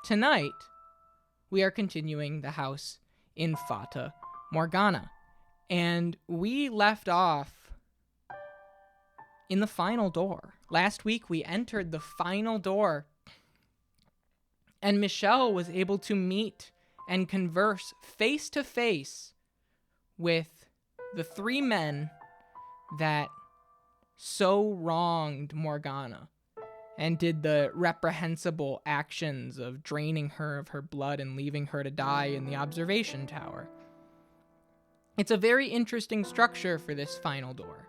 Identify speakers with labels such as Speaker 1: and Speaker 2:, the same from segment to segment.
Speaker 1: tonight, we are continuing the house in Fata, Morgana. And we left off in the final door. Last week, we entered the final door, and Michelle was able to meet and converse face to face with the three men that so wronged Morgana and did the reprehensible actions of draining her of her blood and leaving her to die in the observation tower. It's a very interesting structure for this final door.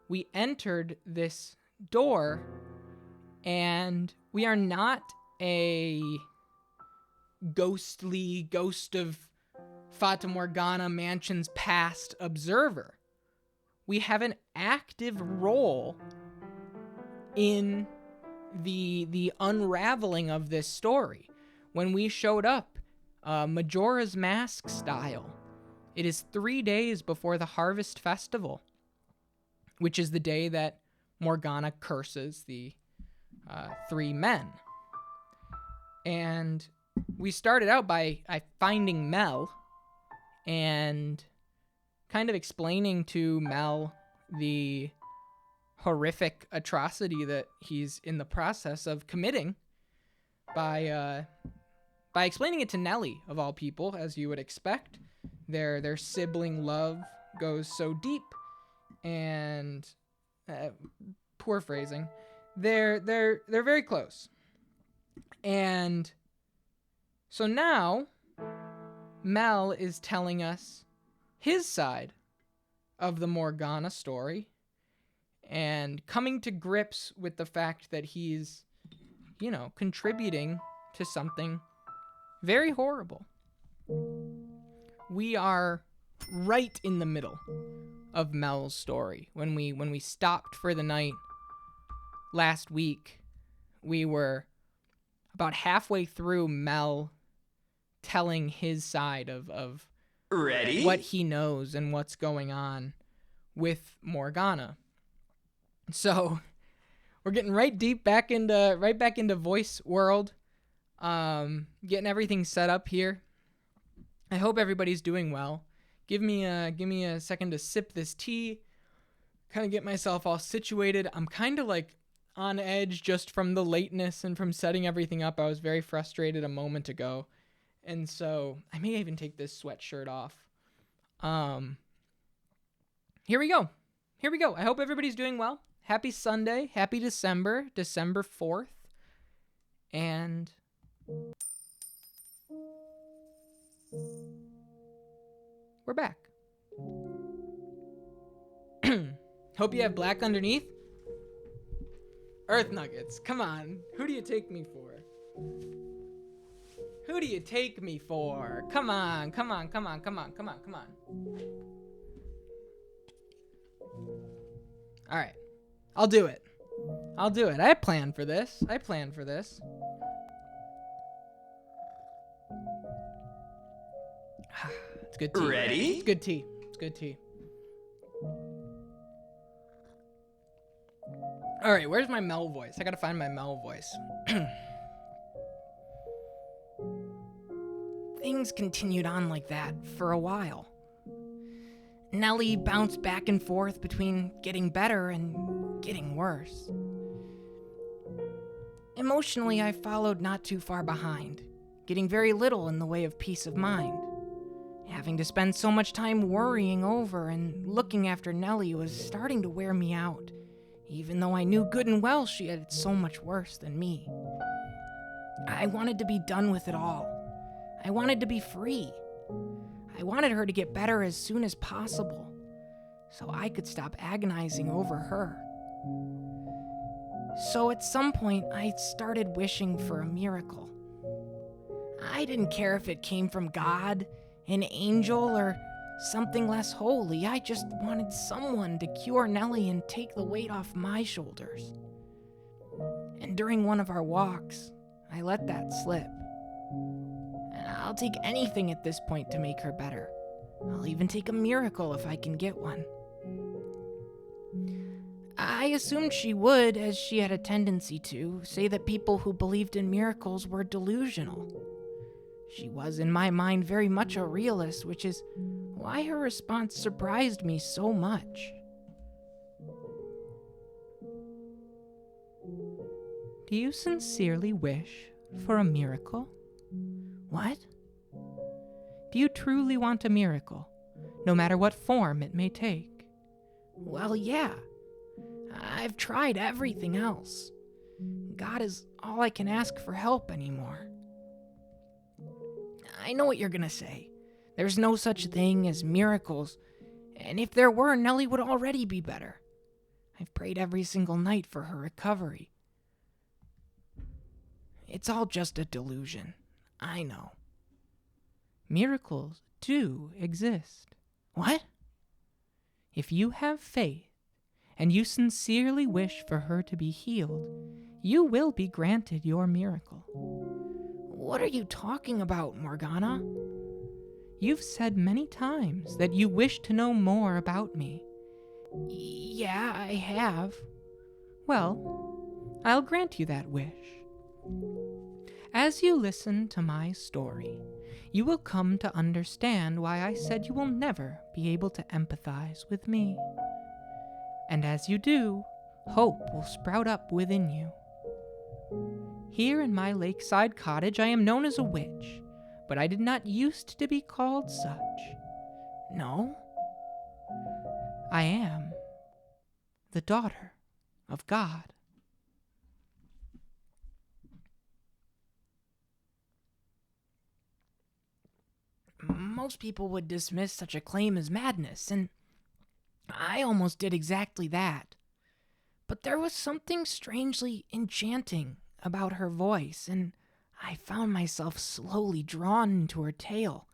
Speaker 1: We entered this door, and we are not a ghost of Fata Morgana Mansion's past observer. We have an active role in the unraveling of this story. When we showed up, Majora's Mask style, it is 3 days before the Harvest Festival, which is the day that Morgana curses the three men. And we started out by finding Mel and kind of explaining to Mel the horrific atrocity that he's in the process of committing by explaining it to Nellie, of all people, as you would expect. Their sibling love goes so deep, and poor phrasing. They're very close. And so now Mel is telling us his side of the Morgana story and coming to grips with the fact that he's, contributing to something very horrible. We are right in the middle of Mel's story. When we stopped for the night last week, we were about halfway through Mel telling his side of
Speaker 2: Ready?
Speaker 1: What he knows and what's going on with Morgana. So we're getting right back into voice world, getting everything set up here. I hope everybody's doing well. Give me a second to sip this tea, kind of get myself all situated. I'm kind of like on edge just from the lateness and from setting everything up. I was very frustrated a moment ago. And so I may even take this sweatshirt off. Here we go. I hope everybody's doing well. Happy Sunday. Happy December 4th. And we're back. Hope you have black underneath. Earth Nuggets, come on. Who do you take me for? Who do you take me for? Come on. All right. I'll do it. I planned for this. It's good tea.
Speaker 2: Ready?
Speaker 1: It's good tea. All right, where's my Mel voice? I gotta find my Mel voice. Things continued on like that for a while. Nellie bounced back and forth between getting better and getting worse. Emotionally, I followed not too far behind, getting very little in the way of peace of mind. Having to spend so much time worrying over and looking after Nellie was starting to wear me out, even though I knew good and well she had it so much worse than me. I wanted to be done with it all. I wanted to be free. I wanted her to get better as soon as possible, so I could stop agonizing over her. So at some point, I started wishing for a miracle. I didn't care if it came from God, an angel, or something less holy. I just wanted someone to cure Nellie and take the weight off my shoulders. And during one of our walks, I let that slip. And I'll take anything at this point to make her better. I'll even take a miracle if I can get one. I I assumed she would, as she had a tendency to say that people who believed in miracles were delusional. She was, in my mind, very much a realist, which is why her response surprised me so much. Do you sincerely wish for a miracle? What? Do you truly want a miracle, no matter what form it may take? Well, yeah. I've tried everything else. God is all I can ask for help anymore. I know what you're gonna say. There's no such thing as miracles, and if there were, Nellie would already be better. I've prayed every single night for her recovery. It's all just a delusion. I know. Miracles do exist. What? If you have faith, and you sincerely wish for her to be healed, you will be granted your miracle. What are you talking about, Morgana? You've said many times that you wish to know more about me. Yeah, I have. Well, I'll grant you that wish. As you listen to my story, you will come to understand why I said you will never be able to empathize with me. And as you do, hope will sprout up within you. Here in my lakeside cottage, I am known as a witch, but I did not used to be called such. No, I am the daughter of God. Most people would dismiss such a claim as madness, and I almost did exactly that. But there was something strangely enchanting about her voice, and I found myself slowly drawn into her tale,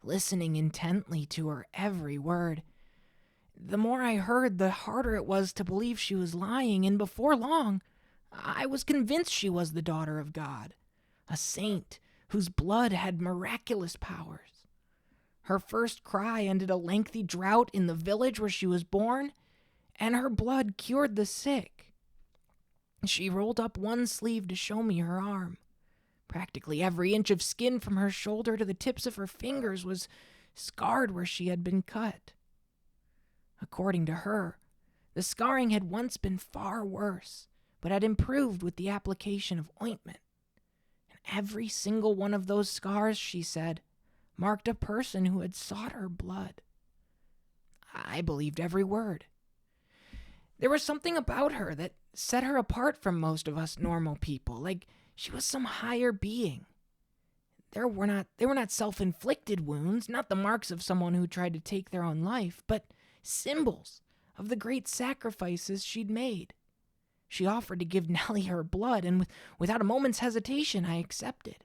Speaker 1: listening intently to her every word. The more I heard, the harder it was to believe she was lying, and before long, I was convinced she was the daughter of God, a saint whose blood had miraculous powers. Her first cry ended a lengthy drought in the village where she was born, and her blood cured the sick. She rolled up one sleeve to show me her arm. Practically every inch of skin from her shoulder to the tips of her fingers was scarred where she had been cut. According to her, the scarring had once been far worse, but had improved with the application of ointment. And every single one of those scars, she said, marked a person who had sought her blood. I believed every word. There was something about her that set her apart from most of us normal people, like she was some higher being. They were not self-inflicted wounds, not the marks of someone who tried to take their own life, but symbols of the great sacrifices she'd made. She offered to give Nellie her blood, and without a moment's hesitation, I accepted.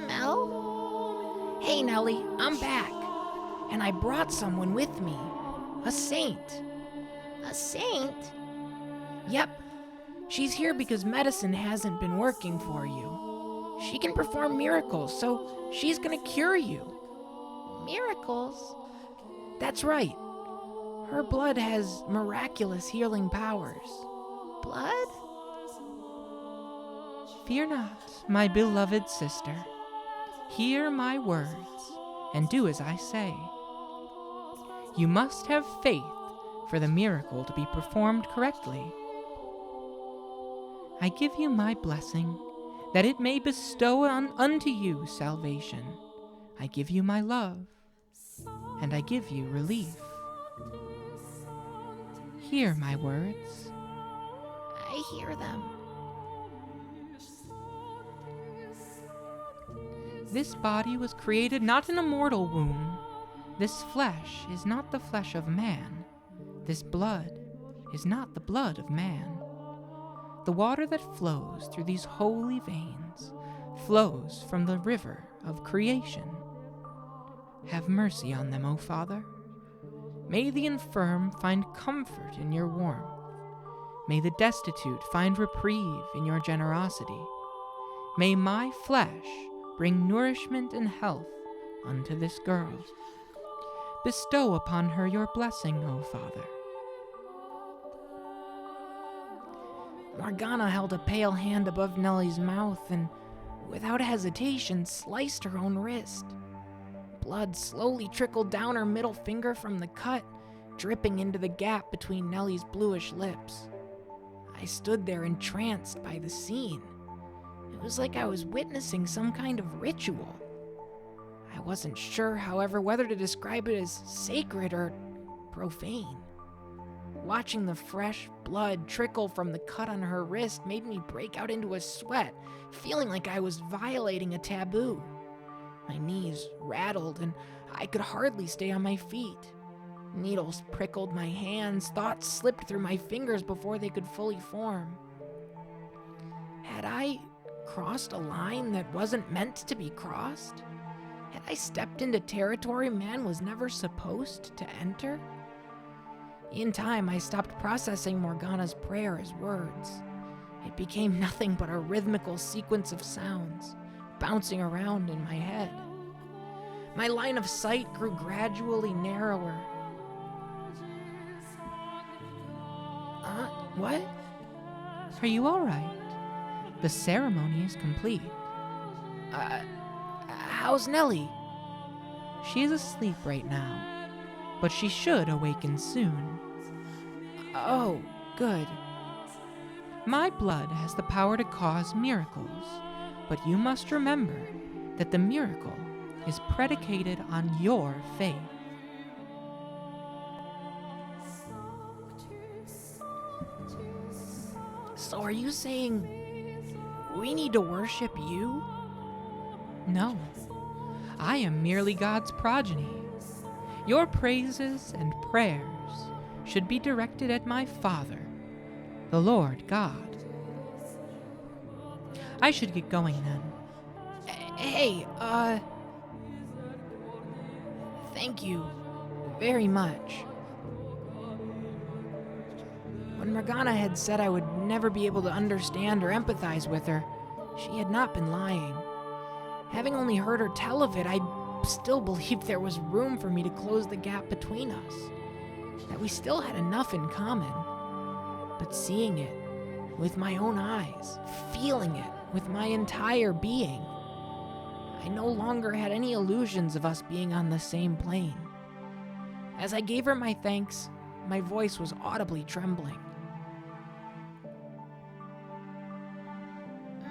Speaker 1: Mel? Hey, Nellie, I'm back. And I brought someone with me. A saint. A saint? Yep. She's here because medicine hasn't been working for you. She can perform miracles, so she's gonna cure you. Miracles? That's right. Her blood has miraculous healing powers. Blood? Fear not, my beloved sister. Hear my words, and do as I say. You must have faith for the miracle to be performed correctly. I give you my blessing, that it may bestow unto you salvation. I give you my love, and I give you relief. Hear my words. I hear them. This body was created not in a mortal womb. This flesh is not the flesh of man. This blood is not the blood of man. The water that flows through these holy veins flows from the river of creation. Have mercy on them, O Father. May the infirm find comfort in your warmth. May the destitute find reprieve in your generosity. May my flesh bring nourishment and health unto this girl. Bestow upon her your blessing, O Father. Morgana held a pale hand above Nellie's mouth and, without hesitation, sliced her own wrist. Blood slowly trickled down her middle finger from the cut, dripping into the gap between Nellie's bluish lips. I stood there entranced by the scene. It was like I was witnessing some kind of ritual. I wasn't sure, however, whether to describe it as sacred or profane. Watching the fresh blood trickle from the cut on her wrist made me break out into a sweat, feeling like I was violating a taboo. My knees rattled and I could hardly stay on my feet. Needles prickled my hands, thoughts slipped through my fingers before they could fully form. Had I crossed a line that wasn't meant to be crossed? Had I stepped into territory man was never supposed to enter? In time, I stopped processing Morgana's prayer as words. It became nothing but a rhythmical sequence of sounds, bouncing around in my head. My line of sight grew gradually narrower. What? Are you all right? The ceremony is complete. How's Nellie? She is asleep right now, but she should awaken soon. Oh, good. My blood has the power to cause miracles, but you must remember that the miracle is predicated on your faith. So are you saying we need to worship you? No. I am merely God's progeny. Your praises and prayers should be directed at my Father, the Lord God. I should get going then. Hey, thank you very much. When Morgana had said I would never be able to understand or empathize with her, she had not been lying. Having only heard her tell of it, I still believed there was room for me to close the gap between us, that we still had enough in common. But seeing it with my own eyes, feeling it with my entire being, I no longer had any illusions of us being on the same plane. As I gave her my thanks, my voice was audibly trembling.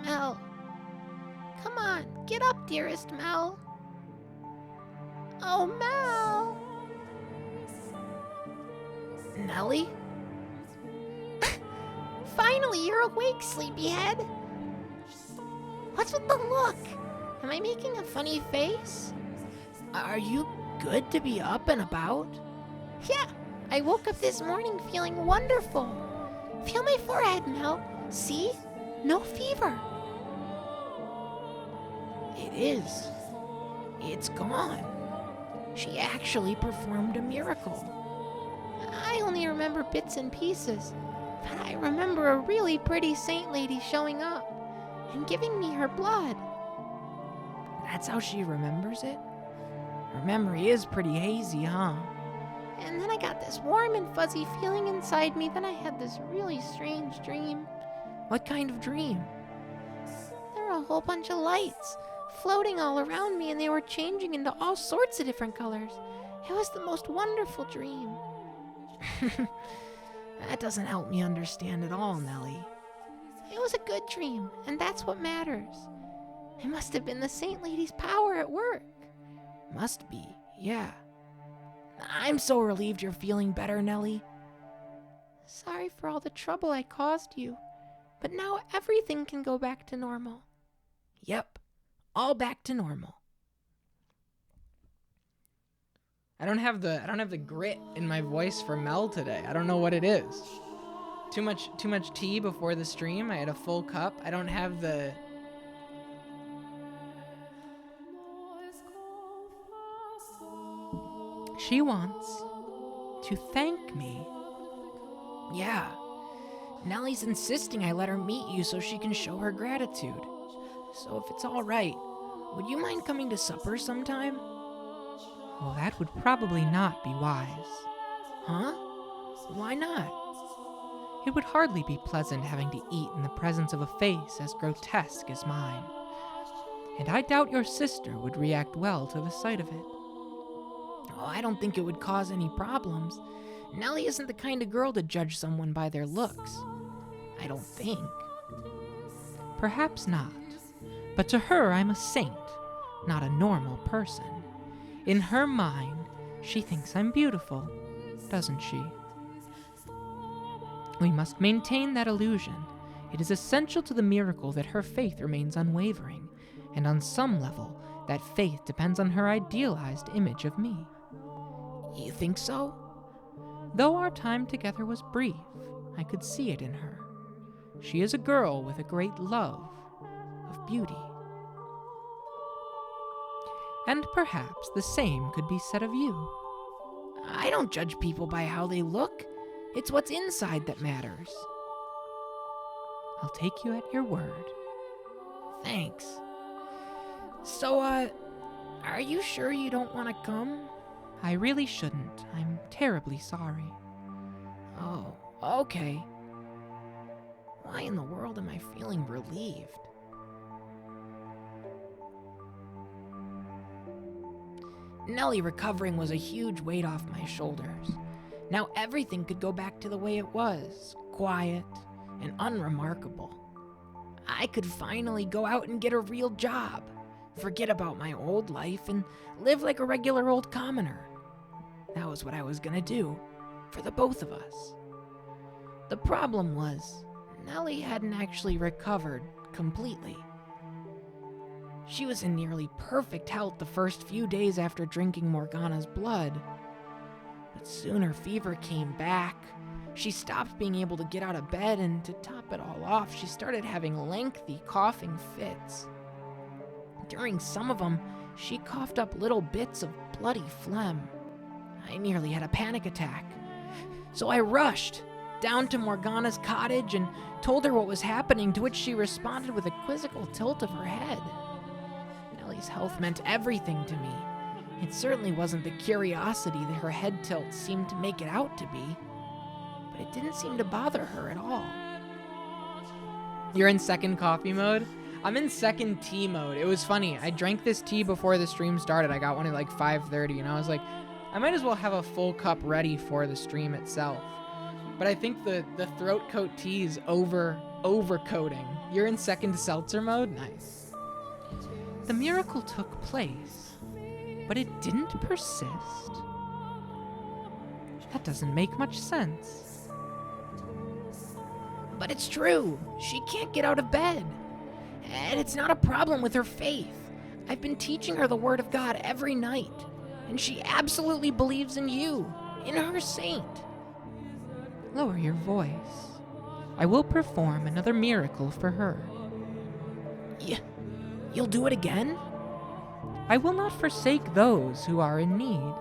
Speaker 1: Mel, come on, get up, dearest Mel. Oh, Mel. Nellie? Finally, you're awake, sleepyhead. What's with the look? Am I making a funny face? Are you good to be up and about? Yeah, I woke up this morning feeling wonderful. Feel my forehead, Mel. See? No fever. It is. It's gone. She actually performed a miracle. I only remember bits and pieces, but I remember a really pretty saint lady showing up and giving me her blood. That's how she remembers it? Her memory is pretty hazy, huh? And then I got this warm and fuzzy feeling inside me. Then I had this really strange dream. What kind of dream? There were a whole bunch of lights floating all around me, and they were changing into all sorts of different colors. It was the most wonderful dream. That doesn't help me understand at all, Nellie. It was a good dream, and that's what matters. It must have been the Saint Lady's power at work. Must be, yeah. I'm so relieved you're feeling better, Nellie. Sorry for all the trouble I caused you, but now everything can go back to normal. Yep, all back to normal. I don't have the grit in my voice for Mel today. I don't know what it is. Too much tea before the stream. I had a full cup. I don't have the She wants to thank me. Yeah. Nellie's insisting I let her meet you so she can show her gratitude. So if it's all right, would you mind coming to supper sometime? Well, that would probably not be wise.
Speaker 2: Huh? Why not?
Speaker 1: It would hardly be pleasant having to eat in the presence of a face as grotesque as mine. And I doubt your sister would react well to the sight of it.
Speaker 2: Oh, I don't think it would cause any problems. Nellie isn't the kind of girl to judge someone by their looks. I don't think.
Speaker 1: Perhaps not. But to her, I'm a saint, not a normal person. In her mind, she thinks I'm beautiful, doesn't she? We must maintain that illusion. It is essential to the miracle that her faith remains unwavering, and on some level, that faith depends on her idealized image of me.
Speaker 2: You think so?
Speaker 1: Though our time together was brief, I could see it in her. She is a girl with a great love of beauty. And perhaps the same could be said of you.
Speaker 2: I don't judge people by how they look. It's what's inside that matters.
Speaker 1: I'll take you at your word.
Speaker 2: Thanks. So, are you sure you don't want to come?
Speaker 1: I really shouldn't. I'm terribly sorry.
Speaker 2: Oh, okay. Why in the world am I feeling relieved? Nellie recovering was a huge weight off my shoulders. Now everything could go back to the way it was, quiet and unremarkable. I could finally go out and get a real job, forget about my old life, and live like a regular old commoner. That was what I was gonna do, for the both of us. The problem was, Nellie hadn't actually recovered completely. She was in nearly perfect health the first few days after drinking Morgana's blood. But soon her fever came back. She stopped being able to get out of bed, and to top it all off, she started having lengthy coughing fits. During some of them, she coughed up little bits of bloody phlegm. I nearly had a panic attack. So I rushed down to Morgana's cottage and told her what was happening, to which she responded with a quizzical tilt of her head. Nellie's health meant everything to me. It certainly wasn't the curiosity that her head tilt seemed to make it out to be, but it didn't seem to bother her at all.
Speaker 1: You're in second coffee mode? I'm in second tea mode. It was funny. I drank this tea before the stream started. I got one at like 5:30, and I was like, I might as well have a full cup ready for the stream itself. But I think the throat coat tea is overcoating. You're in second seltzer mode? Nice. The miracle took place, but it didn't persist. That doesn't make much sense.
Speaker 2: But it's true. She can't get out of bed. And it's not a problem with her faith. I've been teaching her the Word of God every night, and she absolutely believes in you, in her saint.
Speaker 1: Lower your voice. I will perform another miracle for her.
Speaker 2: You'll do it again?
Speaker 1: I will not forsake those who are in need.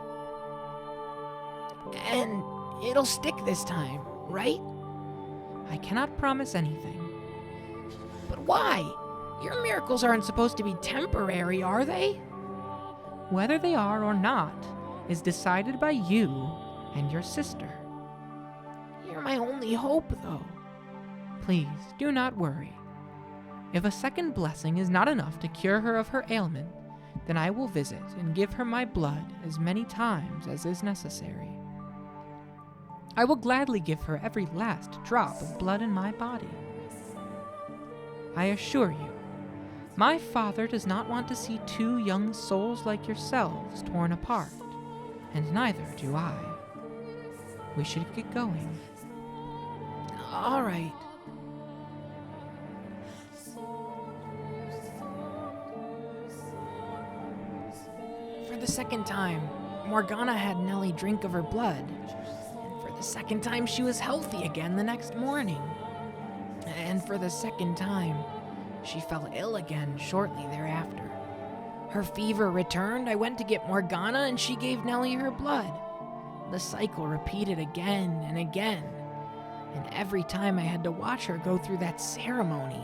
Speaker 2: And it'll stick this time, right?
Speaker 1: I cannot promise anything.
Speaker 2: But why? Your miracles aren't supposed to be temporary, are they?
Speaker 1: Whether they are or not is decided by you and your sister.
Speaker 2: You're my only hope, though.
Speaker 1: Please, do not worry. If a second blessing is not enough to cure her of her ailment, then I will visit and give her my blood as many times as is necessary. I will gladly give her every last drop of blood in my body. I assure you, my father does not want to see two young souls like yourselves torn apart, and neither do I. We should get going.
Speaker 2: All right. For the second time, Morgana had Nellie drink of her blood, and for the second time she was healthy again the next morning. And for the second time, she fell ill again shortly thereafter. Her fever returned, I went to get Morgana, and she gave Nellie her blood. The cycle repeated again and again, and every time I had to watch her go through that ceremony,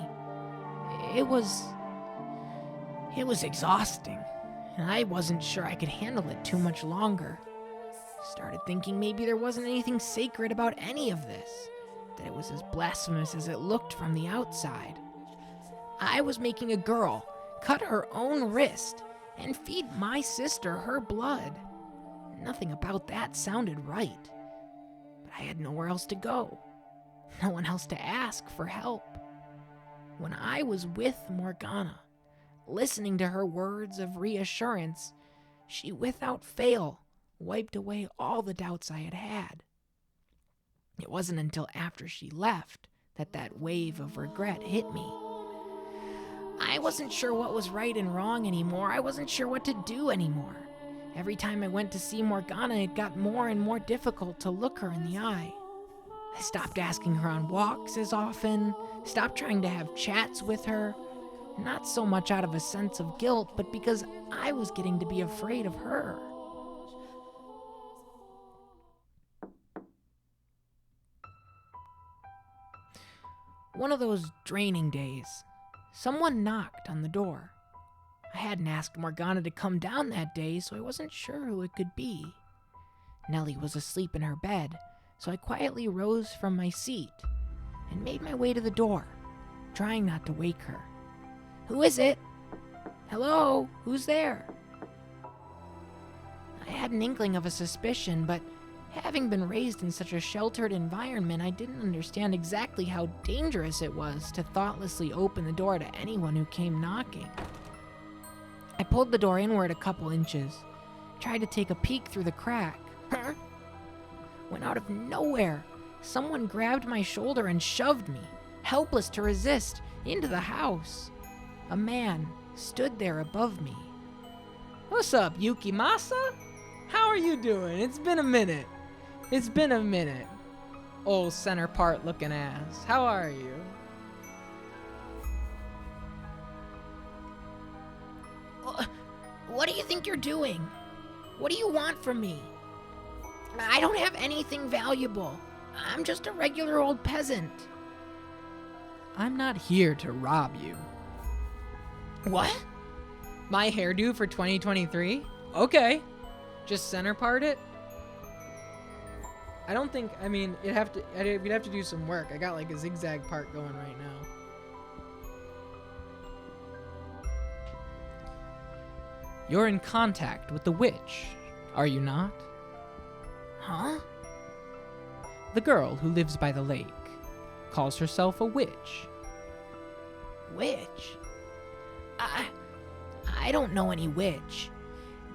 Speaker 2: it was exhausting. and I wasn't sure I could handle it too much longer. Started thinking maybe there wasn't anything sacred about any of this, that it was as blasphemous as it looked from the outside. I was making a girl cut her own wrist and feed my sister her blood. Nothing about that sounded right, but I had nowhere else to go, no one else to ask for help. When I was with Morgana, listening to her words of reassurance, she without fail wiped away all the doubts I had had. It wasn't until after she left that wave of regret hit me. I wasn't sure what was right and wrong anymore. I wasn't sure what to do anymore. Every time I went to see Morgana, it got more and more difficult to look her in the eye. I stopped asking her on walks as often, stopped trying to have chats with her, not so much out of a sense of guilt, but because I was getting to be afraid of her. One of those draining days, someone knocked on the door. I hadn't asked Morgana to come down that day, so I wasn't sure who it could be. Nellie was asleep in her bed, so I quietly rose from my seat and made my way to the door, trying not to wake her. "Who is it? Hello? Who's there?" I had an inkling of a suspicion, but having been raised in such a sheltered environment, I didn't understand exactly how dangerous it was to thoughtlessly open the door to anyone who came knocking. I pulled the door inward a couple inches, tried to take a peek through the crack. When out of nowhere, someone grabbed my shoulder and shoved me, helpless to resist, into the house. A man stood there above me.
Speaker 1: What's up, Yukimasa? How are you doing? It's been a minute. Old center part looking ass. How are you?
Speaker 2: What do you think you're doing? What do you want from me? I don't have anything valuable. I'm just a regular old peasant.
Speaker 1: I'm not here to rob you.
Speaker 2: What?
Speaker 1: My hairdo for 2023? Okay. Just center part it? We'd have to do some work. I got like a zigzag part going right now. You're in contact with the witch, are you not?
Speaker 2: Huh?
Speaker 1: The girl who lives by the lake calls herself a witch.
Speaker 2: Witch? I don't know any witch.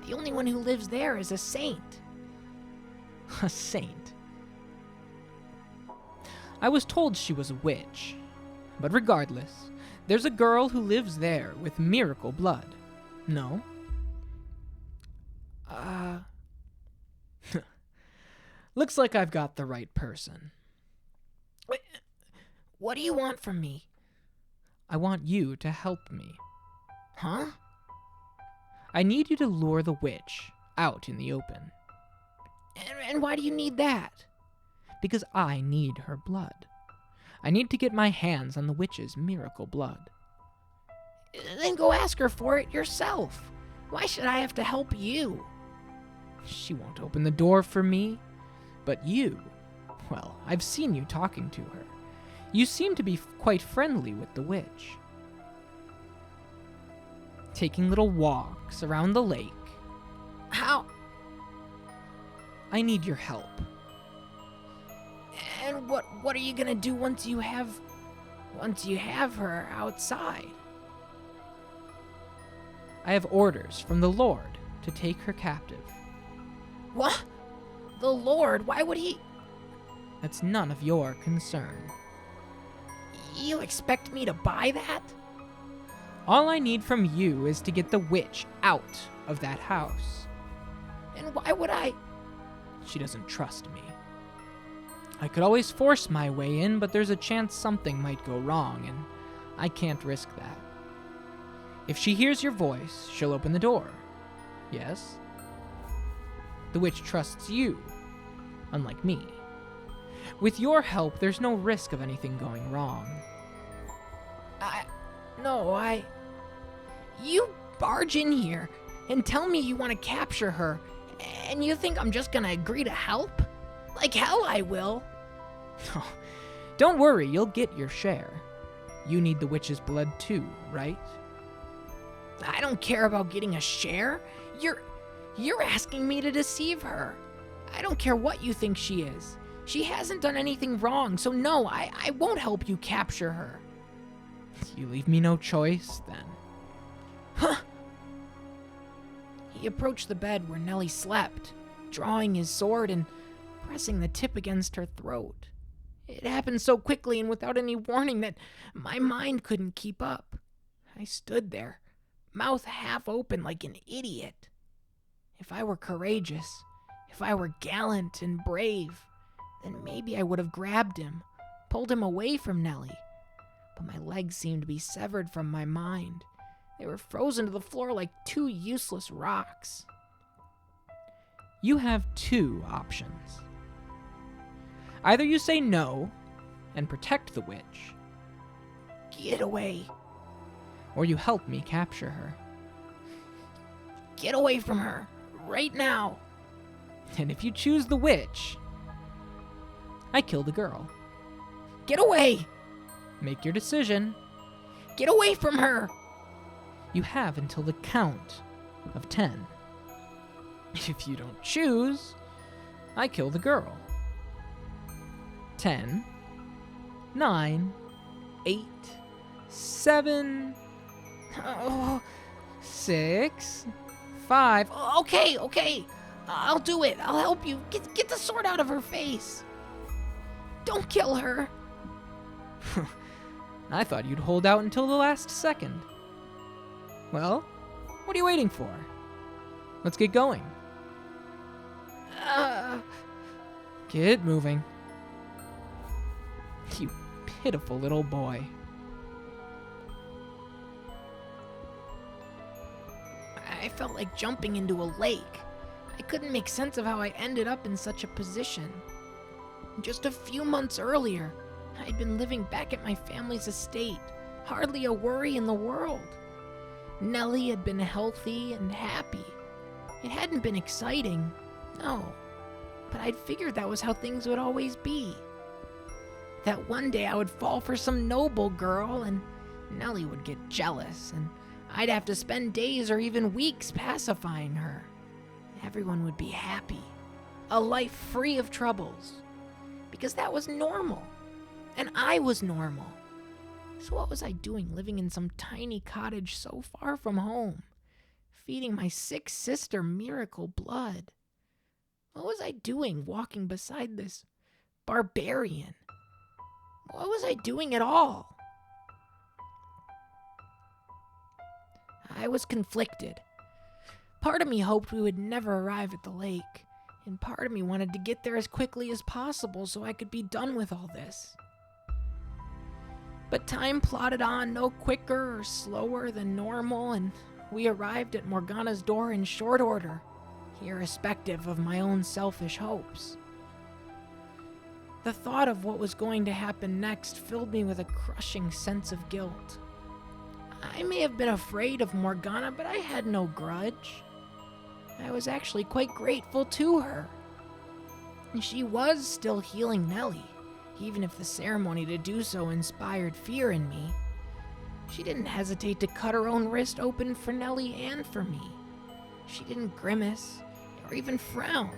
Speaker 2: The only one who lives there is a saint.
Speaker 1: A saint? I was told she was a witch. But regardless, there's a girl who lives there with miracle blood. No? Looks like I've got the right person.
Speaker 2: Wait, what do you want from me?
Speaker 1: I want you to help me.
Speaker 2: Huh?
Speaker 1: I need you to lure the witch out in the open.
Speaker 2: And why do you need that?
Speaker 1: Because I need her blood. I need to get my hands on the witch's miracle blood.
Speaker 2: Then go ask her for it yourself. Why should I have to help you?
Speaker 1: She won't open the door for me. But you, well, I've seen you talking to her. You seem to be quite friendly with the witch. Taking little walks around the lake.
Speaker 2: How?
Speaker 1: I need your help.
Speaker 2: And what are you gonna do once you have her outside?
Speaker 1: I have orders from the Lord to take her captive.
Speaker 2: What? The Lord? Why would he?
Speaker 1: That's none of your concern.
Speaker 2: You expect me to buy that?
Speaker 1: All I need from you is to get the witch out of that house.
Speaker 2: And why would I?
Speaker 1: She doesn't trust me. I could always force my way in, but there's a chance something might go wrong, and I can't risk that. If she hears your voice, she'll open the door. Yes? The witch trusts you, unlike me. With your help, there's no risk of anything going wrong.
Speaker 2: You barge in here, and tell me you want to capture her, and you think I'm just gonna agree to help? Like hell I will.
Speaker 1: Oh, don't worry, you'll get your share. You need the witch's blood too, right?
Speaker 2: I don't care about getting a share. You're asking me to deceive her. I don't care what you think she is. She hasn't done anything wrong, so no, I won't help you capture her.
Speaker 1: You leave me no choice, then.
Speaker 2: Huh! He approached the bed where Nellie slept, drawing his sword and pressing the tip against her throat. It happened so quickly and without any warning that my mind couldn't keep up. I stood there, mouth half open like an idiot. If I were courageous, if I were gallant and brave, then maybe I would have grabbed him, pulled him away from Nellie. But my legs seemed to be severed from my mind. They were frozen to the floor like two useless rocks.
Speaker 1: You have two options. Either you say no and protect the witch,
Speaker 2: Get away.
Speaker 1: or you help me capture her.
Speaker 2: Get away from her. Right now.
Speaker 1: And if you choose the witch, I kill the girl.
Speaker 2: Get away.
Speaker 1: Make your decision.
Speaker 2: Get away from her.
Speaker 1: You have until the count of 10. If you don't choose, I kill the girl. 10, 9, 8, 7,
Speaker 2: Oh,
Speaker 1: 6, 5.
Speaker 2: okay. I'll do it. I'll help you. Get the sword out of her face. Don't kill her.
Speaker 1: I thought you'd hold out until the last second. Well, what are you waiting for? Let's get going. Get moving. You pitiful little boy.
Speaker 2: I felt like jumping into a lake. I couldn't make sense of how I ended up in such a position. Just a few months earlier, I'd been living back at my family's estate, hardly a worry in the world. Nellie had been healthy and happy. It hadn't been exciting, no, but I'd figured that was how things would always be. That one day I would fall for some noble girl and Nellie would get jealous and I'd have to spend days or even weeks pacifying her. Everyone would be happy. A life free of troubles. Because that was normal. And I was normal. So what was I doing living in some tiny cottage so far from home? Feeding my sick sister miracle blood? What was I doing walking beside this barbarian? What was I doing at all? I was conflicted. Part of me hoped we would never arrive at the lake, and part of me wanted to get there as quickly as possible so I could be done with all this. But time plodded on no quicker or slower than normal, and we arrived at Morgana's door in short order, irrespective of my own selfish hopes. The thought of what was going to happen next filled me with a crushing sense of guilt. I may have been afraid of Morgana, but I had no grudge. I was actually quite grateful to her. She was still healing Nellie, even if the ceremony to do so inspired fear in me. She didn't hesitate to cut her own wrist open for Nellie and for me. She didn't grimace or even frown,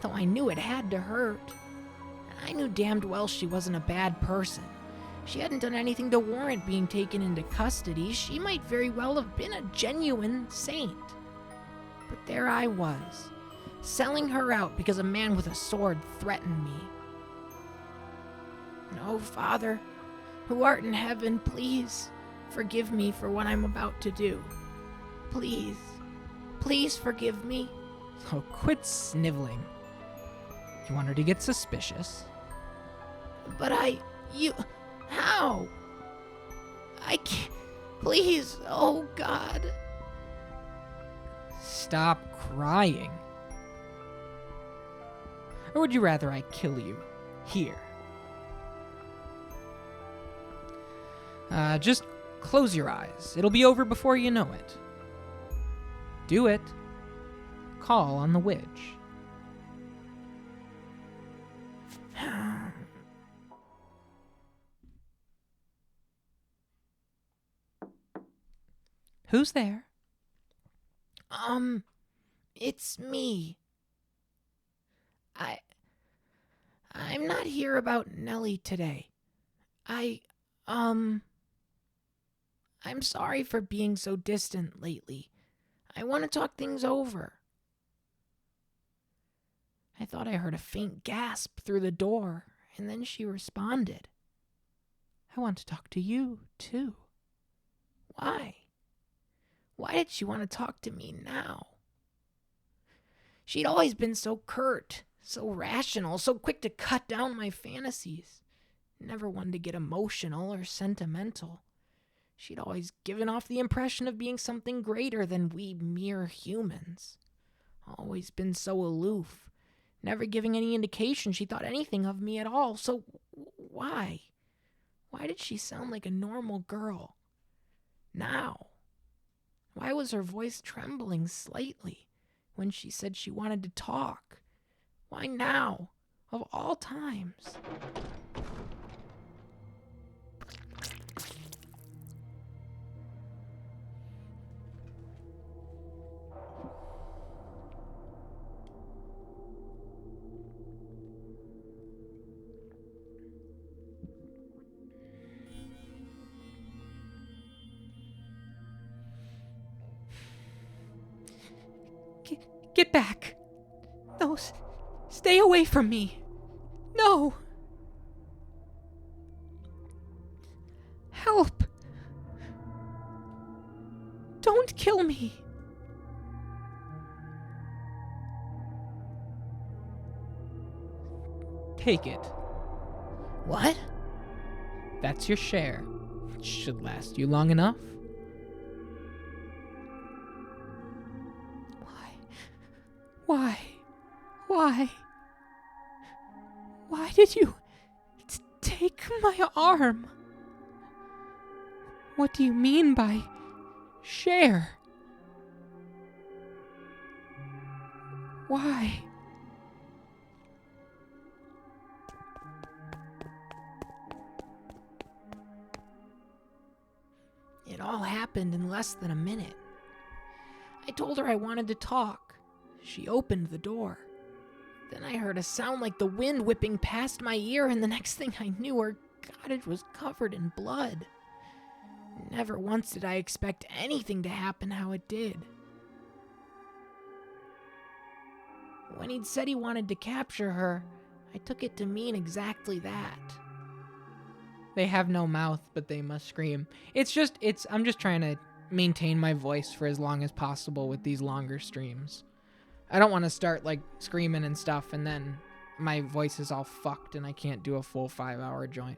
Speaker 2: though I knew it had to hurt. I knew damned well she wasn't a bad person. She hadn't done anything to warrant being taken into custody. She might very well have been a genuine saint. But there I was, selling her out because a man with a sword threatened me. No, Father, who art in heaven, please forgive me for what I'm about to do. Please forgive me.
Speaker 1: Oh, quit sniveling. You want her to get suspicious?
Speaker 2: But how? I can't, please, oh God.
Speaker 1: Stop crying. Or would you rather I kill you here? Just close your eyes. It'll be over before you know it. Do it. Call on the witch. Who's there?
Speaker 2: It's me. I'm not here about Nellie today. I'm sorry for being so distant lately. I want to talk things over. I thought I heard a faint gasp through the door, and then she responded.
Speaker 1: I want to talk to you, too.
Speaker 2: Why? Why did she want to talk to me now? She'd always been so curt, so rational, so quick to cut down my fantasies. Never one to get emotional or sentimental. She'd always given off the impression of being something greater than we mere humans. Always been so aloof, never giving any indication she thought anything of me at all. So why? Why did she sound like a normal girl? Now? Why was her voice trembling slightly when she said she wanted to talk? Why now, of all times?
Speaker 1: Get back. No, stay away from me. No. Help. Don't kill me. Take it.
Speaker 2: What?
Speaker 1: That's your share. It should last you long enough. Why? Why did you take my arm? What do you mean by share? Why?
Speaker 2: It all happened in less than a minute. I told her I wanted to talk. She opened the door. Then I heard a sound like the wind whipping past my ear, and the next thing I knew, her cottage was covered in blood. Never once did I expect anything to happen how it did. When he'd said he wanted to capture her, I took it to mean exactly that.
Speaker 1: They have no mouth, but they must scream. I'm just trying to maintain my voice for as long as possible with these longer streams. I don't want to start like screaming and stuff and then my voice is all fucked and I can't do a full 5-hour joint.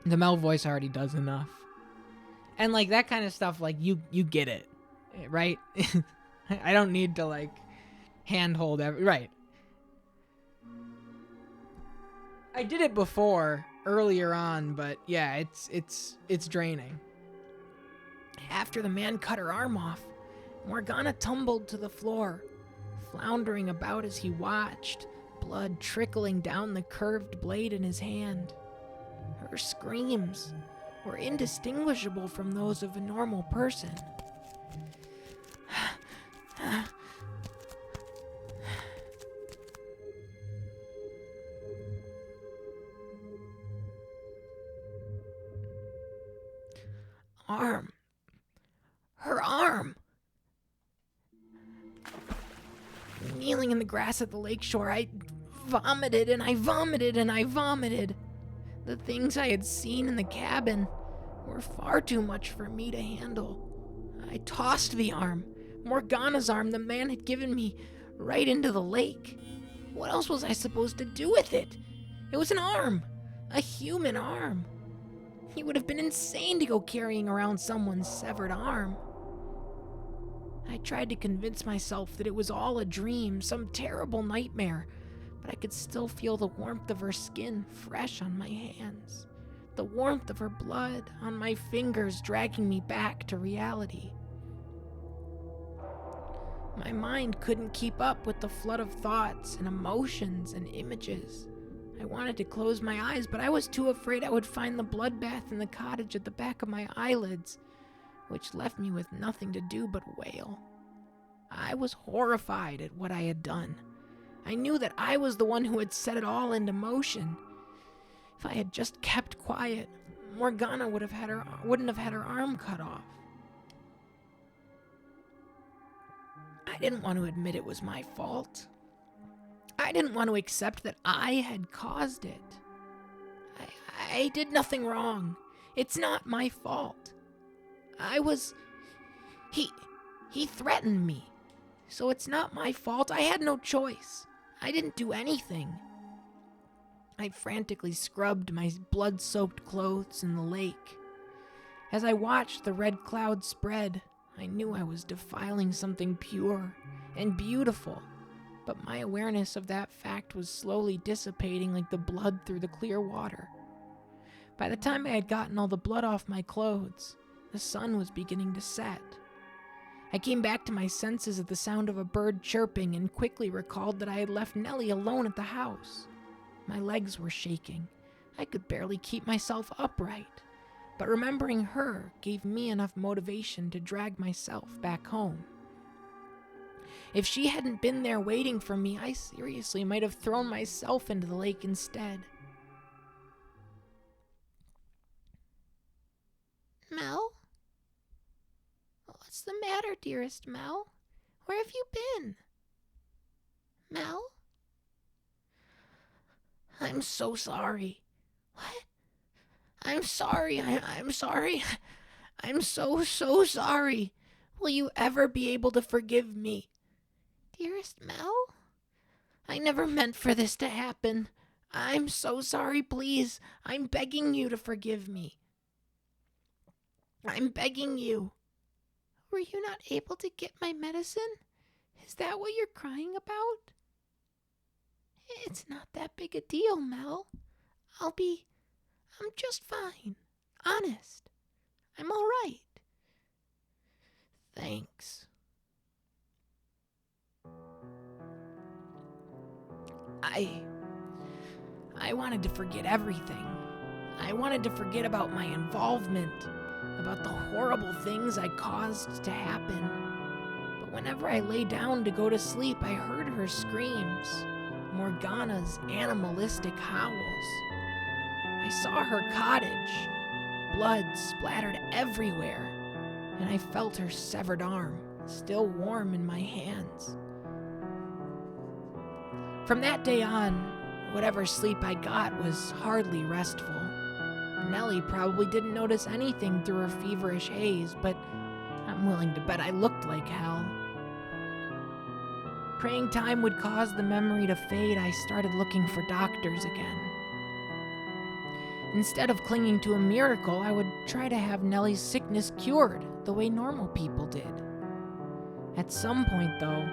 Speaker 1: The Mel voice already does enough. And like that kind of stuff, like you get it, right? I don't need to like handhold right. I did it before earlier on, but yeah, it's draining.
Speaker 2: After the man cut her arm off, Morgana tumbled to the floor, floundering about as he watched, blood trickling down the curved blade in his hand. Her screams were indistinguishable from those of a normal person. Her arm! Kneeling in the grass at the lakeshore, I vomited and I vomited and I vomited. The things I had seen in the cabin were far too much for me to handle. I tossed the arm, Morgana's arm the man had given me, right into the lake. What else was I supposed to do with it? It was an arm, a human arm. He would have been insane to go carrying around someone's severed arm. I tried to convince myself that it was all a dream, some terrible nightmare, but I could still feel the warmth of her skin fresh on my hands, the warmth of her blood on my fingers dragging me back to reality. My mind couldn't keep up with the flood of thoughts and emotions and images. I wanted to close my eyes, but I was too afraid I would find the bloodbath in the cottage at the back of my eyelids, which left me with nothing to do but wail. I was horrified at what I had done. I knew that I was the one who had set it all into motion. If I had just kept quiet, Morgana wouldn't have had her arm cut off. I didn't want to admit it was my fault. I didn't want to accept that I had caused it. I did nothing wrong. It's not my fault. He threatened me. So it's not my fault. I had no choice. I didn't do anything. I frantically scrubbed my blood-soaked clothes in the lake. As I watched the red cloud spread, I knew I was defiling something pure and beautiful, but my awareness of that fact was slowly dissipating like the blood through the clear water. By the time I had gotten all the blood off my clothes, the sun was beginning to set. I came back to my senses at the sound of a bird chirping and quickly recalled that I had left Nellie alone at the house. My legs were shaking. I could barely keep myself upright. But remembering her gave me enough motivation to drag myself back home. If she hadn't been there waiting for me, I seriously might have thrown myself into the lake instead.
Speaker 3: Mel? What's the matter, dearest Mel? Where have you been? Mel?
Speaker 2: I'm so sorry.
Speaker 3: What?
Speaker 2: I'm sorry. I'm sorry. I'm so sorry. Will you ever be able to forgive me?
Speaker 3: Dearest Mel?
Speaker 2: I never meant for this to happen. I'm so sorry, please. I'm begging you to forgive me. I'm begging you.
Speaker 3: Were you not able to get my medicine? Is that what you're crying about? It's not that big a deal, Mel. I'm just fine. Honest. I'm all right.
Speaker 2: Thanks. I wanted to forget everything. I wanted to forget about my involvement, about the horrible things I caused to happen. But whenever I lay down to go to sleep, I heard her screams, Morgana's animalistic howls. I saw her cottage, blood splattered everywhere, and I felt her severed arm, still warm in my hands. From that day on, whatever sleep I got was hardly restful. Nellie probably didn't notice anything through her feverish haze, but I'm willing to bet I looked like hell. Praying time would cause the memory to fade, I started looking for doctors again. Instead of clinging to a miracle, I would try to have Nellie's sickness cured the way normal people did. At some point, though,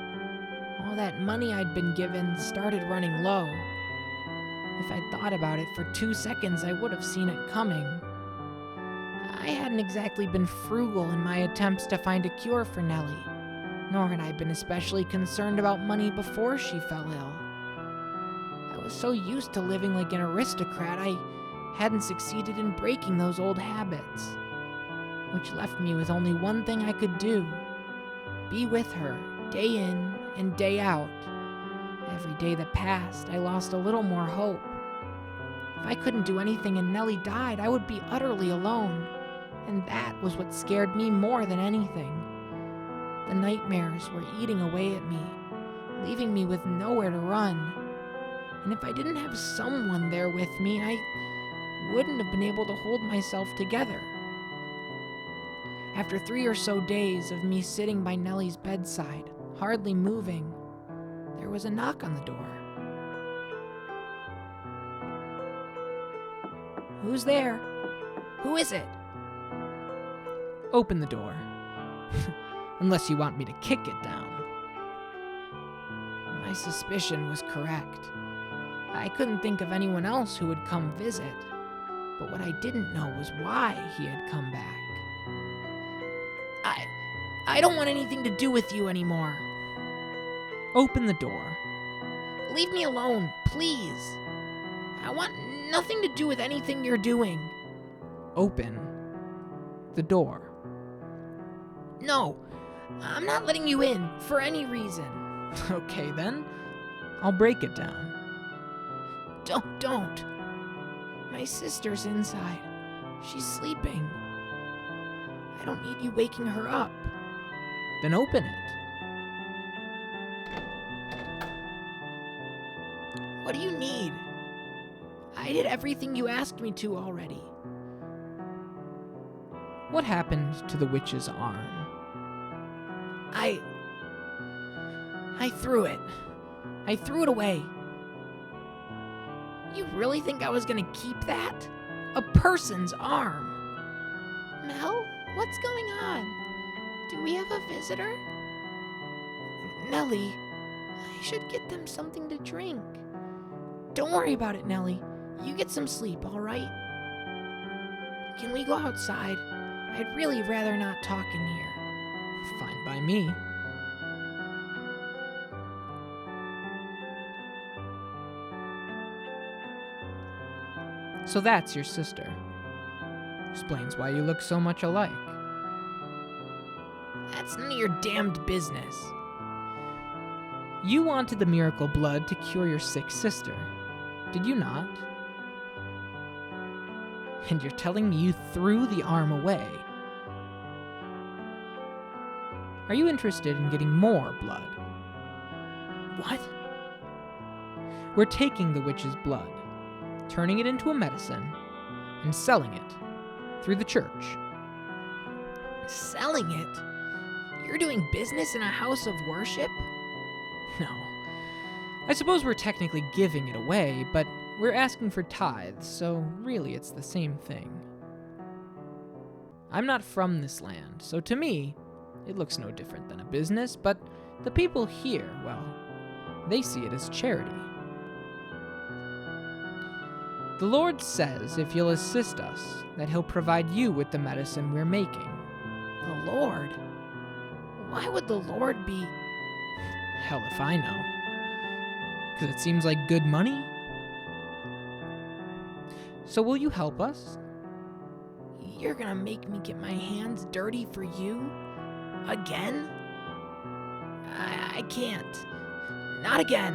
Speaker 2: all that money I'd been given started running low. If I'd thought about it for 2 seconds, I would have seen it coming. I hadn't exactly been frugal in my attempts to find a cure for Nellie, nor had I been especially concerned about money before she fell ill. I was so used to living like an aristocrat, I hadn't succeeded in breaking those old habits, which left me with only one thing I could do: be with her day in and day out. Every day that passed, I lost a little more hope. If I couldn't do anything and Nellie died, I would be utterly alone, and that was what scared me more than anything. The nightmares were eating away at me, leaving me with nowhere to run. And if I didn't have someone there with me, I wouldn't have been able to hold myself together. After 3 or so days of me sitting by Nellie's bedside, hardly moving, there was a knock on the door. Who's there? Who is it?
Speaker 1: Open the door. Unless you want me to kick it down.
Speaker 2: My suspicion was correct. I couldn't think of anyone else who would come visit, but what I didn't know was why he had come back. I don't want anything to do with you anymore.
Speaker 1: Open the door.
Speaker 2: Leave me alone, please. I want nothing to do with anything you're doing.
Speaker 1: Open the door.
Speaker 2: No, I'm not letting you in for any reason.
Speaker 1: Okay then, I'll break it down.
Speaker 2: Don't. My sister's inside. She's sleeping. I don't need you waking her up.
Speaker 1: Then open it.
Speaker 2: What do you need? I did everything you asked me to already.
Speaker 1: What happened to the witch's arm?
Speaker 2: I threw it. I threw it away. You really think I was gonna keep that? A person's arm.
Speaker 3: Mel, what's going on? Do we have a visitor?
Speaker 2: Nellie,
Speaker 3: I should get them something to drink.
Speaker 2: don't worry about it, Nellie. You get some sleep, all right? Can we go outside? I'd really rather not talk in here.
Speaker 1: Fine by me. So that's your sister. Explains why you look so much alike.
Speaker 2: That's none of your damned business.
Speaker 1: You wanted the miracle blood to cure your sick sister, did you not? And you're telling me you threw the arm away. Are you interested in getting more blood?
Speaker 2: What?
Speaker 1: We're taking the witch's blood, turning it into a medicine, and selling it through the church.
Speaker 2: Selling it? You're doing business in a house of worship?
Speaker 1: No. I suppose we're technically giving it away, but we're asking for tithes, so really it's the same thing. I'm not from this land, so to me, it looks no different than a business, but the people here, well, they see it as charity. The Lord says if you'll assist us, that He'll provide you with the medicine we're making.
Speaker 2: The Lord? Why would the Lord be...
Speaker 1: Hell if I know. 'Cause it seems like good money? So will you help us?
Speaker 2: You're gonna make me get my hands dirty for you? Again? I can't. Not again.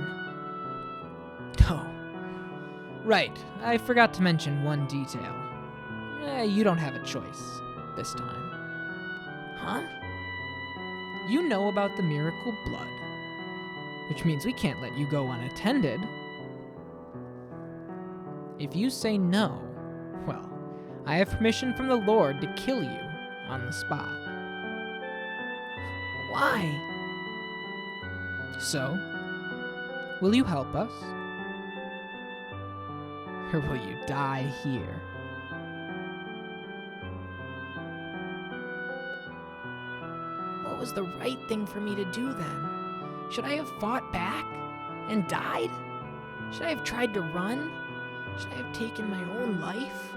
Speaker 1: Oh. Right, I forgot to mention one detail. You don't have a choice this time.
Speaker 2: Huh?
Speaker 1: You know about the miracle blood, which means we can't let you go unattended. If you say no, well, I have permission from the Lord to kill you on the spot.
Speaker 2: Why?
Speaker 1: So, will you help us? Or will you die here?
Speaker 2: What was the right thing for me to do then? Should I have fought back and died? Should I have tried to run? Should I have taken my own life?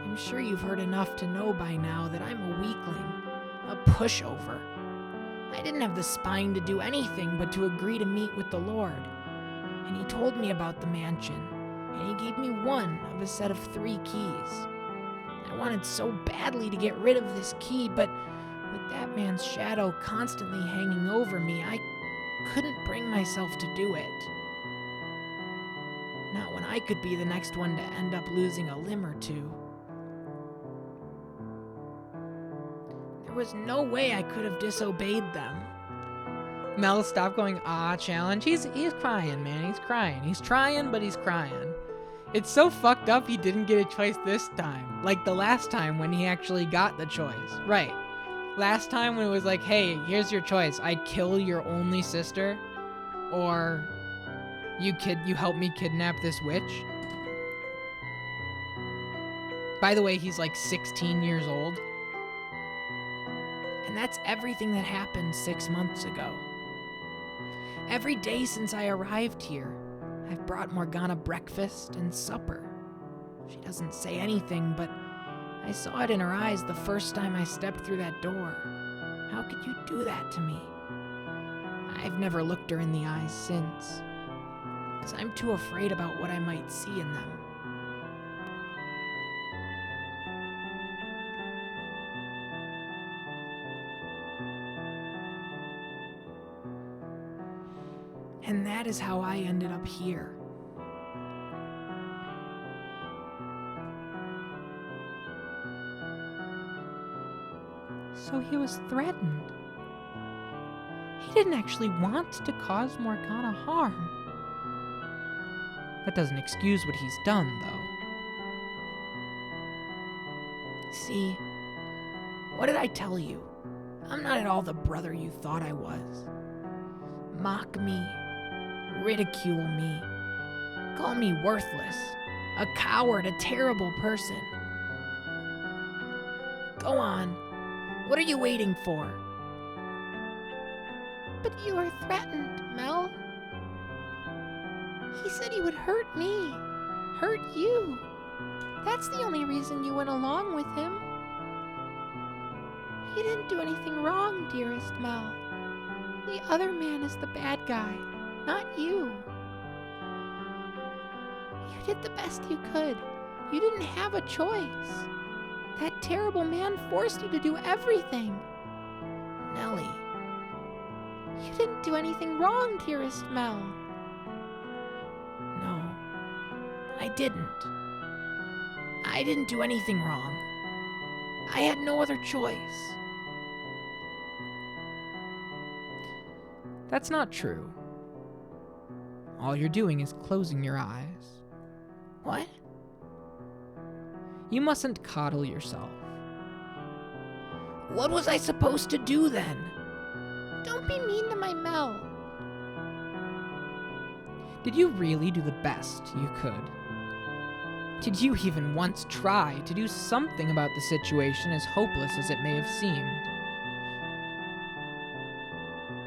Speaker 2: I'm sure you've heard enough to know by now that I'm a weakling, a pushover. I didn't have the spine to do anything but to agree to meet with the Lord. And He told me about the mansion, and He gave me one of a set of 3 keys. I wanted so badly to get rid of this key, but with that man's shadow constantly hanging over me, I couldn't bring myself to do it. Not when I could be the next one to end up losing a limb or two. There was no way I could have disobeyed them.
Speaker 1: Mel, stop going, challenge. He's crying, man. He's crying. He's trying, but he's crying. It's so fucked up he didn't get a choice this time. Like the last time when he actually got the choice. Right. Last time when it was like, hey, here's your choice. I kill your only sister, or you help me kidnap this witch. By the way, he's like 16 years old.
Speaker 2: And that's everything that happened 6 months ago. Every day since I arrived here, I've brought Morgana breakfast and supper. She doesn't say anything, but I saw it in her eyes the first time I stepped through that door. How could you do that to me? I've never looked her in the eyes since, because I'm too afraid about what I might see in them. And that is how I ended up here.
Speaker 1: So he was threatened. He didn't actually want to cause Morgana harm. That doesn't excuse what he's done, though.
Speaker 2: See, what did I tell you? I'm not at all the brother you thought I was. Mock me, ridicule me, call me worthless, a coward, a terrible person. Go on. What are you waiting for?
Speaker 3: But you were threatened, Mel. He said he would hurt me, hurt you. That's the only reason you went along with him. He didn't do anything wrong, dearest Mel. The other man is the bad guy, not you. You did the best you could. You didn't have a choice. That terrible man forced you to do everything.
Speaker 2: Nellie,
Speaker 3: You didn't do anything wrong, dearest Mel.
Speaker 2: no, I didn't. I didn't do anything wrong. I had no other choice.
Speaker 1: That's not true. All you're doing is closing your eyes.
Speaker 2: What?
Speaker 1: You mustn't coddle yourself.
Speaker 2: What was I supposed to do then?
Speaker 3: Don't be mean to my Mel.
Speaker 1: Did you really do the best you could? Did you even once try to do something about the situation, as hopeless as it may have seemed?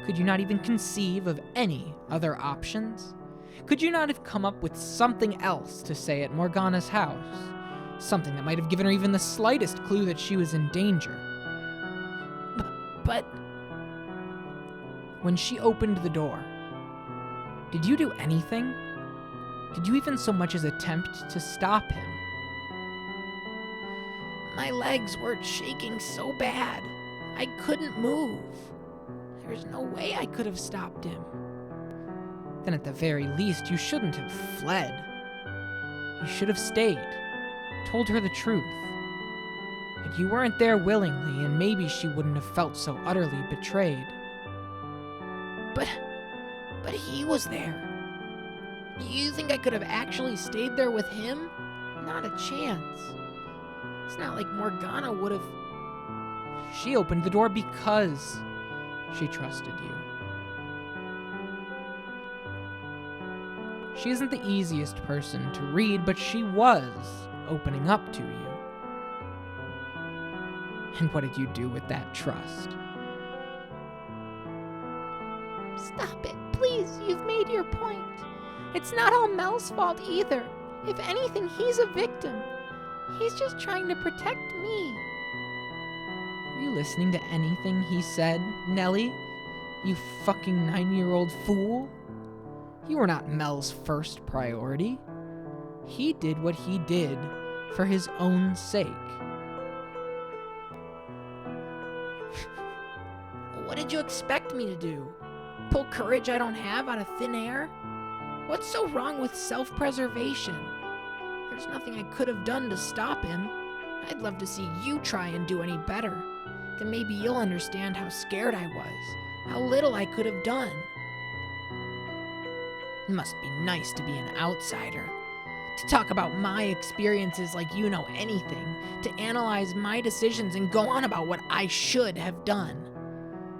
Speaker 1: Could you not even conceive of any other options? Could you not have come up with something else to say at Morgana's house? Something that might have given her even the slightest clue that she was in danger.
Speaker 2: But
Speaker 1: When she opened the door, did you do anything? Did you even so much as attempt to stop him?
Speaker 2: my legs were shaking so bad, I couldn't move. There's no way I could have stopped him.
Speaker 1: Then at the very least, you shouldn't have fled. You should have stayed, told her the truth. That you weren't there willingly, and maybe she wouldn't have felt so utterly betrayed.
Speaker 2: But he was there. You think I could have actually stayed there with him? Not a chance. It's not like Morgana would have.
Speaker 1: She opened the door because she trusted you. She isn't the easiest person to read, but she was opening up to you. And what did you do with that trust?
Speaker 3: Stop it, please. You've made your point. It's not all Mel's fault either. If anything, he's a victim. He's just trying to protect me.
Speaker 1: Were you listening to anything he said, Nellie? You fucking 9-year-old fool? You were not Mel's first priority. He did what he did for his own sake.
Speaker 2: What did you expect me to do? Pull courage I don't have out of thin air? What's so wrong with self-preservation? There's nothing I could have done to stop him. I'd love to see you try and do any better. Then maybe you'll understand how scared I was, how little I could have done. It must be nice to be an outsider, to talk about my experiences like you know anything, to analyze my decisions and go on about what I should have done.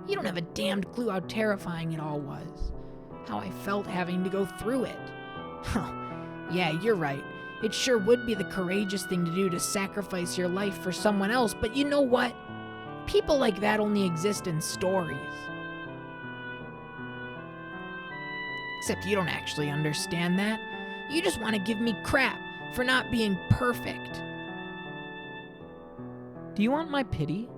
Speaker 2: You don't have a damned clue how terrifying it all was, how I felt having to go through it. Yeah, you're right. It sure would be the courageous thing to do to sacrifice your life for someone else, but you know what? People like that only exist in stories. Except you don't actually understand that. You just want to give me crap for not being perfect.
Speaker 1: Do you want my pity?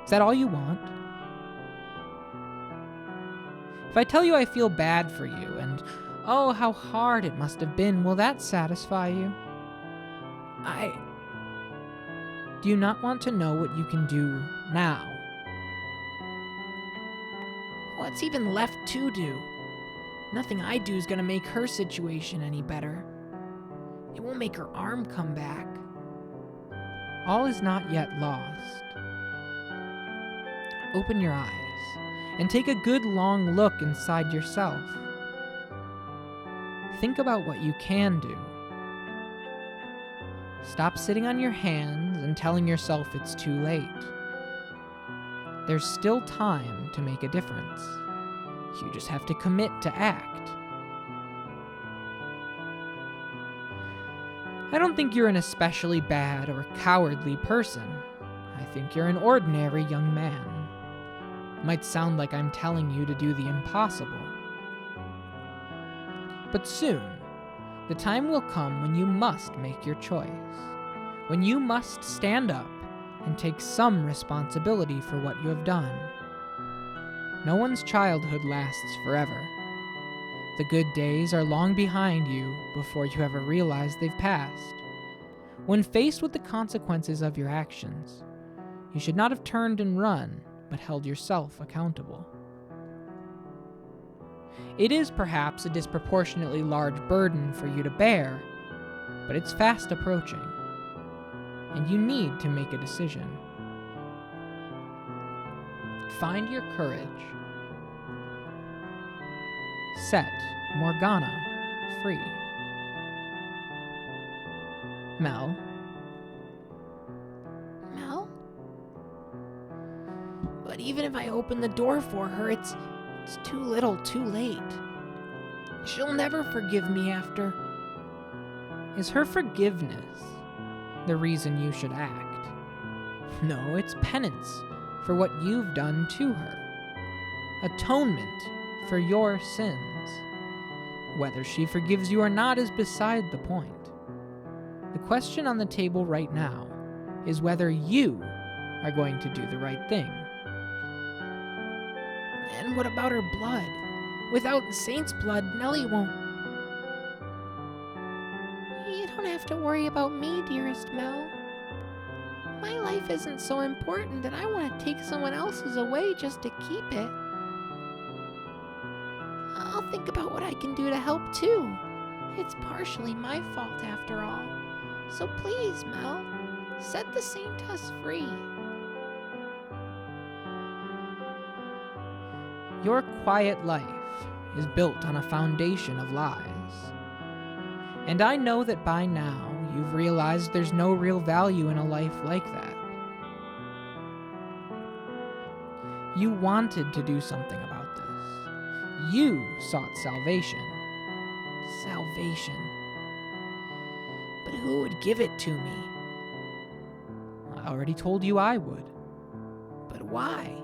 Speaker 1: Is that all you want? If I tell you I feel bad for you and, oh, how hard it must have been, will that satisfy you? Do you not want to know what you can do now?
Speaker 2: What's even left to do? Nothing I do is gonna make her situation any better. It won't make her arm come back.
Speaker 1: All is not yet lost. Open your eyes and take a good long look inside yourself. Think about what you can do. Stop sitting on your hands and telling yourself it's too late. There's still time to make a difference. You just have to commit to act. I don't think you're an especially bad or cowardly person. I think you're an ordinary young man. It might sound like I'm telling you to do the impossible. But soon, the time will come when you must make your choice. When you must stand up and take some responsibility for what you have done. No one's childhood lasts forever. The good days are long behind you before you ever realize they've passed. When faced with the consequences of your actions, you should not have turned and run, but held yourself accountable. It is perhaps a disproportionately large burden for you to bear, but it's fast approaching, and you need to make a decision. Find your courage. Set Morgana free. Mel?
Speaker 3: Mel?
Speaker 2: But even if I open the door for her, it's too little, too late. She'll never forgive me after.
Speaker 1: Is her forgiveness the reason you should act? No, it's penance for what you've done to her. Atonement for your sins. Whether she forgives you or not is beside the point. The question on the table right now is whether you are going to do the right thing.
Speaker 2: And what about her blood? Without Saint's blood, Nellie won't.
Speaker 3: You don't have to worry about me, dearest Mel. My life isn't so important that I want to take someone else's away just to keep it. I'll think about what I can do to help too. It's partially my fault after all. So please, Mel, set the Saintess free.
Speaker 1: Your quiet life is built on a foundation of lies. And I know that by now you've realized there's no real value in a life like that. You wanted to do something about this. You sought salvation.
Speaker 2: Salvation. But who would give it to me?
Speaker 1: I already told you I would.
Speaker 2: But why?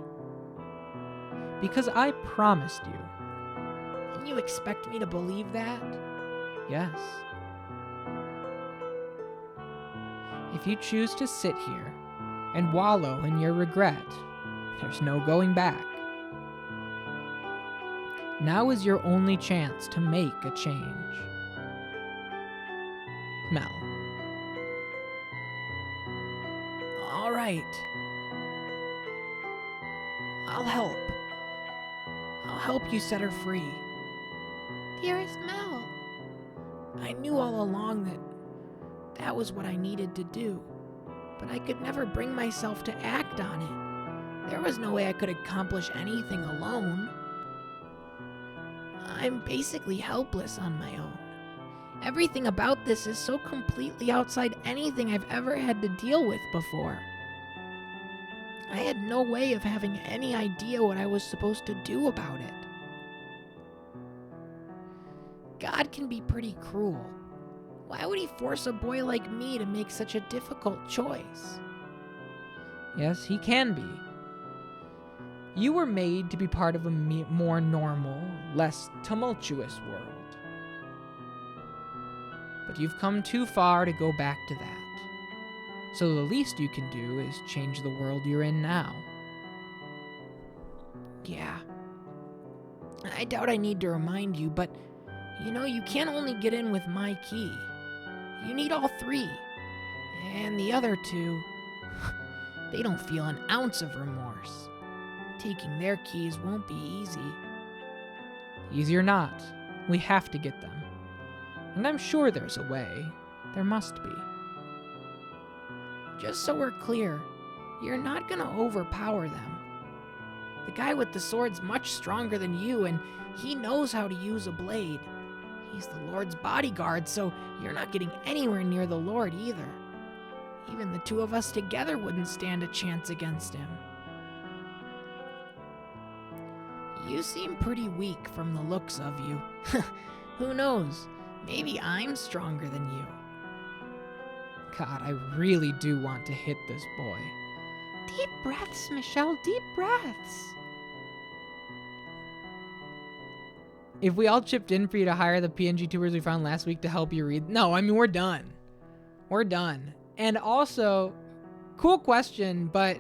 Speaker 1: Because I promised you.
Speaker 2: And you expect me to believe that?
Speaker 1: Yes. If you choose to sit here and wallow in your regret, there's no going back. Now is your only chance to make a change. Mel.
Speaker 2: All right. I'll help. I'll help you set her free.
Speaker 3: Dearest Mel.
Speaker 2: I knew all along that was what I needed to do, but I could never bring myself to act on it. There was no way I could accomplish anything alone. I'm basically helpless on my own. Everything about this is so completely outside anything I've ever had to deal with before. I had no way of having any idea what I was supposed to do about it. God can be pretty cruel. Why would he force a boy like me to make such a difficult choice?
Speaker 1: Yes, he can be. You were made to be part of a more normal, less tumultuous world. But you've come too far to go back to that. So the least you can do is change the world you're in now.
Speaker 2: Yeah. I doubt I need to remind you, but you can't only get in with my key. You need all three. And the other two, they don't feel an ounce of remorse. Taking their keys won't be easy.
Speaker 1: Easy or not, we have to get them. And I'm sure there's a way. There must be.
Speaker 2: Just so we're clear, you're not gonna overpower them. The guy with the sword's much stronger than you, and he knows how to use a blade. He's the Lord's bodyguard, so you're not getting anywhere near the Lord either. Even the two of us together wouldn't stand a chance against him. You seem pretty weak from the looks of you. Who knows? Maybe I'm stronger than you.
Speaker 1: God, I really do want to hit this boy.
Speaker 3: Deep breaths, Michelle, deep breaths.
Speaker 1: If we all chipped in for you to hire the PNG tubers we found last week to help you read... No, I mean, we're done. We're done. And also, cool question, but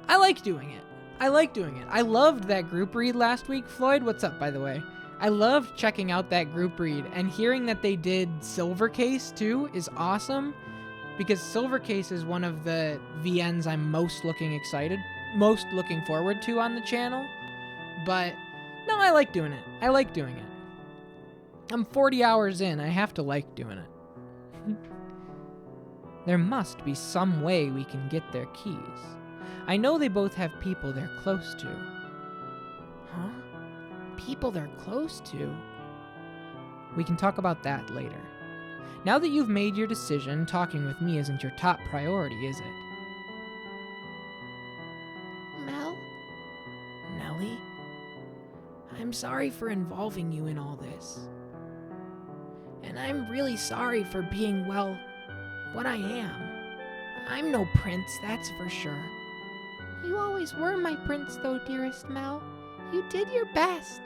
Speaker 1: I like doing it. I loved that group read last week. Floyd, what's up, by the way? I loved checking out that group read, and hearing that they did Silver Case, too, is awesome, because Silver Case is one of the VNs I'm most looking forward to on the channel. But, no, I like doing it. I'm 40 hours in. I have to like doing it. There must be some way we can get their keys. I know they both have people they're close to.
Speaker 2: Huh? People they're close to?
Speaker 1: We can talk about that later. Now that you've made your decision, talking with me isn't your top priority, is it?
Speaker 3: Mel?
Speaker 2: Nellie? I'm sorry for involving you in all this. And I'm really sorry for being, well, what I am. I'm no prince, that's for sure.
Speaker 3: You always were my prince, though, dearest Mel. You did your best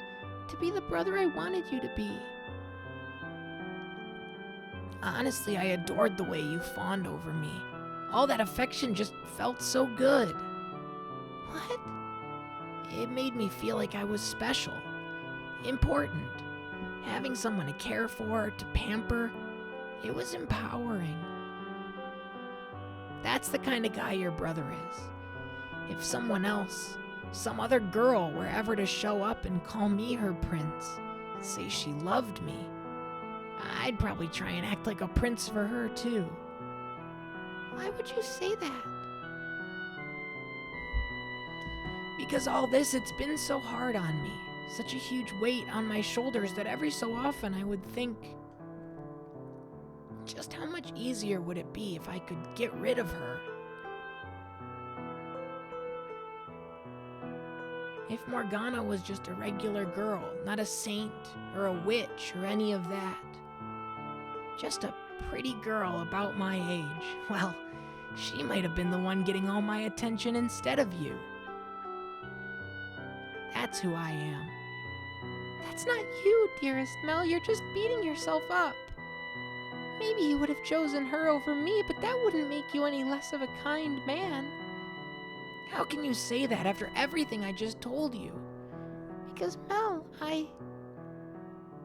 Speaker 3: to be the brother I wanted you to be.
Speaker 2: Honestly, I adored the way you fawned over me. All that affection just felt so good.
Speaker 3: What?
Speaker 2: It made me feel like I was special, important. Having someone to care for, to pamper, it was empowering. That's the kind of guy your brother is. If someone else, some other girl, were ever to show up and call me her prince, say she loved me, I'd probably try and act like a prince for her too.
Speaker 3: Why would you say that?
Speaker 2: Because all this, it's been so hard on me. Such a huge weight on my shoulders that every so often I would think, just how much easier would it be if I could get rid of her? If Morgana was just a regular girl, not a saint or a witch or any of that. Just a pretty girl about my age. Well, she might have been the one getting all my attention instead of you. That's who I am.
Speaker 3: That's not you, dearest Mel. You're just beating yourself up. Maybe you would have chosen her over me, but that wouldn't make you any less of a kind man.
Speaker 2: How can you say that after everything I just told you?
Speaker 3: Because, Mel,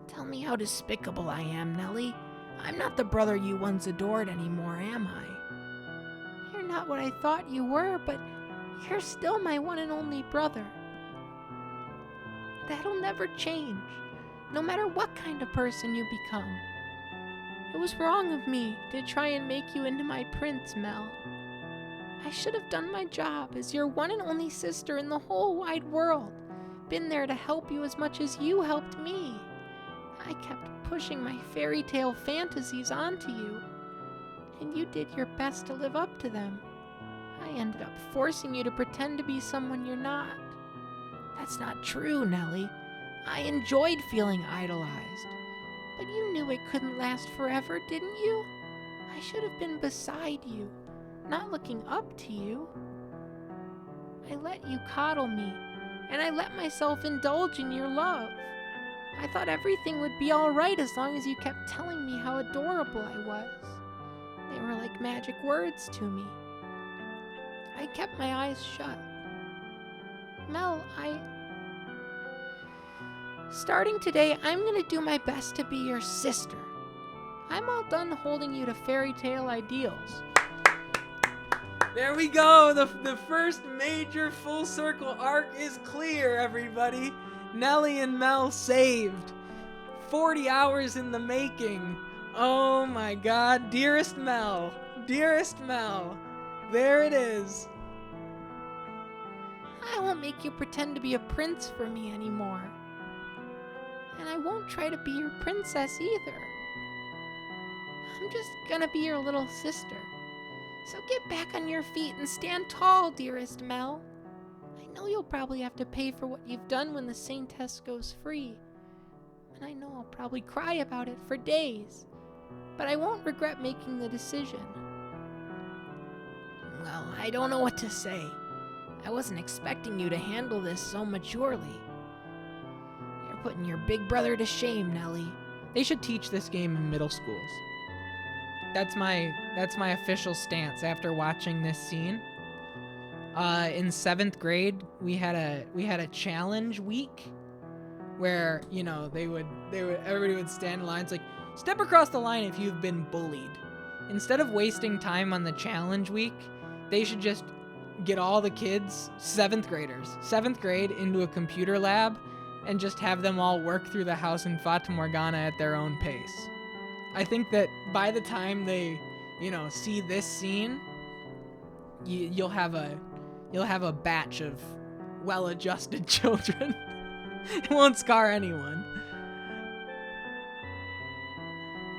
Speaker 2: Tell me how despicable I am, Nellie. I'm not the brother you once adored anymore, am I?
Speaker 3: You're not what I thought you were, but you're still my one and only brother. That'll never change, no matter what kind of person you become. It was wrong of me to try and make you into my prince, Mel. I should have done my job as your one and only sister in the whole wide world, been there to help you as much as you helped me. I kept pushing my fairy tale fantasies onto you, and you did your best to live up to them. I ended up forcing you to pretend to be someone you're not.
Speaker 2: That's not true, Nellie. I enjoyed feeling idolized.
Speaker 3: But you knew it couldn't last forever, didn't you? I should have been beside you, not looking up to you. I let you coddle me, and I let myself indulge in your love. I thought everything would be all right as long as you kept telling me how adorable I was. They were like magic words to me. I kept my eyes shut. Mel, Starting today, I'm gonna do my best to be your sister. I'm all done holding you to fairy tale ideals.
Speaker 1: There we go. The first major full circle arc is clear, everybody. Nellie and Mel saved. 40 hours in the making. Oh my god. Dearest Mel. Dearest Mel. There it is.
Speaker 3: I won't make you pretend to be a prince for me anymore. And I won't try to be your princess either. I'm just gonna be your little sister. So get back on your feet and stand tall, dearest Mel. I know you'll probably have to pay for what you've done when the Saintess goes free. And I know I'll probably cry about it for days. But I won't regret making the decision. Well, I don't know what to say. I wasn't expecting you to handle this so maturely. You're putting your big brother to shame, Nellie.
Speaker 1: They should teach this game in middle schools. That's my official stance after watching this scene. In 7th grade, we had a challenge week where, you know, everybody would stand in lines like, step across the line if you've been bullied. Instead of wasting time on the challenge week, they should just get all the kids, 7th grade, into a computer lab and just have them all work through the house in Fata Morgana at their own pace. I think that by the time they, see this scene, you'll have a batch of well-adjusted children. It won't scar anyone.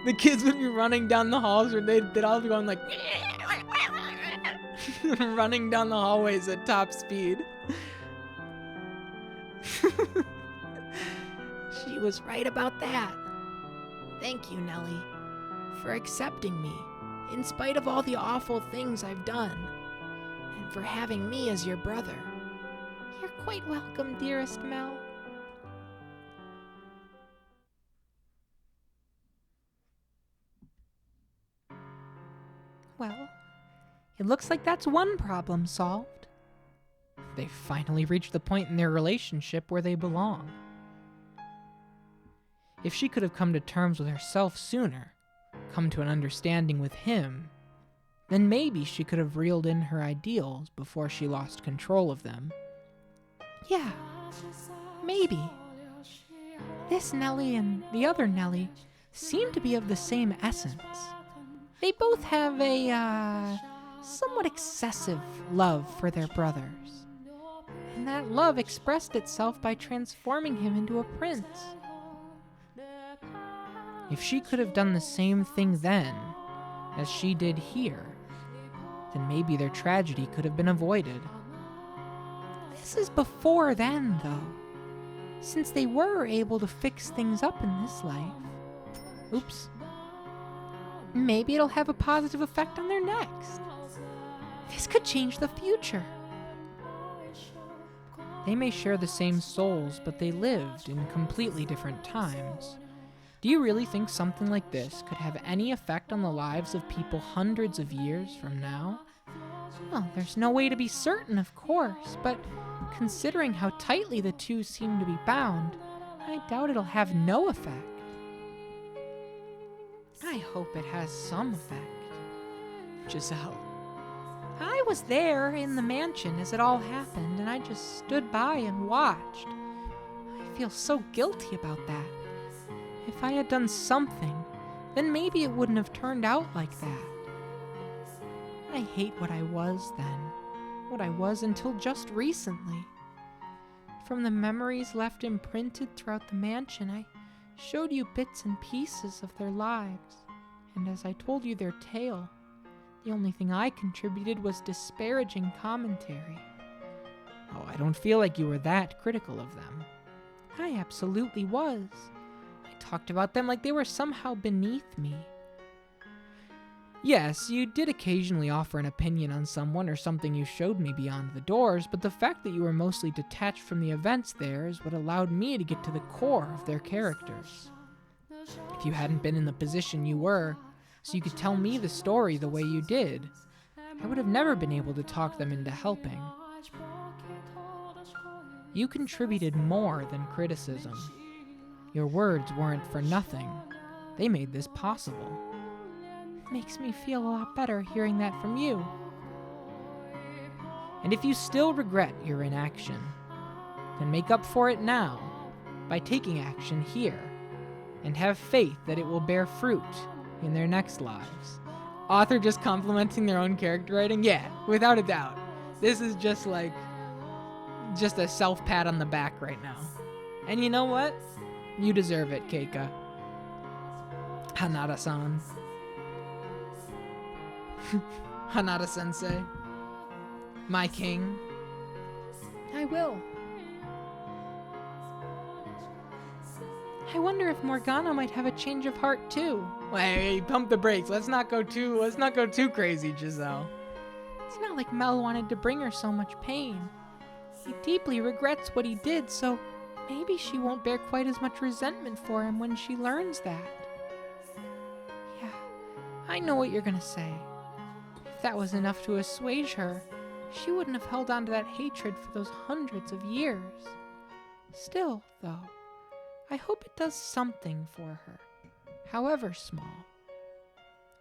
Speaker 1: The kids would be running down the halls, or they'd all be going like, running down the hallways at top speed.
Speaker 3: She was right about that. Thank you, Nellie, for accepting me, in spite of all the awful things I've done, and for having me as your brother. You're quite welcome, dearest Mel.
Speaker 1: Well, it looks like that's one problem solved. They've finally reached the point in their relationship where they belong. If she could have come to terms with herself sooner, come to an understanding with him, then maybe she could have reeled in her ideals before she lost control of them.
Speaker 3: Yeah, maybe. This Nellie and the other Nellie seem to be of the same essence. They both have a, somewhat excessive love for their brothers. And that love expressed itself by transforming him into a prince.
Speaker 1: If she could have done the same thing then as she did here, then maybe their tragedy could have been avoided.
Speaker 3: This is before then, though, since they were able to fix things up in this life.
Speaker 1: Oops.
Speaker 3: Maybe it'll have a positive effect on their next. This could change the future.
Speaker 1: They may share the same souls, but they lived in completely different times. Do you really think something like this could have any effect on the lives of people hundreds of years from now?
Speaker 3: Well, there's no way to be certain, of course, but considering how tightly the two seem to be bound, I doubt it'll have no effect.
Speaker 1: I hope it has some effect. Giselle.
Speaker 3: I was there in the mansion as it all happened, and I just stood by and watched. I feel so guilty about that. If I had done something, then maybe it wouldn't have turned out like that. I hate what I was then, what I was until just recently. From the memories left imprinted throughout the mansion, I showed you bits and pieces of their lives, and as I told you their tale, the only thing I contributed was disparaging commentary.
Speaker 1: Oh, I don't feel like you were that critical of them.
Speaker 3: I absolutely was. I talked about them like they were somehow beneath me.
Speaker 1: Yes, you did occasionally offer an opinion on someone or something you showed me beyond the doors, but the fact that you were mostly detached from the events there is what allowed me to get to the core of their characters. If you hadn't been in the position you were, so you could tell me the story the way you did, I would have never been able to talk them into helping. You contributed more than criticism. Your words weren't for nothing. They made this possible.
Speaker 2: Makes me feel a lot better hearing that from you.
Speaker 1: And if you still regret your inaction, then make up for it now by taking action here, and have faith that it will bear fruit in their next lives. Author just complimenting their own character writing? Yeah, without a doubt. This is just a self-pat on the back right now. And you know what? You deserve it, Keika. Hanada-san. Hanada-sensei. My king.
Speaker 2: I will. I wonder if Morgana might have a change of heart too.
Speaker 1: Hey, pump the brakes. Let's not go too crazy, Giselle.
Speaker 2: It's not like Mel wanted to bring her so much pain. He deeply regrets what he did, so maybe she won't bear quite as much resentment for him when she learns that. Yeah, I know what you're gonna say. If that was enough to assuage her, she wouldn't have held on to that hatred for those hundreds of years. Still, though, I hope it does something for her, however small.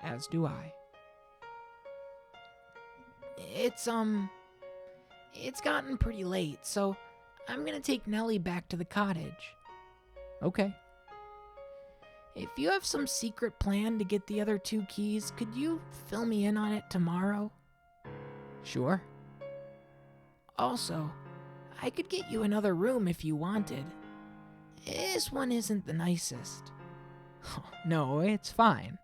Speaker 2: As do I. It's gotten pretty late, so I'm gonna take Nellie back to the cottage.
Speaker 1: Okay.
Speaker 2: If you have some secret plan to get the other 2 keys, could you fill me in on it tomorrow?
Speaker 1: Sure.
Speaker 2: Also, I could get you another room if you wanted. This one isn't the nicest.
Speaker 1: No, it's fine.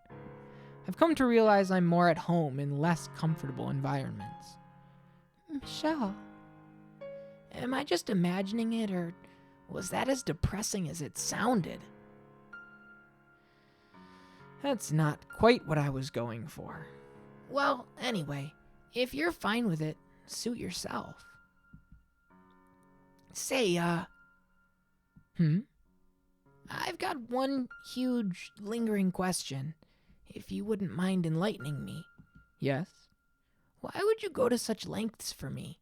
Speaker 1: I've come to realize I'm more at home in less comfortable environments.
Speaker 2: Michelle, am I just imagining it, or was that as depressing as it sounded?
Speaker 1: That's not quite what I was going for.
Speaker 2: Well, anyway, if you're fine with it, suit yourself. Say, I've got one huge, lingering question, if you wouldn't mind enlightening me.
Speaker 1: Yes?
Speaker 2: Why would you go to such lengths for me?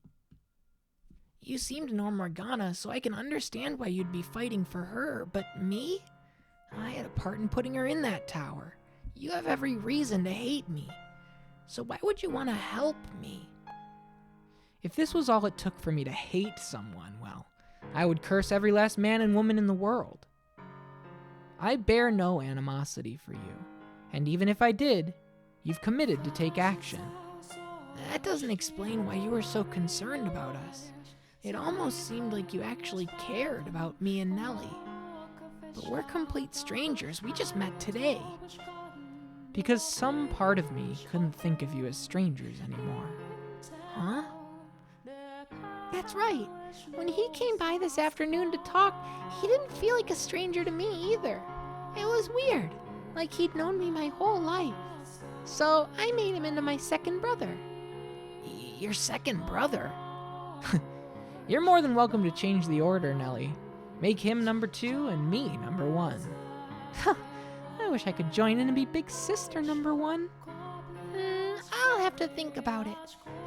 Speaker 2: You seem to know Morgana, so I can understand why you'd be fighting for her, but me? I had a part in putting her in that tower. You have every reason to hate me. So why would you want to help me?
Speaker 1: If this was all it took for me to hate someone, well, I would curse every last man and woman in the world. I bear no animosity for you, and even if I did, you've committed to take action.
Speaker 2: That doesn't explain why you were so concerned about us. It almost seemed like you actually cared about me and Nellie. But we're complete strangers. We just met today.
Speaker 1: Because some part of me couldn't think of you as strangers anymore.
Speaker 2: Huh? That's right. When he came by this afternoon to talk, he didn't feel like a stranger to me either. It was weird, like he'd known me my whole life. So I made him into my second brother. Your second brother?
Speaker 1: You're more than welcome to change the order, Nellie. Make him number 2 and me number 1.
Speaker 2: I wish I could join in and be big sister number 1. I'll have to think about it.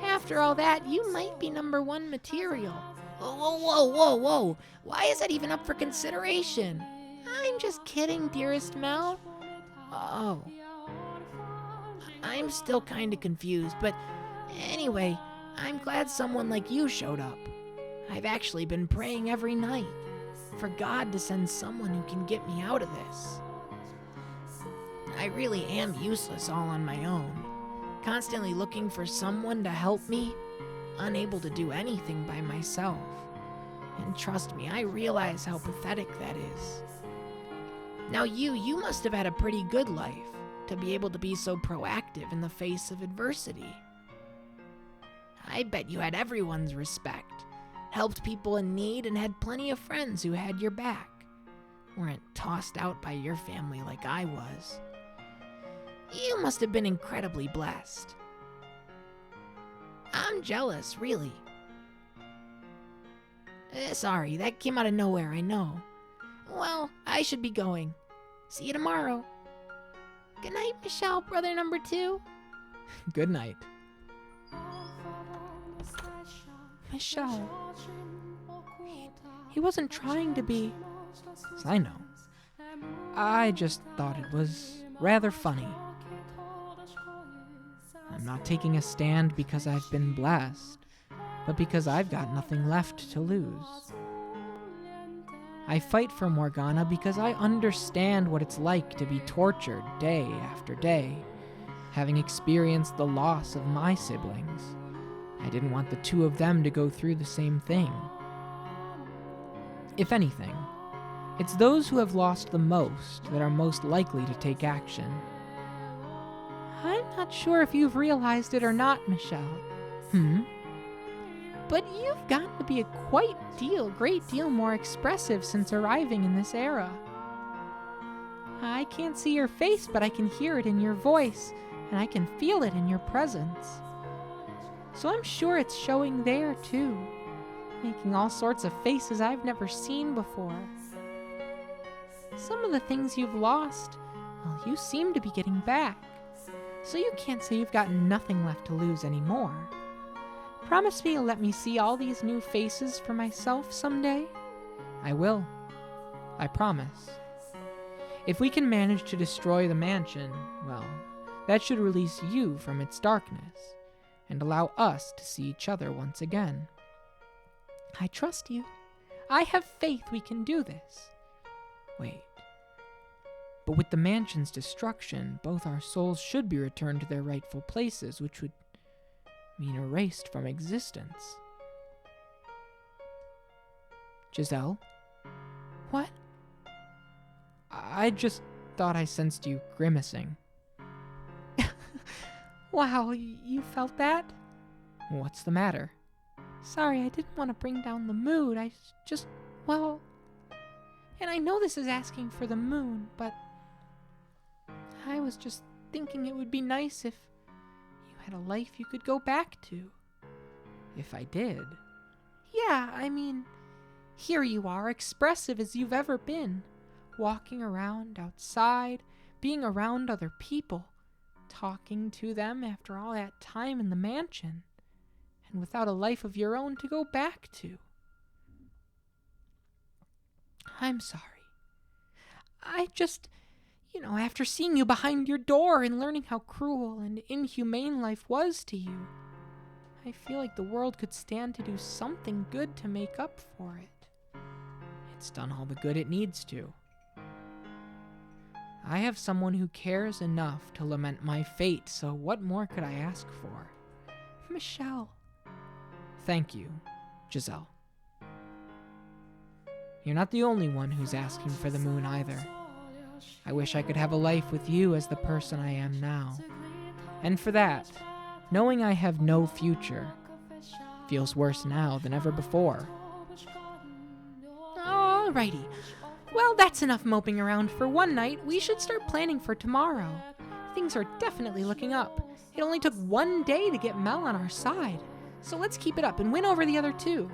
Speaker 2: After all that, you might be number 1 material. Whoa. Why is that even up for consideration? I'm just kidding, dearest Mel. Oh. I'm still kind of confused, but anyway, I'm glad someone like you showed up. I've actually been praying every night for God to send someone who can get me out of this. I really am useless all on my own, constantly looking for someone to help me, unable to do anything by myself. And trust me, I realize how pathetic that is. Now you must have had a pretty good life to be able to be so proactive in the face of adversity. I bet you had everyone's respect, helped people in need, and had plenty of friends who had your back. Weren't tossed out by your family like I was. You must have been incredibly blessed. I'm jealous, really. Sorry, that came out of nowhere, I know. Well, I should be going. See you tomorrow. Good night, Michelle, brother number 2.
Speaker 1: Good night.
Speaker 2: Michelle. He wasn't trying to be.
Speaker 1: I know. I just thought it was rather funny. I'm not taking a stand because I've been blessed, but because I've got nothing left to lose. I fight for Morgana because I understand what it's like to be tortured day after day, having experienced the loss of my siblings. I didn't want the two of them to go through the same thing. If anything, it's those who have lost the most that are most likely to take action.
Speaker 2: I'm not sure if you've realized it or not, Michelle. But you've gotten to be a great deal more expressive since arriving in this era. I can't see your face, but I can hear it in your voice, and I can feel it in your presence. So I'm sure it's showing there too, making all sorts of faces I've never seen before. Some of the things you've lost, well, you seem to be getting back, so you can't say you've got nothing left to lose anymore. Promise me you'll let me see all these new faces for myself someday?
Speaker 1: I will. I promise. If we can manage to destroy the mansion, well, that should release you from its darkness and allow us to see each other once again.
Speaker 2: I trust you. I have faith we can do this.
Speaker 1: Wait. But with the mansion's destruction, both our souls should be returned to their rightful places, which would mean erased from existence. Giselle?
Speaker 2: What?
Speaker 1: I just thought I sensed you grimacing.
Speaker 2: Wow, you felt that?
Speaker 1: What's the matter?
Speaker 2: Sorry, I didn't want to bring down the mood. And I know this is asking for the moon, but I was just thinking it would be nice if you had a life you could go back to.
Speaker 1: If I did?
Speaker 2: Yeah, I mean, here you are, expressive as you've ever been, walking around outside, being around other people, talking to them after all that time in the mansion, and without a life of your own to go back to. I'm sorry. I just, after seeing you behind your door and learning how cruel and inhumane life was to you, I feel like the world could stand to do something good to make up for it.
Speaker 1: It's done all the good it needs to. I have someone who cares enough to lament my fate, so what more could I ask for?
Speaker 2: Michelle.
Speaker 1: Thank you, Giselle. You're not the only one who's asking for the moon either. I wish I could have a life with you as the person I am now. And for that, knowing I have no future feels worse now than ever before.
Speaker 2: Alrighty. Well, that's enough moping around for one night. We should start planning for tomorrow. Things are definitely looking up. It only took one day to get Mel on our side. So let's keep it up and win over the other two.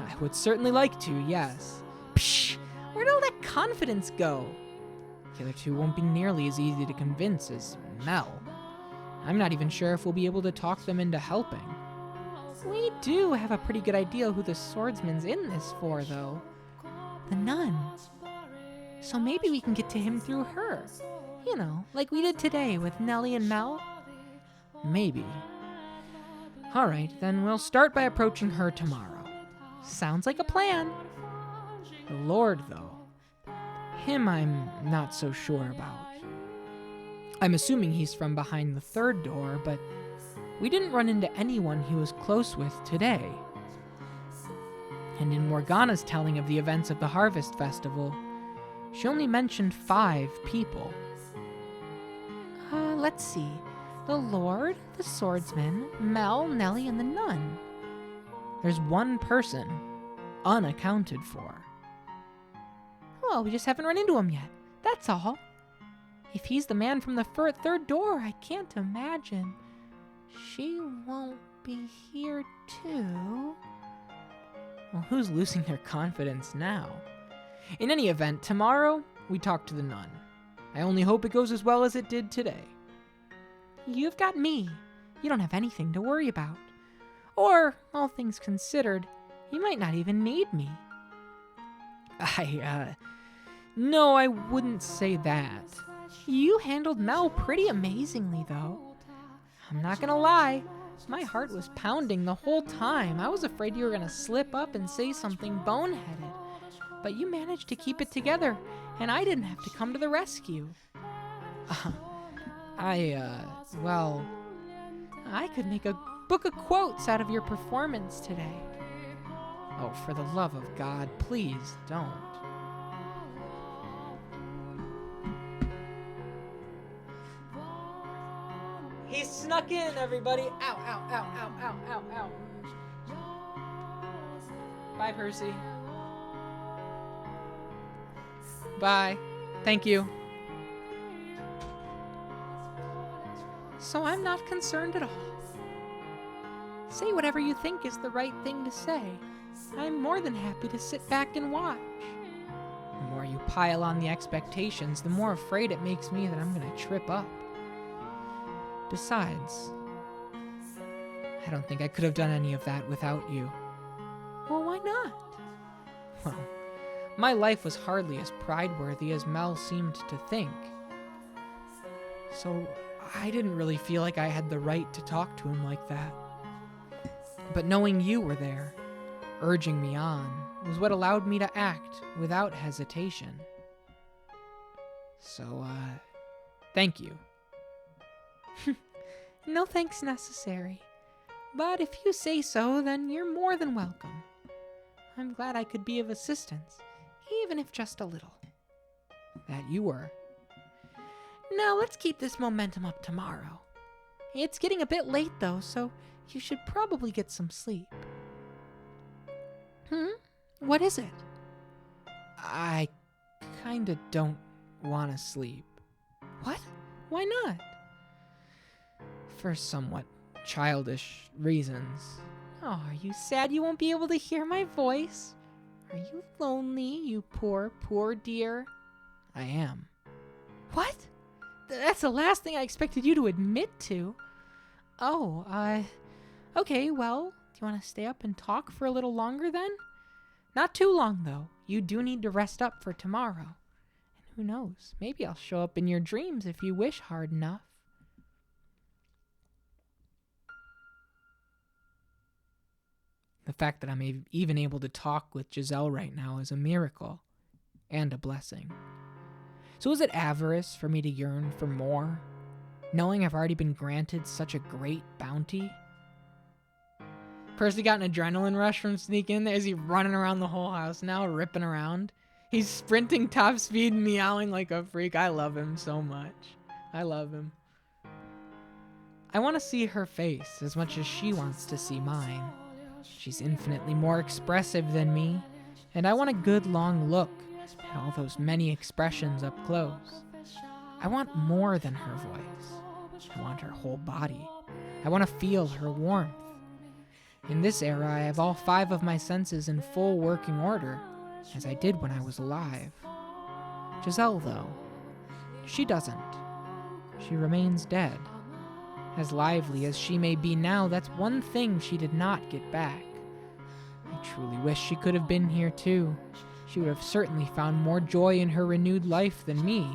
Speaker 1: I would certainly like to, yes.
Speaker 2: Psh! Where'd all that confidence go?
Speaker 1: The other two won't be nearly as easy to convince as Mel. I'm not even sure if we'll be able to talk them into helping.
Speaker 2: We do have a pretty good idea who the swordsman's in this for, though. The nun. So maybe we can get to him through her. Like we did today with Nellie and Mel.
Speaker 1: Maybe. Alright, then we'll start by approaching her tomorrow.
Speaker 2: Sounds like a plan.
Speaker 1: The Lord, though. Him I'm not so sure about. I'm assuming he's from behind the third door, but we didn't run into anyone he was close with today. And in Morgana's telling of the events of the Harvest Festival, she only mentioned 5 people.
Speaker 2: Let's see. The Lord, the swordsman, Mel, Nellie, and the nun.
Speaker 1: There's one person unaccounted for.
Speaker 2: Well, we just haven't run into him yet. That's all. If he's the man from the third door, I can't imagine she won't be here too.
Speaker 1: Well, who's losing their confidence now? In any event, tomorrow we talk to the nun. I only hope it goes as well as it did today.
Speaker 2: You've got me. You don't have anything to worry about. Or, all things considered, you might not even need me.
Speaker 1: No, I wouldn't say that.
Speaker 2: You handled Mel pretty amazingly, though.
Speaker 1: I'm not gonna lie. My heart was pounding the whole time. I was afraid you were gonna slip up and say something boneheaded. But you managed to keep it together, and I didn't have to come to the rescue. Well, I could make a book of quotes out of your performance today. Oh, for the love of God, please don't. He snuck in, everybody. Ow, ow, ow, ow, ow, ow, ow. Bye, Percy. Bye. Thank you. So I'm not concerned at all. Say whatever you think is the right thing to say. I'm more than happy to sit back and watch. The more you pile on the expectations, the more afraid it makes me that I'm gonna trip up. Besides, I don't think I could have done any of that without you.
Speaker 2: Well, why not?
Speaker 1: Well, my life was hardly as pride-worthy as Mel seemed to think. So I didn't really feel like I had the right to talk to him like that. But knowing you were there, urging me on, was what allowed me to act without hesitation. So, thank you.
Speaker 2: No thanks necessary. But if you say so, then you're more than welcome. I'm glad I could be of assistance, even if just a little.
Speaker 1: That you were.
Speaker 2: Now let's keep this momentum up tomorrow. It's getting a bit late though, so you should probably get some sleep. What is it?
Speaker 1: I kinda don't want to sleep.
Speaker 2: What? Why not?
Speaker 1: For somewhat childish reasons.
Speaker 2: Oh, are you sad you won't be able to hear my voice? Are you lonely, you poor, poor dear?
Speaker 1: I am.
Speaker 2: What? That's the last thing I expected you to admit to. Oh, okay, well, do you want to stay up and talk for a little longer then? Not too long, though. You do need to rest up for tomorrow. And who knows, maybe I'll show up in your dreams if you wish hard enough.
Speaker 1: The fact that I'm even able to talk with Giselle right now is a miracle and a blessing. So is it avarice for me to yearn for more, knowing I've already been granted such a great bounty? Percy got an adrenaline rush from sneaking in there. Is he running around the whole house now, ripping around? He's sprinting top speed, meowing like a freak. I love him so much. I love him. I want to see her face as much as she wants to see mine. She's infinitely more expressive than me, and I want a good long look at all those many expressions up close. I want more than her voice. I want her whole body. I want to feel her warmth. In this era, I have all 5 of my senses in full working order, as I did when I was alive. Giselle, though, she doesn't. She remains dead. As lively as she may be now, that's one thing she did not get back. I truly wish she could have been here too. She would have certainly found more joy in her renewed life than me,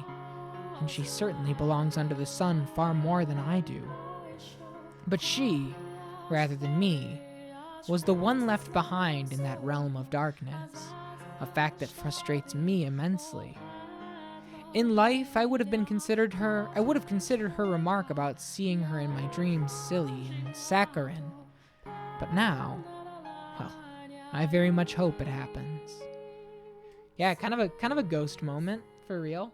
Speaker 1: and she certainly belongs under the sun far more than I do. But she, rather than me, was the one left behind in that realm of darkness, a fact that frustrates me immensely. In life, I would have considered her remark about seeing her in my dreams silly and saccharine. But now, well, I very much hope it happens. Yeah, kind of a ghost moment, for real.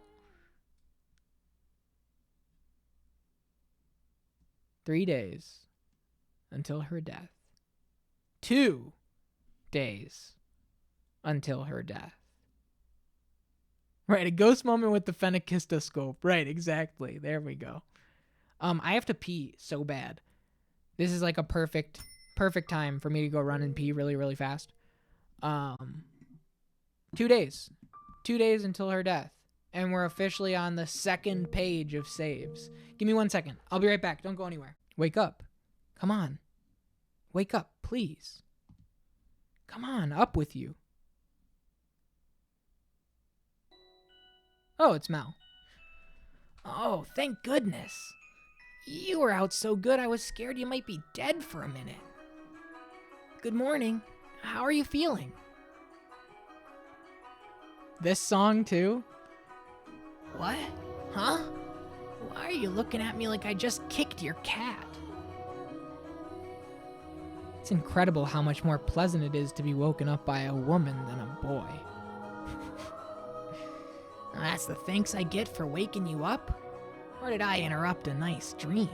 Speaker 1: 3 days until her death. 2 days until her death. Right, a ghost moment with the phenakistoscope. Right, exactly. There we go. I have to pee so bad. This is like a perfect time for me to go run and pee really, really fast. 2 days. 2 days until her death. And we're officially on the 2nd page of saves. Give me 1 second. I'll be right back. Don't go anywhere. Wake up. Come on. Wake up, please. Come on, up with you. Oh, it's Mel.
Speaker 2: Oh, thank goodness. You were out so good I was scared you might be dead for a minute. Good morning. How are you feeling?
Speaker 1: This song, too?
Speaker 2: What? Huh? Why are you looking at me like I just kicked your cat?
Speaker 1: It's incredible how much more pleasant it is to be woken up by a woman than a boy.
Speaker 2: That's the thanks I get for waking you up? Or did I interrupt a nice dream?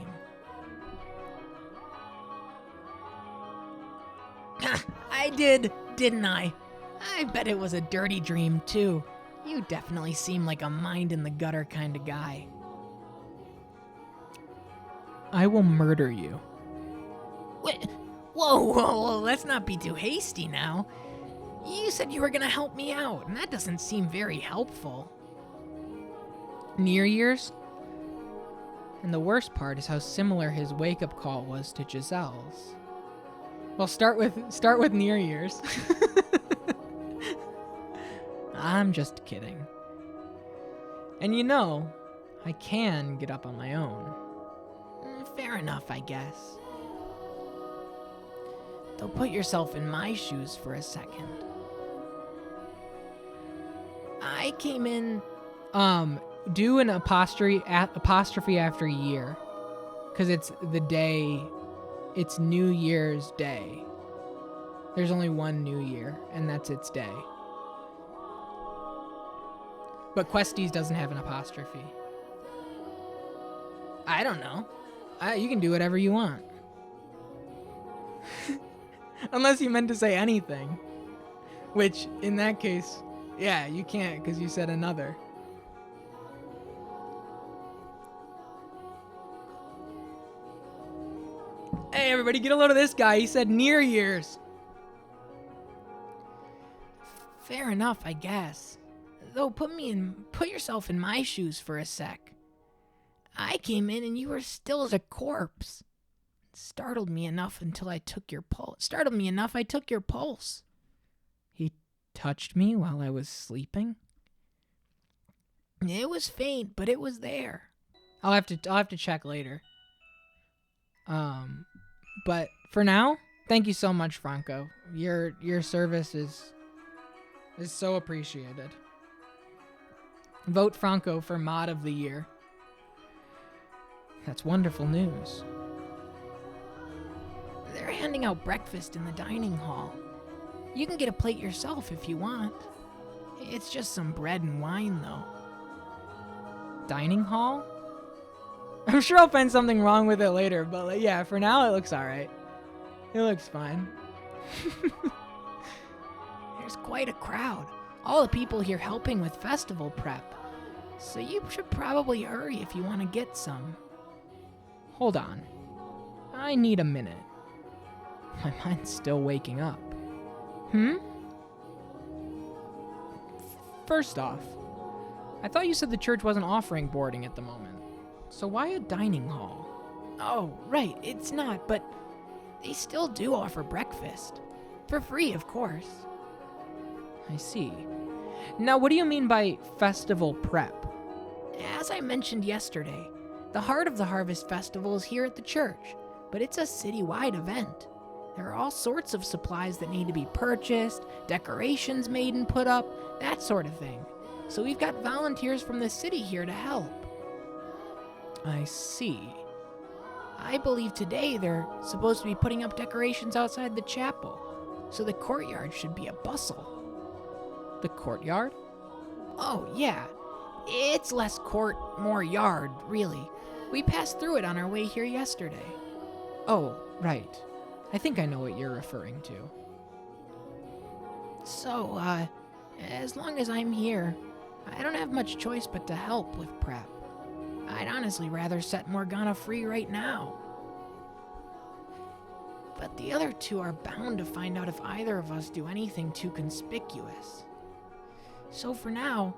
Speaker 2: I did, didn't I? I bet it was a dirty dream, too. You definitely seem like a mind-in-the-gutter kind of guy.
Speaker 1: I will murder you.
Speaker 2: Wait, whoa, let's not be too hasty now. You said you were gonna help me out, and that doesn't seem very helpful.
Speaker 1: Near Year's? And the worst part is how similar his wake-up call was to Giselle's. Well, start with Near Year's. I'm just kidding. And you know, I can get up on my own.
Speaker 2: Fair enough, I guess. Though put yourself in my shoes for a second. I came in...
Speaker 1: Do an apostrophe after year. Because it's the day, it's New Year's Day. There's only one New Year, and that's its day. But Questies doesn't have an apostrophe. I don't know. You can do whatever you want. Unless you meant to say anything. Which, in that case, yeah, you can't because you said another. Hey, everybody, get a load of this guy. He said Near Year's.
Speaker 2: Fair enough, I guess. Though put yourself in my shoes for a sec. I came in and you were still as a corpse. It startled me enough I took your pulse.
Speaker 1: He touched me while I was sleeping?
Speaker 2: It was faint, but it was there.
Speaker 1: I'll have to check later. But for now, thank you so much, Franco. Your service is so appreciated. Vote Franco for Mod of the Year. That's wonderful news.
Speaker 2: They're handing out breakfast in the dining hall. You can get a plate yourself if you want. It's just some bread and wine, though.
Speaker 1: Dining hall? I'm sure I'll find something wrong with it later, but yeah, for now it looks alright. It looks fine.
Speaker 2: There's quite a crowd. All the people here helping with festival prep. So you should probably hurry if you want to get some.
Speaker 1: Hold on. I need a minute. My mind's still waking up. First off, I thought you said the church wasn't offering boarding at the moment. So why a dining hall?
Speaker 2: Oh, right, it's not, but they still do offer breakfast. For free, of course.
Speaker 1: I see. Now, what do you mean by festival prep?
Speaker 2: As I mentioned yesterday, the Heart of the Harvest Festival is here at the church, but it's a citywide event. There are all sorts of supplies that need to be purchased, decorations made and put up, that sort of thing. So we've got volunteers from the city here to help.
Speaker 1: I see.
Speaker 2: I believe today they're supposed to be putting up decorations outside the chapel, so the courtyard should be a bustle.
Speaker 1: The courtyard?
Speaker 2: Oh, yeah. It's less court, more yard, really. We passed through it on our way here yesterday.
Speaker 1: Oh, right. I think I know what you're referring to.
Speaker 2: So, as long as I'm here, I don't have much choice but to help with prep. I'd honestly rather set Morgana free right now. But the other two are bound to find out if either of us do anything too conspicuous. So for now,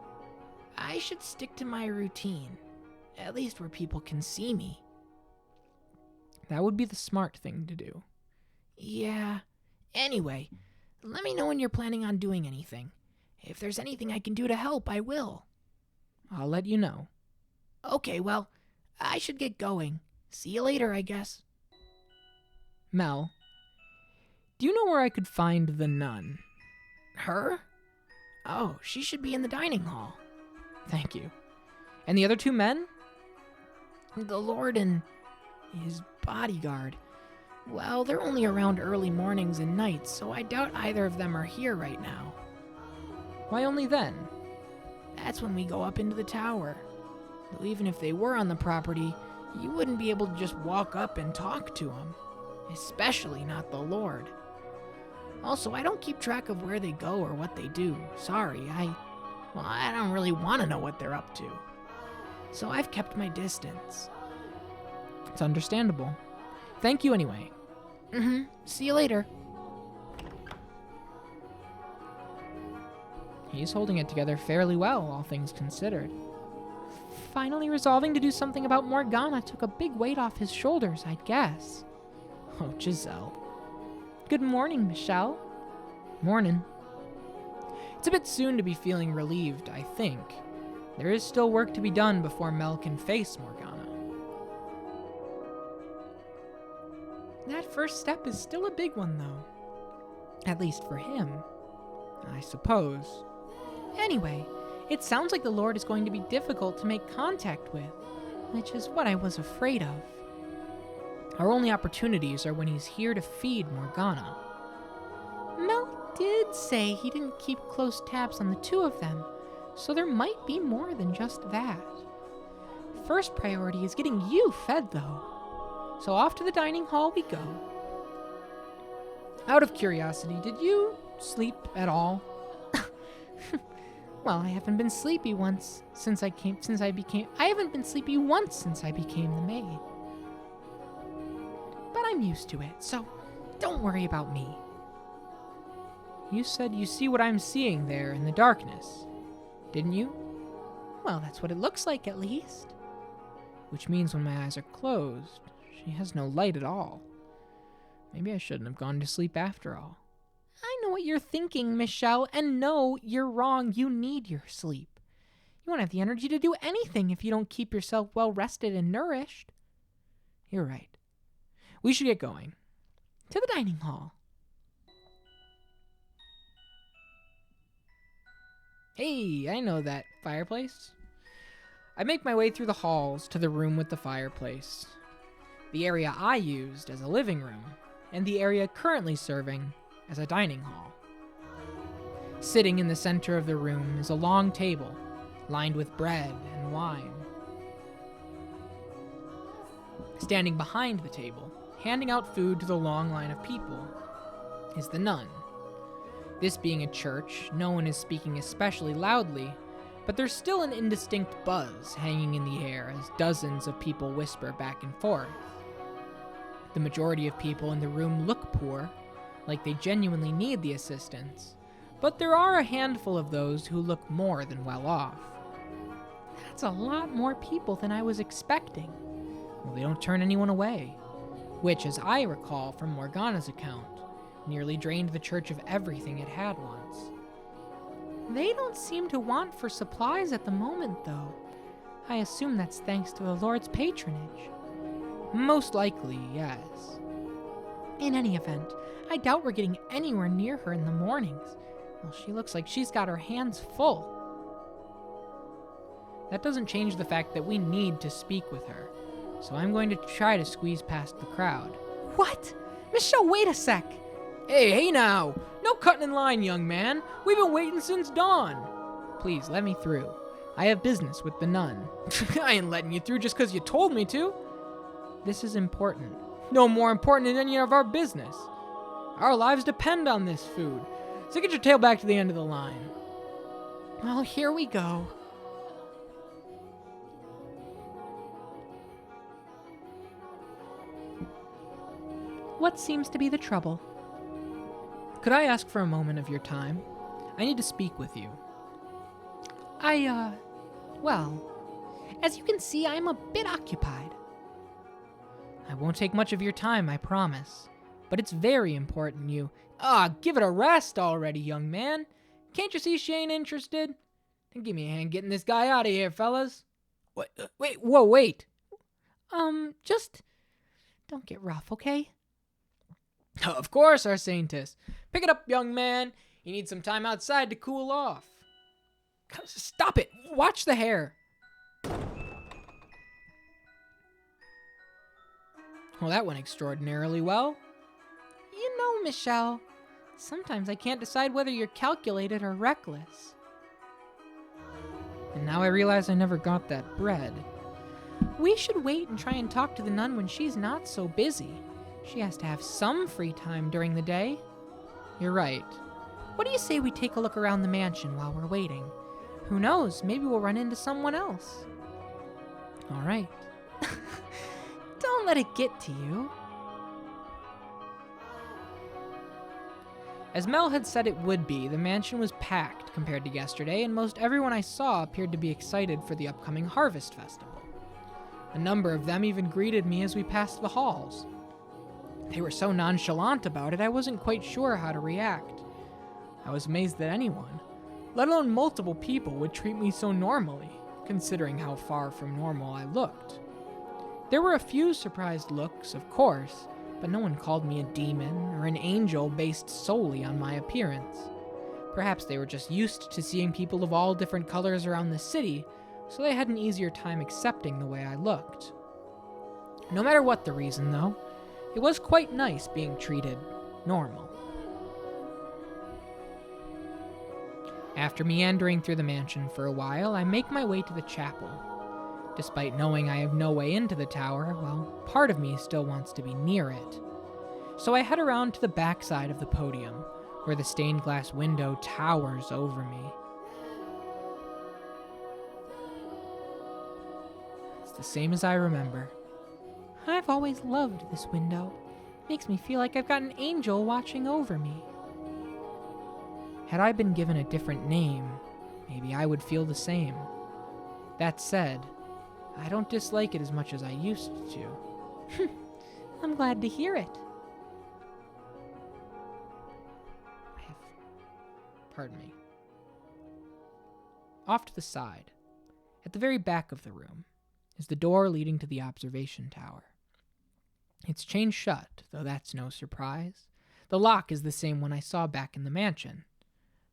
Speaker 2: I should stick to my routine, at least where people can see me.
Speaker 1: That would be the smart thing to do.
Speaker 2: Yeah. Anyway, let me know when you're planning on doing anything. If there's anything I can do to help, I will.
Speaker 1: I'll let you know.
Speaker 2: Okay, well, I should get going. See you later, I guess.
Speaker 1: Mel, do you know where I could find the nun?
Speaker 2: Her? Oh, she should be in the dining hall.
Speaker 1: Thank you. And the other two men?
Speaker 2: The Lord and his bodyguard. Well, they're only around early mornings and nights, so I doubt either of them are here right now.
Speaker 1: Why only then?
Speaker 2: That's when we go up into the tower. Though even if they were on the property, you wouldn't be able to just walk up and talk to them. Especially not the Lord. Also, I don't keep track of where they go or what they do. Sorry, I don't really want to know what they're up to. So I've kept my distance.
Speaker 1: It's understandable. Thank you anyway.
Speaker 2: See you later.
Speaker 1: He's holding it together fairly well, all things considered. Finally resolving to do something about Morgana took a big weight off his shoulders, I'd guess. Oh, Giselle. Good morning, Michelle. Morning. It's a bit soon to be feeling relieved, I think. There is still work to be done before Mel can face Morgana. That first step is still a big one, though. At least for him, I suppose. Anyway, it sounds like the Lord is going to be difficult to make contact with, which is what I was afraid of. Our only opportunities are when he's here to feed Morgana. Mel did say he didn't keep close tabs on the two of them, so there might be more than just that. First priority is getting you fed, though. So off to the dining hall we go. Out of curiosity, did you sleep at all? Well, I haven't been sleepy once since I haven't been sleepy once since I became the maid. But I'm used to it, so don't worry about me. You said you see what I'm seeing there in the darkness, didn't you? Well, that's what it looks like, at least. Which means when my eyes are closed, she has no light at all. Maybe I shouldn't have gone to sleep after all. I know what you're thinking, Michelle, and no, you're wrong. You need your sleep. You won't have the energy to do anything if you don't keep yourself well rested and nourished. You're right. We should get going. To the dining hall. Hey, I know that fireplace. I make my way through the halls to the room with the fireplace. The area I used as a living room, and the area currently serving as a dining hall. Sitting in the center of the room is a long table, lined with bread and wine. Standing behind the table, handing out food to the long line of people, is the nun. This being a church, no one is speaking especially loudly, but there's still an indistinct buzz hanging in the air as dozens of people whisper back and forth. The majority of people in the room look poor, like they genuinely need the assistance, but there are a handful of those who look more than well off. That's a lot more people than I was expecting. Well, they don't turn anyone away, which, as I recall from Morgana's account, nearly drained the church of everything it had once. They don't seem to want for supplies at the moment, though. I assume that's thanks to the Lord's patronage. Most likely, yes. In any event, I doubt we're getting anywhere near her in the mornings. Well, she looks like she's got her hands full. That doesn't change the fact that we need to speak with her, so I'm going to try to squeeze past the crowd. What? Michelle, wait a sec! Hey now! No cutting in line, young man! We've been waiting since dawn! Please, let me through. I have business with the nun. I ain't letting you through just 'cause you told me to. This is important. No more important than any of our business. Our lives depend on this food, so get your tail back to the end of the line. Well, here we go. What seems to be the trouble? Could I ask for a moment of your time? I need to speak with you. Well, as you can see, I'm a bit occupied. I won't take much of your time, I promise. But it's very important you... give it a rest already, young man. Can't you see she ain't interested? Give me a hand getting this guy out of here, fellas. Wait.
Speaker 3: Just don't get rough, okay?
Speaker 1: Of course, our saintess. Pick it up, young man. You need some time outside to cool off. Stop it. Watch the hair. Well, that went extraordinarily well.
Speaker 3: You know, Michelle, sometimes I can't decide whether you're calculated or reckless.
Speaker 1: And now I realize I never got that bread.
Speaker 3: We should wait and try and talk to the nun when she's not so busy. She has to have some free time during the day.
Speaker 1: You're right.
Speaker 3: What do you say we take a look around the mansion while we're waiting? Who knows, maybe we'll run into someone else.
Speaker 1: All right.
Speaker 3: Don't let it get to you.
Speaker 1: As Mel had said it would be, the mansion was packed compared to yesterday, and most everyone I saw appeared to be excited for the upcoming Harvest Festival. A number of them even greeted me as we passed the halls. They were so nonchalant about it, I wasn't quite sure how to react. I was amazed that anyone, let alone multiple people, would treat me so normally, considering how far from normal I looked. There were a few surprised looks, of course, but no one called me a demon or an angel based solely on my appearance. Perhaps they were just used to seeing people of all different colors around the city, so they had an easier time accepting the way I looked. No matter what the reason, though, it was quite nice being treated normal. After meandering through the mansion for a while, I make my way to the chapel. Despite knowing I have no way into the tower, well, part of me still wants to be near it. So I head around to the back side of the podium, where the stained glass window towers over me. It's the same as I remember.
Speaker 3: I've always loved this window. Makes me feel like I've got an angel watching over me.
Speaker 1: Had I been given a different name, maybe I would feel the same. That said, I don't dislike it as much as I used to.
Speaker 3: I'm glad to hear it.
Speaker 1: Pardon me. Off to the side, at the very back of the room, is the door leading to the observation tower. It's chained shut, though that's no surprise. The lock is the same one I saw back in the mansion.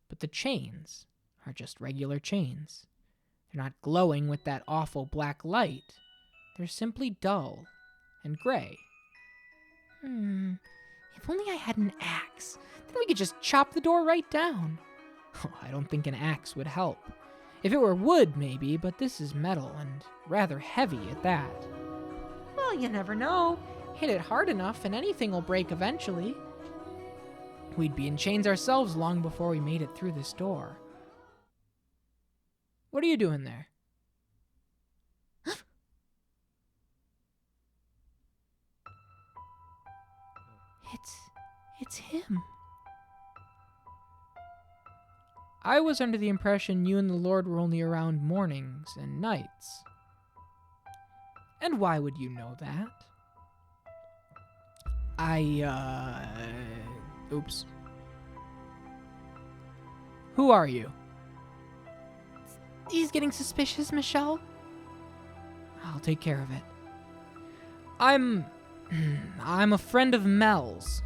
Speaker 1: But the chains are just regular chains. They're not glowing with that awful black light. They're simply dull and gray.
Speaker 3: If only I had an axe. Then we could just chop the door right down.
Speaker 1: Oh, I don't think an axe would help. If it were wood, maybe, but this is metal and rather heavy at that.
Speaker 3: Well, you never know. Hit it hard enough and anything will break eventually.
Speaker 1: We'd be in chains ourselves long before we made it through this door. What are you doing there?
Speaker 3: It's him.
Speaker 1: I was under the impression you and the Lord were only around mornings and nights. And why would you know that? Oops. Who are you?
Speaker 3: He's getting suspicious, Michelle.
Speaker 1: I'll take care of it. I'm a friend of Mel's.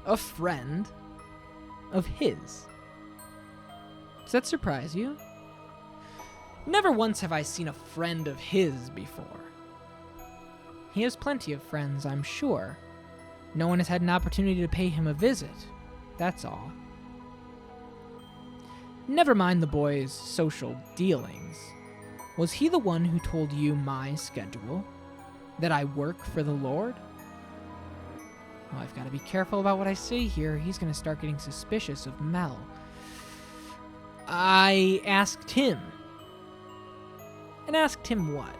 Speaker 1: A friend of his. Does that surprise you? Never once have I seen a friend of his before. He has plenty of friends, I'm sure. No one has had an opportunity to pay him a visit. That's all. Never mind the boy's social dealings. Was he the one who told you my schedule? That I work for the Lord? Well, I've got to be careful about what I say here. He's going to start getting suspicious of Mel. I asked him. And asked him what?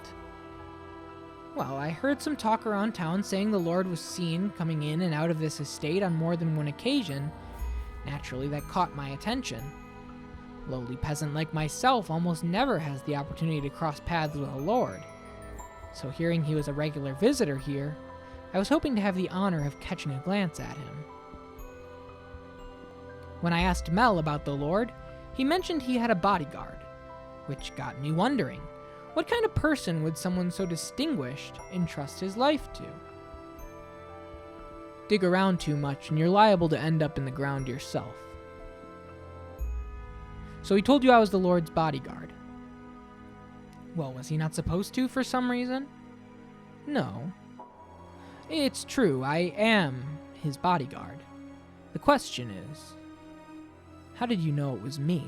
Speaker 1: Well, I heard some talk around town saying the Lord was seen coming in and out of this estate on more than one occasion. Naturally, that caught my attention. A lowly peasant like myself almost never has the opportunity to cross paths with the Lord. So hearing he was a regular visitor here, I was hoping to have the honor of catching a glance at him. When I asked Mel about the Lord, He mentioned he had a bodyguard, which got me wondering, what kind of person would someone so distinguished entrust his life to? Dig around too much and you're liable to end up in the ground yourself. So he told you I was the Lord's bodyguard. Well, was he not supposed to for some reason? No. It's true, I am his bodyguard. The question is, how did you know it was me?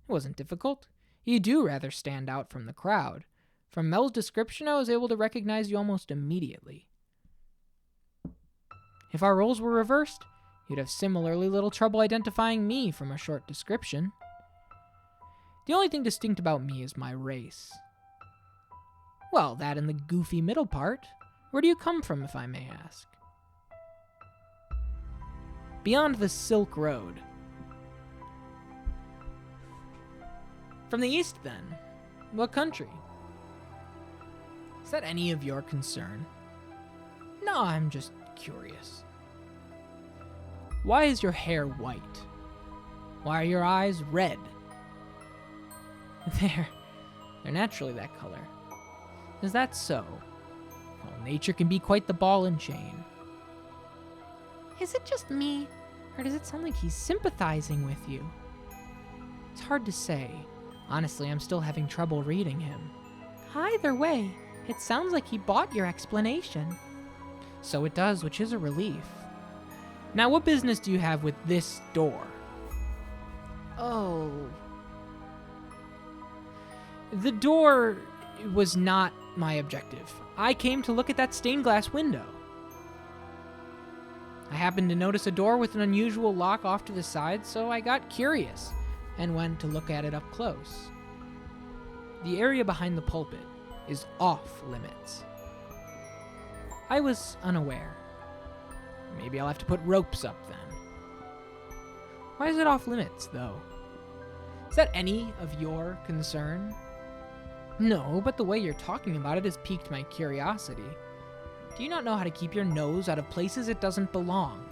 Speaker 1: It wasn't difficult. You do rather stand out from the crowd. From Mel's description, I was able to recognize you almost immediately. If our roles were reversed, you'd have similarly little trouble identifying me from a short description. The only thing distinct about me is my race. Well, that and the goofy middle part. Where do you come from, if I may ask? Beyond the Silk Road. From the east, then. What country? Is that any of your concern? No, I'm just curious. Why is your hair white? Why are your eyes red? They're naturally that color. Is that so? Well, nature can be quite the ball and chain.
Speaker 3: Is it just me, or does it sound like he's sympathizing with you?
Speaker 1: It's hard to say. Honestly, I'm still having trouble reading him.
Speaker 3: Either way, it sounds like he bought your explanation.
Speaker 1: So it does, which is a relief. Now, what business do you have with this door?
Speaker 3: Oh.
Speaker 1: The door was not my objective. I came to look at that stained glass window. I happened to notice a door with an unusual lock off to the side, so I got curious and went to look at it up close. The area behind the pulpit is off limits. I was unaware. Maybe I'll have to put ropes up then. Why is it off limits, though? Is that any of your concern? No, but the way you're talking about it has piqued my curiosity. Do you not know how to keep your nose out of places it doesn't belong?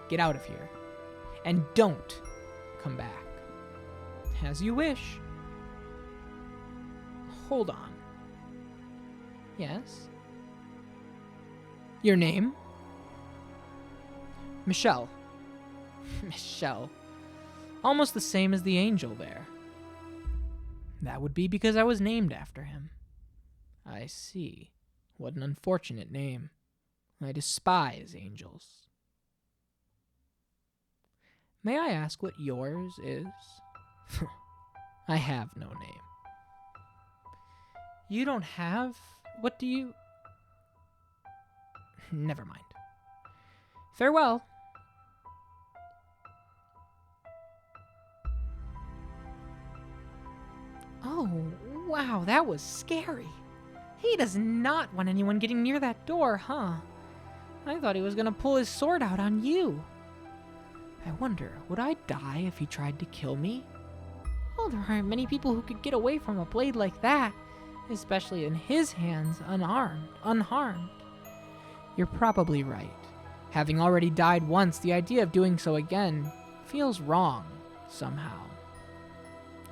Speaker 1: Get out of here. And don't come back. As you wish. Hold on. Yes? Your name? Michelle. Michelle. Almost the same as the angel there. That would be because I was named after him. I see. What an unfortunate name. I despise angels. May I ask what yours is? I have no name. You don't have? What do you... Never mind. Farewell.
Speaker 3: Oh, wow, that was scary. He does not want anyone getting near that door, huh? I thought he was gonna pull his sword out on you.
Speaker 1: I wonder, would I die if he tried to kill me?
Speaker 3: Well, there aren't many people who could get away from a blade like that, especially in his hands, unharmed.
Speaker 1: You're probably right. Having already died once, the idea of doing so again feels wrong, somehow.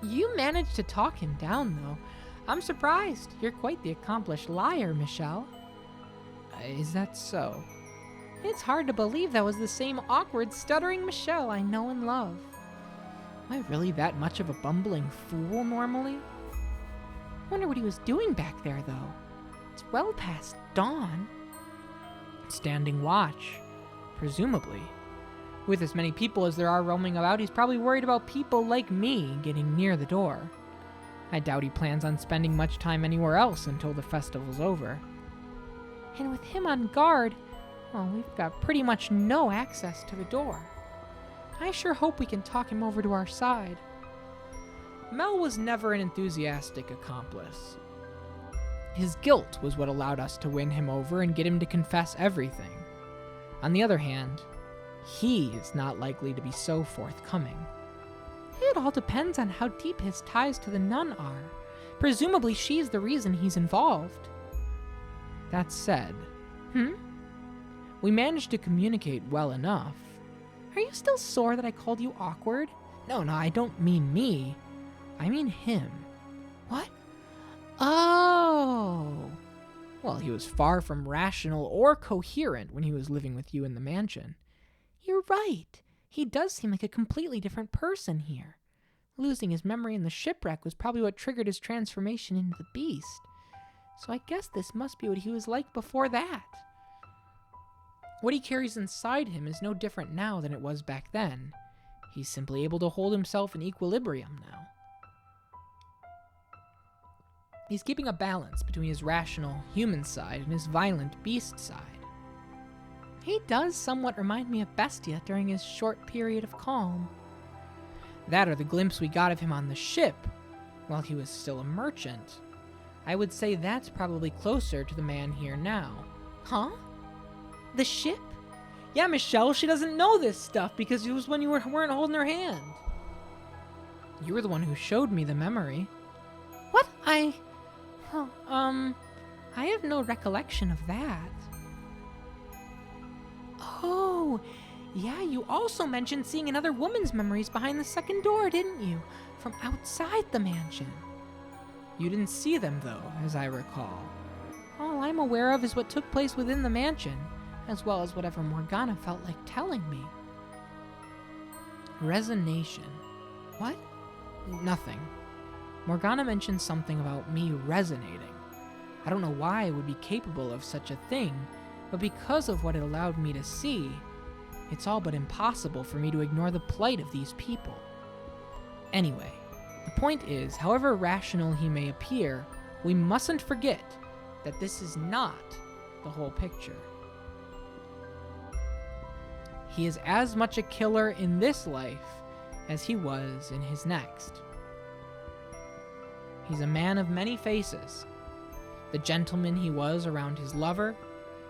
Speaker 3: You managed to talk him down, though. I'm surprised. You're quite the accomplished liar, Michelle.
Speaker 1: Is that so?
Speaker 3: It's hard to believe that was the same awkward, stuttering Michelle I know and love.
Speaker 1: Am I really that much of a bumbling fool normally?
Speaker 3: Wonder what he was doing back there, though. It's well past dawn.
Speaker 1: Standing watch, presumably. With as many people as there are roaming about, he's probably worried about people like me getting near the door. I doubt he plans on spending much time anywhere else until the festival's over.
Speaker 3: And with him on guard, well, we've got pretty much no access to the door. I sure hope we can talk him over to our side.
Speaker 1: Mel was never an enthusiastic accomplice. His guilt was what allowed us to win him over and get him to confess everything. On the other hand, he is not likely to be so forthcoming.
Speaker 3: It all depends on how deep his ties to the nun are. Presumably she's the reason he's involved.
Speaker 1: That said, we managed to communicate well enough.
Speaker 2: Are you still sore that I called you awkward? No, I don't mean me. I mean him. What? Oh. Well, he was far from rational or coherent when he was living with you in the mansion. You're right. He does seem like a completely different person here. Losing his memory in the shipwreck was probably what triggered his transformation into the beast. So I guess this must be what he was like before that. What he carries inside him is no different now than it was back then. He's simply able to hold himself in equilibrium now. He's keeping a balance between his rational human side and his violent beast side. He does somewhat remind me of Bestia during his short period of calm. That or the glimpse we got of him on the ship while he was still a merchant. I would say that's probably closer to the man here now. Huh? The ship? Yeah, Michelle, she doesn't know this stuff because it was when you weren't holding her hand. You were the one who showed me the memory. What? I have no recollection of that. Oh, yeah, you also mentioned seeing another woman's memories behind the second door, didn't you? From outside the mansion. You didn't see them, though, as I recall. All I'm aware of is what took place within the mansion, as well as whatever Morgana felt like telling me. Resonation. What? Nothing. Morgana mentioned something about me resonating. I don't know why I would be capable of such a thing, but because of what it allowed me to see, it's all but impossible for me to ignore the plight of these people. Anyway, the point is, however rational he may appear, we mustn't forget that this is not the whole picture. He is as much a killer in this life as he was in his next. He's a man of many faces. The gentleman he was around his lover,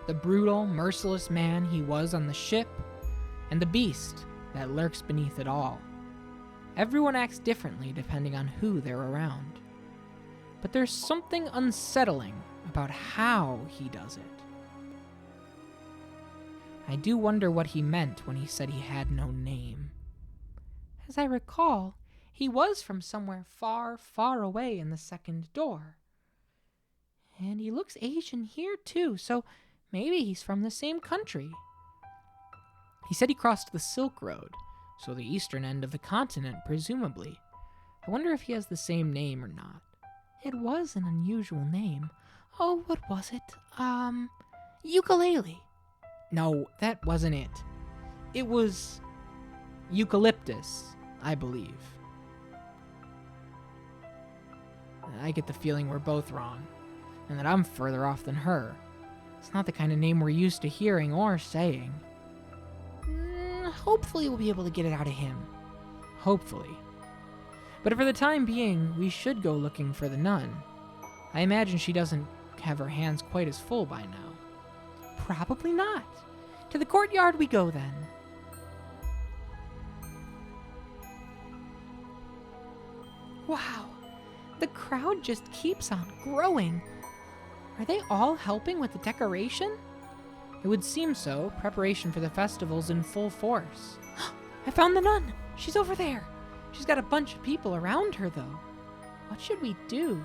Speaker 2: the brutal, merciless man he was on the ship, and the beast that lurks beneath it all. Everyone acts differently depending on who they're around. But there's something unsettling about how he does it. I do wonder what he meant when he said he had no name. As I recall, he was from somewhere far, far away in the second door. And he looks Asian here too, so maybe he's from the same country. He said he crossed the Silk Road, so the eastern end of the continent, presumably. I wonder if he has the same name or not. It was an unusual name. Oh, what was it? Ukulele. No, that wasn't it. It was eucalyptus, I believe. I get the feeling we're both wrong, and that I'm further off than her. It's not the kind of name we're used to hearing or saying. Hopefully we'll be able to get it out of him. Hopefully. But for the time being, we should go looking for the nun. I imagine she doesn't have her hands quite as full by now. Probably not. To the courtyard we go then. Wow, the crowd just keeps on growing. Are they all helping with the decoration? It would seem so. Preparation for the festival's in full force. I found the nun. She's over there. She's got a bunch of people around her, though. What should we do?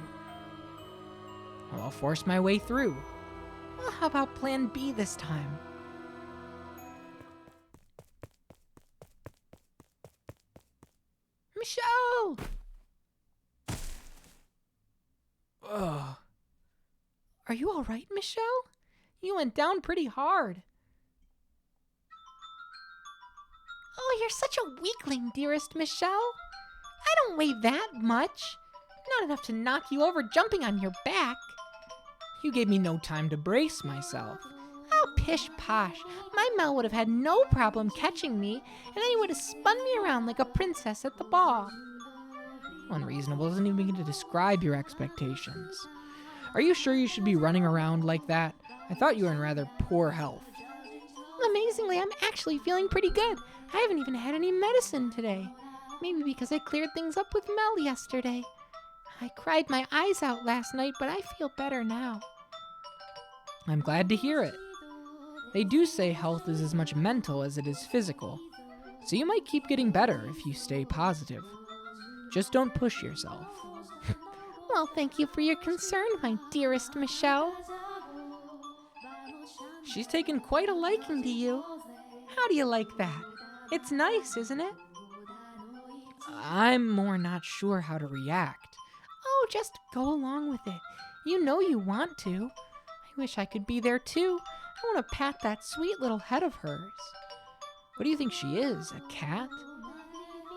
Speaker 2: Well, I'll force my way through. Well, how about plan B this time? Michelle! Ugh. Are you all right, Michelle? You went down pretty hard.
Speaker 3: Oh, you're such a weakling, dearest Michelle. I don't weigh that much. Not enough to knock you over jumping on your back.
Speaker 2: You gave me no time to brace myself.
Speaker 3: Oh, pish-posh. My Mel would have had no problem catching me, and then he would have spun me around like a princess at the ball.
Speaker 2: Unreasonable doesn't even begin to describe your expectations. Are you sure you should be running around like that? I thought you were in rather poor health.
Speaker 3: Amazingly, I'm actually feeling pretty good. I haven't even had any medicine today. Maybe because I cleared things up with Mel yesterday. I cried my eyes out last night, but I feel better now.
Speaker 2: I'm glad to hear it. They do say health is as much mental as it is physical,
Speaker 1: So you might keep getting better if you stay positive. Just don't push yourself.
Speaker 3: Well, thank you for your concern, my dearest Michelle.
Speaker 1: She's taken quite a liking to you.
Speaker 3: How do you like that? It's nice, isn't it?
Speaker 1: I'm more not sure how to react.
Speaker 3: Oh, just go along with it. You know you want to. I wish I could be there too. I want to pat that sweet little head of hers.
Speaker 1: What do you think she is, a cat?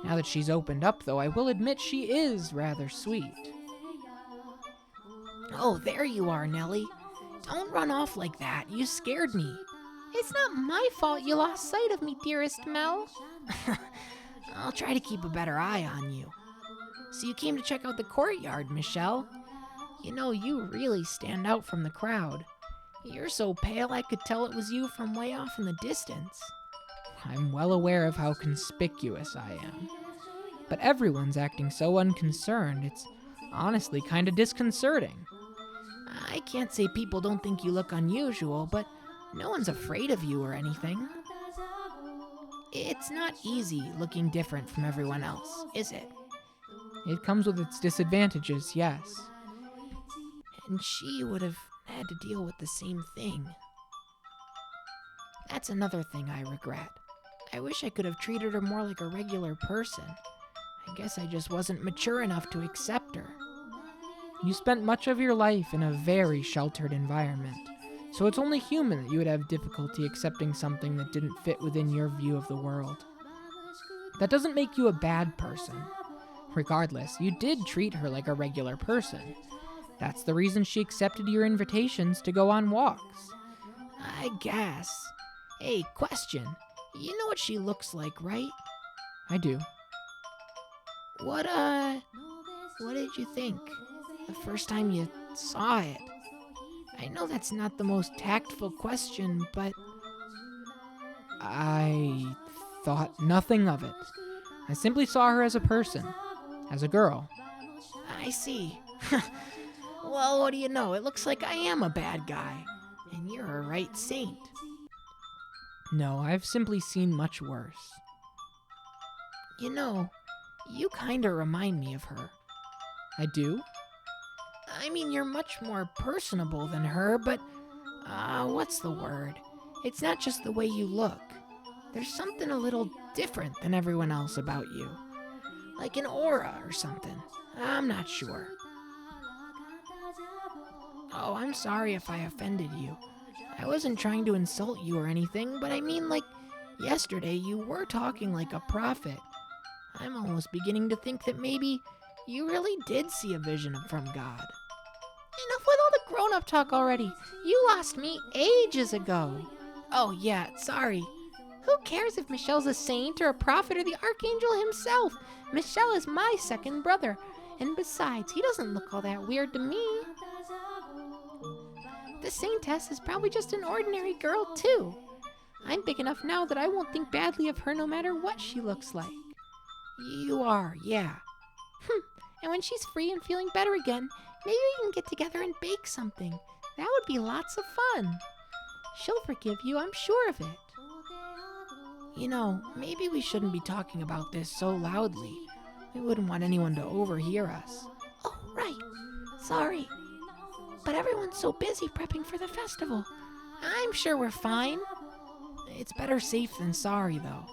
Speaker 1: Now that she's opened up, though, I will admit she is rather sweet.
Speaker 2: Oh, there you are, Nellie. Don't run off like that. You scared me.
Speaker 3: It's not my fault you lost sight of me, dearest Mel.
Speaker 2: I'll try to keep a better eye on you. So you came to check out the courtyard, Michelle? You know, you really stand out from the crowd. You're so pale I could tell it was you from way off in the distance.
Speaker 1: I'm well aware of how conspicuous I am. But everyone's acting so unconcerned, it's honestly kind of disconcerting.
Speaker 2: I can't say people don't think you look unusual, but no one's afraid of you or anything. It's not easy looking different from everyone else, is it?
Speaker 1: It comes with its disadvantages, yes.
Speaker 2: And she would have had to deal with the same thing. That's another thing I regret. I wish I could have treated her more like a regular person. I guess I just wasn't mature enough to accept her.
Speaker 1: You spent much of your life in a very sheltered environment, so it's only human that you would have difficulty accepting something that didn't fit within your view of the world. That doesn't make you a bad person. Regardless, you did treat her like a regular person. That's the reason she accepted your invitations to go on walks.
Speaker 2: I guess. Hey, question. You know what she looks like, right?
Speaker 1: I do.
Speaker 2: What did you think the first time you saw it? I know that's not the most tactful question, but
Speaker 1: I thought nothing of it. I simply saw her as a person, as a girl.
Speaker 2: I see. Well, what do you know? It looks like I am a bad guy, and you're a right saint.
Speaker 1: No, I've simply seen much worse.
Speaker 2: You know, you kinda remind me of her.
Speaker 1: I do?
Speaker 2: I mean, you're much more personable than her, but, what's the word? It's not just the way you look. There's something a little different than everyone else about you. Like an aura or something. I'm not sure. Oh, I'm sorry if I offended you. I wasn't trying to insult you or anything, but I mean, like, yesterday you were talking like a prophet. I'm almost beginning to think that maybe you really did see a vision from God.
Speaker 3: Enough with all the grown-up talk already. You lost me ages ago.
Speaker 2: Oh, yeah, sorry.
Speaker 3: Who cares if Michelle's a saint or a prophet or the archangel himself? Michelle is my second brother. And besides, he doesn't look all that weird to me. The saintess is probably just an ordinary girl, too. I'm big enough now that I won't think badly of her no matter what she looks like.
Speaker 2: You are, yeah.
Speaker 3: And when she's free and feeling better again, maybe we can get together and bake something. That would be lots of fun. She'll forgive you, I'm sure of it.
Speaker 2: You know, maybe we shouldn't be talking about this so loudly. We wouldn't want anyone to overhear us.
Speaker 3: Oh, right. Sorry. But everyone's so busy prepping for the festival. I'm sure we're fine.
Speaker 2: It's better safe than sorry, though.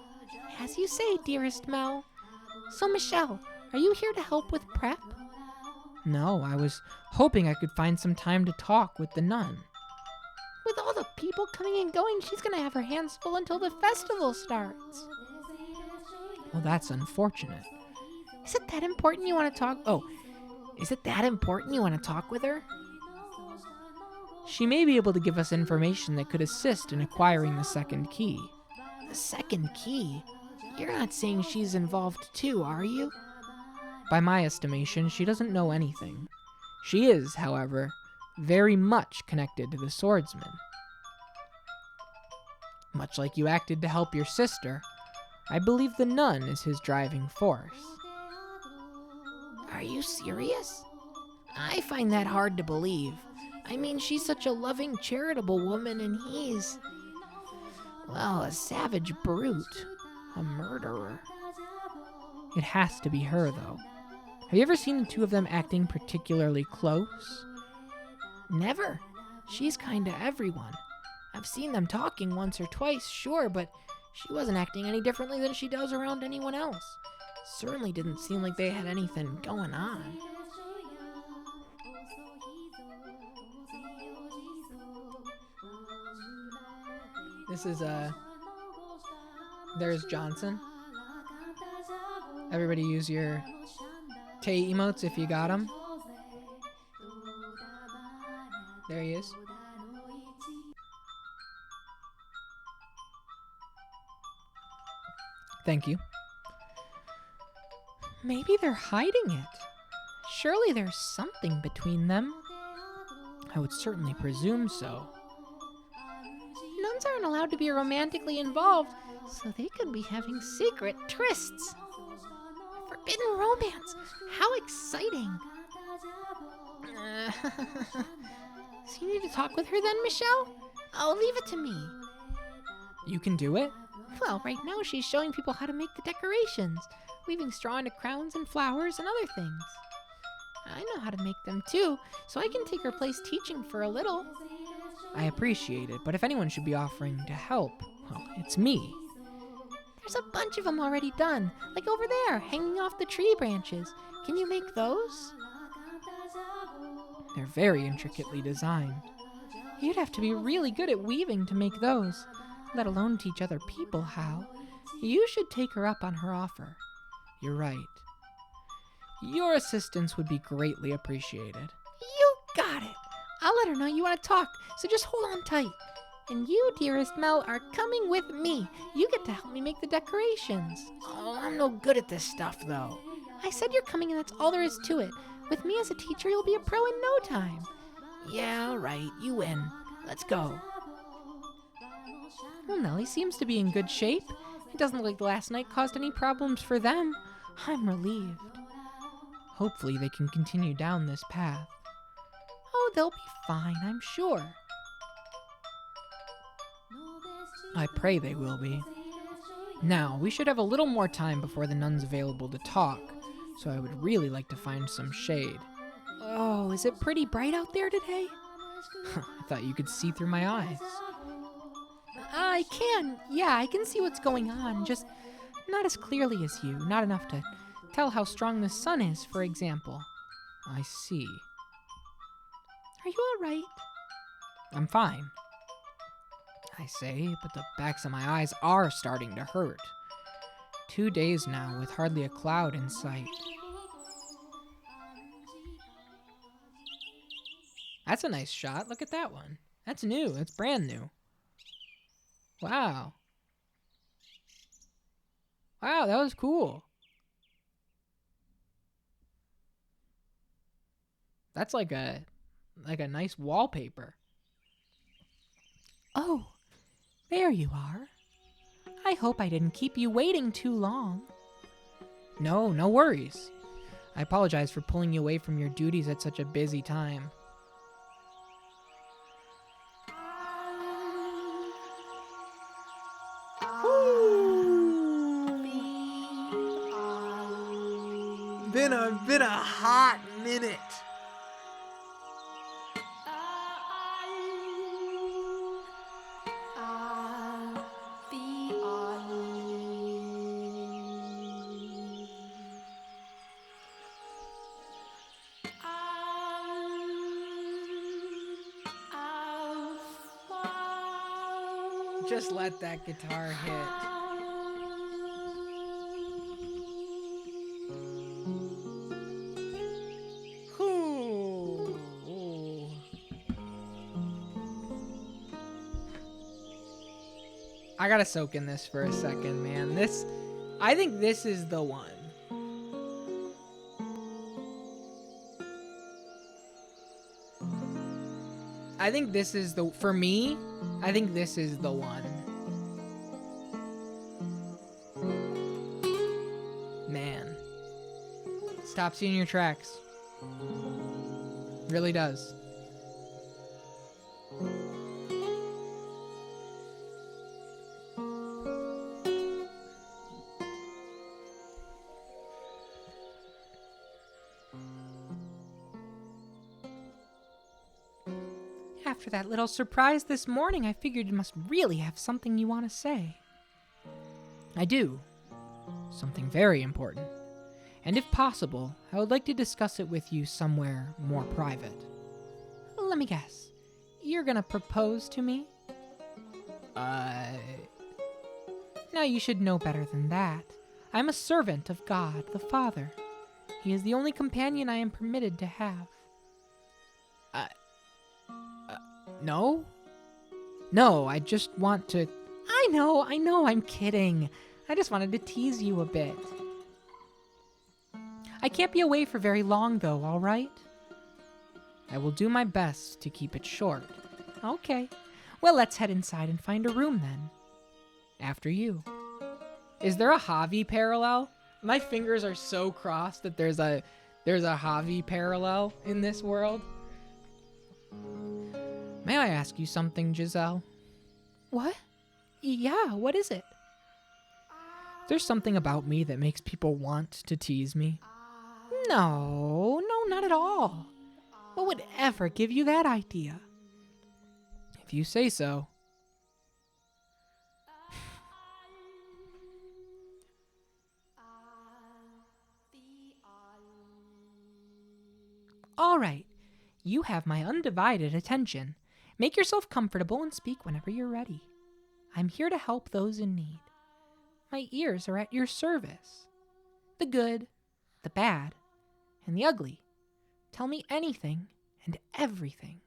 Speaker 3: As you say, dearest Mel. So, Michelle, are you here to help with prep?
Speaker 1: No, I was hoping I could find some time to talk with the nun.
Speaker 3: With all the people coming and going, she's going to have her hands full until the festival starts.
Speaker 1: Well, that's unfortunate.
Speaker 3: Is it that important you want to talk?
Speaker 2: Oh, is it that important you want to talk with her?
Speaker 1: She may be able to give us information that could assist in acquiring the second key.
Speaker 2: The second key? You're not saying she's involved too, are you?
Speaker 1: By my estimation, she doesn't know anything. She is, however, very much connected to the swordsman. Much like you acted to help your sister, I believe the nun is his driving force.
Speaker 2: Are you serious? I find that hard to believe. I mean, she's such a loving, charitable woman, and he's, well, a savage brute. A murderer.
Speaker 1: It has to be her, though. Have you ever seen the two of them acting particularly close?
Speaker 2: Never. She's kinda everyone. I've seen them talking once or twice, sure, but she wasn't acting any differently than she does around anyone else. Certainly didn't seem like they had anything going on.
Speaker 1: This is, there's Johnson. Everybody use your Tay emotes if you got them. There he is. Thank you. Maybe they're hiding it. Surely there's something between them. I would certainly presume so.
Speaker 3: Nuns aren't allowed to be romantically involved, so they could be having secret trysts. Forbidden romance! How exciting! So you need to talk with her then, Michelle? I'll leave it to me.
Speaker 1: You can do it?
Speaker 3: Well, right now she's showing people how to make the decorations, weaving straw into crowns and flowers and other things. I know how to make them too, so I can take her place teaching for a little.
Speaker 1: I appreciate it, but if anyone should be offering to help, well, it's me.
Speaker 3: There's a bunch of them already done, like over there, hanging off the tree branches. Can you make those?
Speaker 1: They're very intricately designed. You'd have to be really good at weaving to make those, let alone teach other people how. You should take her up on her offer. You're right. Your assistance would be greatly appreciated.
Speaker 3: You got it! I'll let her know you want to talk, so just hold on tight. And you, dearest Mel, are coming with me. You get to help me make the decorations.
Speaker 2: Oh, I'm no good at this stuff, though.
Speaker 3: I said you're coming and that's all there is to it. With me as a teacher, you'll be a pro in no time.
Speaker 2: Yeah, all right, you win. Let's go.
Speaker 1: Well, Nellie seems to be in good shape. It doesn't look like last night caused any problems for them. I'm relieved. Hopefully they can continue down this path. Oh, they'll be fine, I'm sure. I pray they will be. Now, we should have a little more time before the nun's available to talk, so I would really like to find some shade. Oh, is it pretty bright out there today? I thought you could see through my eyes. I can. Yeah, I can see what's going on, just not as clearly as you. Not enough to tell how strong the sun is, for example. I see.
Speaker 3: Are you all right?
Speaker 1: I'm fine. I say, but the backs of my eyes are starting to hurt. 2 days now with hardly a cloud in sight. That's a nice shot. Look at that one. That's new. That's brand new. Wow. Wow, that was cool. That's like a nice wallpaper. Oh, there you are. I hope I didn't keep you waiting too long. No, no worries. I apologize for pulling you away from your duties at such a busy time.
Speaker 4: Been a hot minute.
Speaker 1: Just let that guitar hit. I gotta soak in this for a second, man. I think this is the one. I think this is the, for me, I think this is the one. Man. Stops you in your tracks. Really does. After that little surprise this morning, I figured you must really have something you want to say. I do. Something very important. And if possible, I would like to discuss it with you somewhere more private. Let me guess. You're gonna propose to me? Now you should know better than that. I'm a servant of God, the Father. He is the only companion I am permitted to have. No? No, I just want to... I know, I'm kidding. I just wanted to tease you a bit. I can't be away for very long, though, all right? I will do my best to keep it short. Okay. Well, let's head inside and find a room, then. After you. Is there a Javi parallel? My fingers are so crossed that there's a Javi parallel in this world. May I ask you something, Giselle? What? Yeah, what is it? There's something about me that makes people want to tease me. No, not at all. What would ever give you that idea? If you say so. All right, you have my undivided attention. Make yourself comfortable and speak whenever you're ready. I'm here to help those in need. My ears are at your service. The good, the bad, and the ugly. Tell me anything and everything.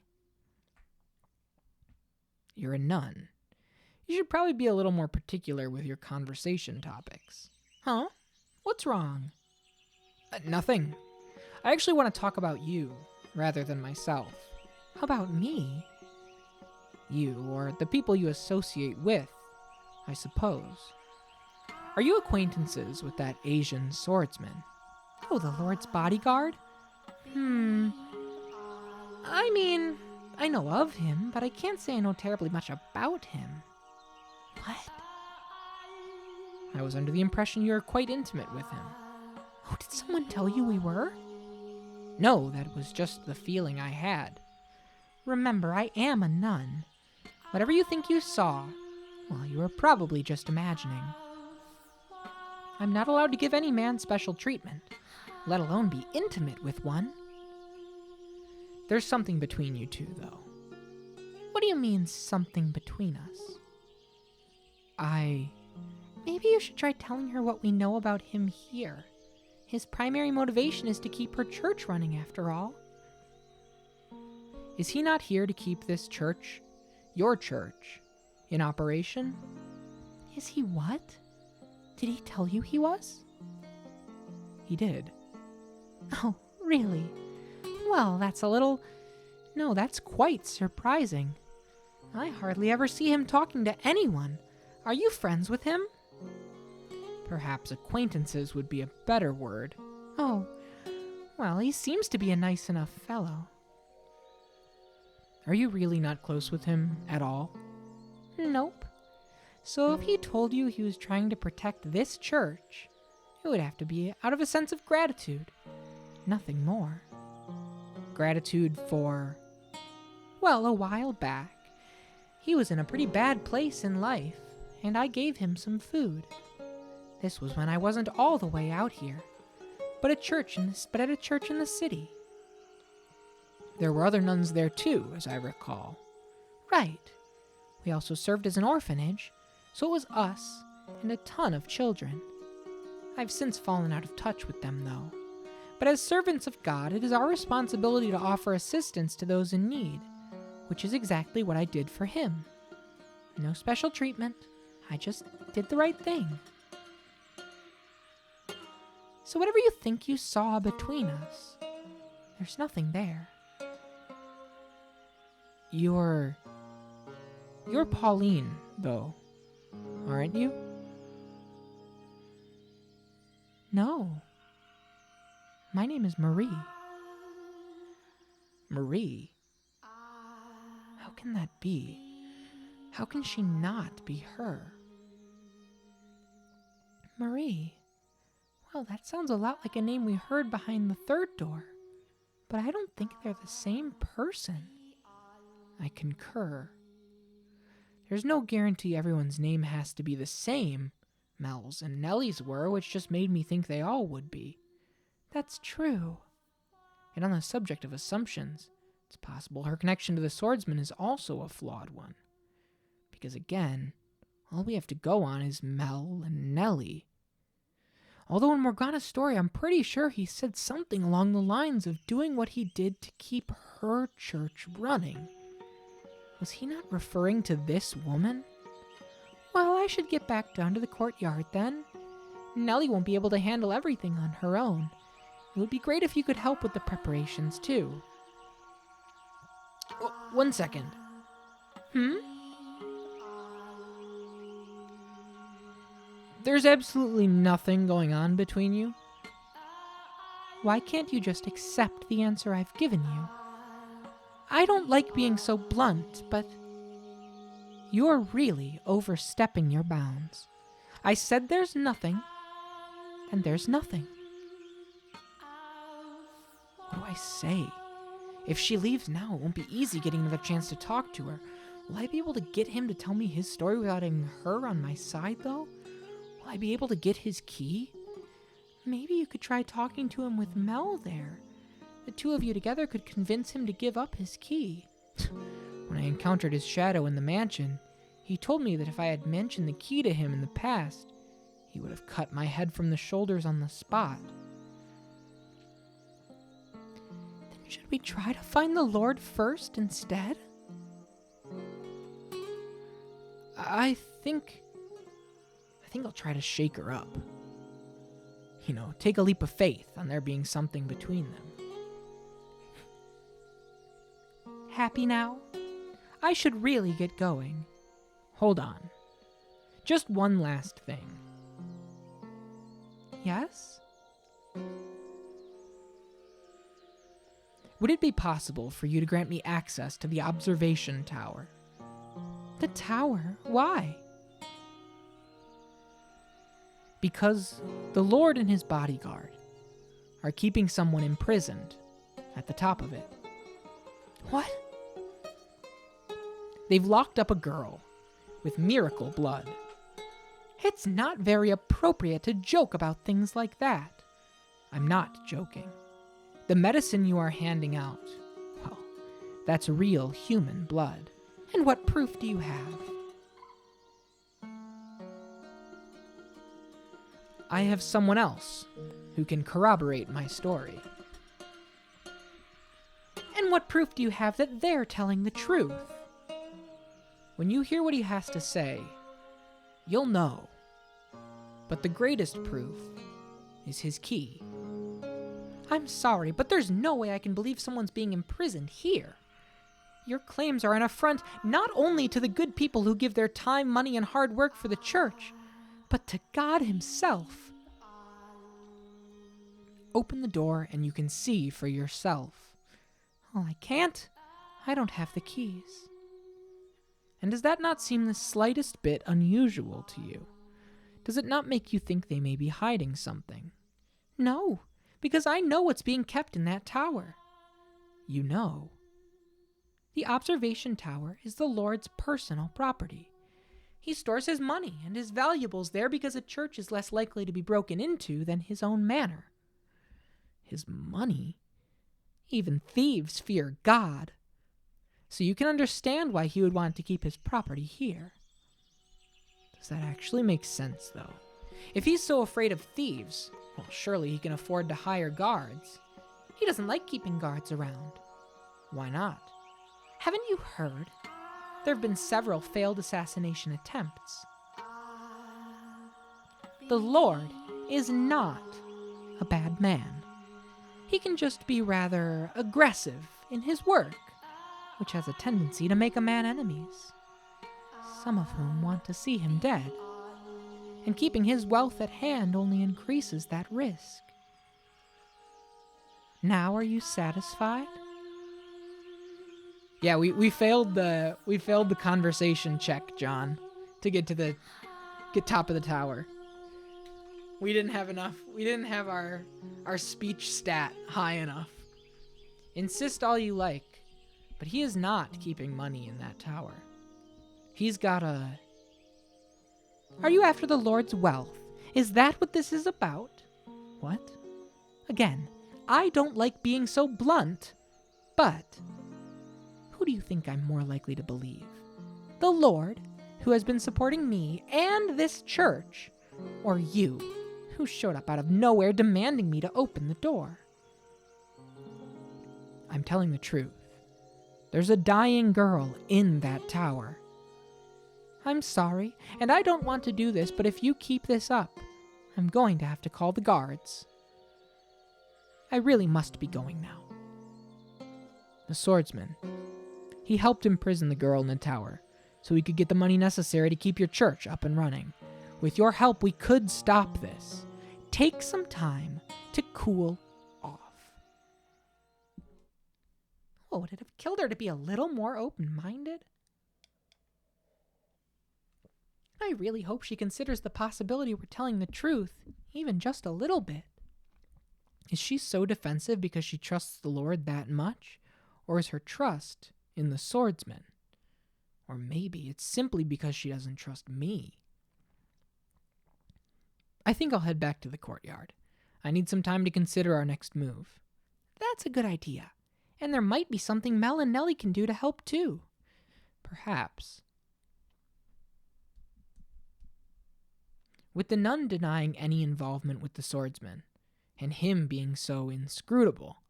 Speaker 1: You're a nun. You should probably be a little more particular with your conversation topics. Huh? What's wrong? Nothing. I actually want to talk about you, rather than myself. How about me? You, or the people you associate with, I suppose. Are you acquaintances with that Asian swordsman? Oh, the Lord's bodyguard? I mean, I know of him, but I can't say I know terribly much about him. What? I was under the impression you were quite intimate with him. Oh, did someone tell you we were? No, that was just the feeling I had. Remember, I am a nun. Whatever you think you saw, well, you were probably just imagining. I'm not allowed to give any man special treatment, let alone be intimate with one. There's something between you two, though. What do you mean, something between us? Maybe you should try telling her what we know about him here. His primary motivation is to keep her church running, after all. Is he not here to keep this church, your church, in operation? Is he what? Did he tell you he was? He did. Oh, really? Well, that's quite surprising. I hardly ever see him talking to anyone. Are you friends with him? Perhaps acquaintances would be a better word. Oh, well, he seems to be a nice enough fellow. Are you really not close with him at all? Nope. So if he told you he was trying to protect this church, it would have to be out of a sense of gratitude. Nothing more. Gratitude for... Well, a while back, he was in a pretty bad place in life, and I gave him some food. This was when I wasn't all the way out here, but at a church in the city. There were other nuns there too, as I recall. Right. We also served as an orphanage, so it was us and a ton of children. I've since fallen out of touch with them, though. But as servants of God, it is our responsibility to offer assistance to those in need, which is exactly what I did for him. No special treatment. I just did the right thing. So whatever you think you saw between us, there's nothing there. You're Pauline, though, aren't you? No. My name is Marie. Marie? How can that be? How can she not be her? Marie. Well, that sounds a lot like a name we heard behind the third door. But I don't think they're the same person. I concur. There's no guarantee everyone's name has to be the same. Mel's and Nellie's were, which just made me think they all would be.
Speaker 2: That's true.
Speaker 1: And on the subject of assumptions, it's possible her connection to the swordsman is also a flawed one. Because again, all we have to go on is Mel and Nellie. Although in Morgana's story, I'm pretty sure he said something along the lines of doing what he did to keep her church running. Was he not referring to this woman?
Speaker 2: Well, I should get back down to the courtyard then. Nellie won't be able to handle everything on her own. It would be great if you could help with the preparations too.
Speaker 1: Oh, 1 second. There's absolutely nothing going on between you.
Speaker 2: Why can't you just accept the answer I've given you? I don't like being so blunt, but you're really overstepping your bounds. I said there's nothing, and there's nothing.
Speaker 1: What do I say? If she leaves now, it won't be easy getting another chance to talk to her. Will I be able to get him to tell me his story without having her on my side, though? Will I be able to get his key?
Speaker 2: Maybe you could try talking to him with Mel there. The two of you together could convince him to give up his key.
Speaker 1: When I encountered his shadow in the mansion, he told me that if I had mentioned the key to him in the past, he would have cut my head from the shoulders on the spot.
Speaker 2: Then should we try to find the Lord first instead?
Speaker 1: I think I'll try to shake her up. You know, take a leap of faith on there being something between them.
Speaker 2: Happy now? I should really get going.
Speaker 1: Hold on. Just one last thing.
Speaker 2: Yes?
Speaker 1: Would it be possible for you to grant me access to the observation tower?
Speaker 2: The tower? Why?
Speaker 1: Because the Lord and his bodyguard are keeping someone imprisoned at the top of it.
Speaker 2: What?
Speaker 1: They've locked up a girl with miracle blood.
Speaker 2: It's not very appropriate to joke about things like that.
Speaker 1: I'm not joking. The medicine you are handing out, well, that's real human blood.
Speaker 2: And what proof do you have?
Speaker 1: I have someone else who can corroborate my story.
Speaker 2: And what proof do you have that they're telling the truth?
Speaker 1: When you hear what he has to say, you'll know. But the greatest proof is his key.
Speaker 2: I'm sorry, but there's no way I can believe someone's being imprisoned here. Your claims are an affront not only to the good people who give their time, money, and hard work for the church, but to God himself.
Speaker 1: Open the door and you can see for yourself.
Speaker 2: Oh, I can't. I don't have the keys.
Speaker 1: And does that not seem the slightest bit unusual to you? Does it not make you think they may be hiding something?
Speaker 2: No, because I know what's being kept in that tower.
Speaker 1: You know.
Speaker 2: The observation tower is the Lord's personal property. He stores his money and his valuables there because a church is less likely to be broken into than his own manor.
Speaker 1: His money?
Speaker 2: Even thieves fear God. So you can understand why he would want to keep his property here.
Speaker 1: Does that actually make sense, though?
Speaker 2: If he's so afraid of thieves, well, surely he can afford to hire guards. He doesn't like keeping guards around.
Speaker 1: Why not?
Speaker 2: Haven't you heard? There have been several failed assassination attempts. The Lord is not a bad man. He can just be rather aggressive in his work, which has a tendency to make a man enemies, some of whom want to see him dead. And keeping his wealth at hand only increases that risk. Now are you satisfied?
Speaker 1: Yeah, we failed the conversation check, John, to get to the top of the tower. We didn't have enough. We didn't have our speech stat high enough. Insist all you like, But he is not keeping money in that tower. He's got a...
Speaker 2: Are you after the Lord's wealth? Is that what this is about? What? Again, I don't like being so blunt, but who do you think I'm more likely to believe? The Lord, who has been supporting me and this church, or you, who showed up out of nowhere demanding me to open the door? I'm telling the truth. There's a dying girl in that tower. I'm sorry, and I don't want to do this, but if you keep this up, I'm going to have to call the guards. I really must be going now.
Speaker 1: The swordsman. He helped imprison the girl in the tower, so we could get the money necessary to keep your church up and running. With your help, we could stop this.
Speaker 2: Take some time to cool off. Oh, would it have killed her to be a little more open-minded? I really hope she considers the possibility we're telling the truth, even just a little bit.
Speaker 1: Is she so defensive because she trusts the Lord that much? Or is her trust in the swordsman? Or maybe it's simply because she doesn't trust me. I think I'll head back to the courtyard. I need some time to consider our next move.
Speaker 2: That's a good idea. And there might be something Mel and Nellie can do to help too.
Speaker 1: Perhaps. With the nun denying any involvement with the swordsman, and him being so inscrutable,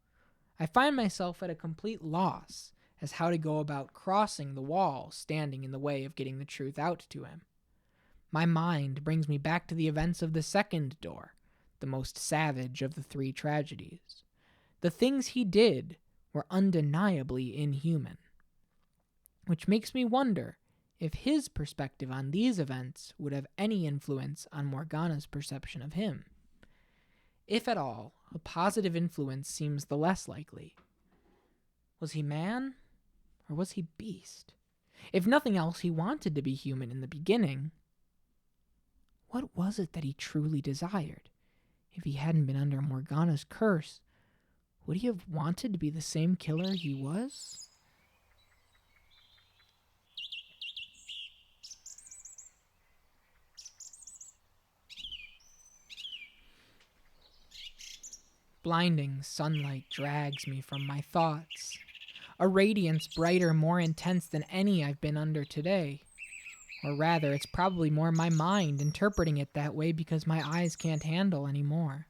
Speaker 1: I find myself at a complete loss as how to go about crossing the wall standing in the way of getting the truth out to him. My mind brings me back to the events of the second door, the most savage of the three tragedies. The things he did were undeniably inhuman, which makes me wonder if his perspective on these events would have any influence on Morgana's perception of him. If at all, a positive influence seems the less likely. Was he man, or was he beast? If nothing else, he wanted to be human in the beginning. What was it that he truly desired? If he hadn't been under Morgana's curse, would he have wanted to be the same killer he was? Blinding sunlight drags me from my thoughts. A radiance brighter, more intense than any I've been under today. Or rather, it's probably more my mind interpreting it that way because my eyes can't handle anymore.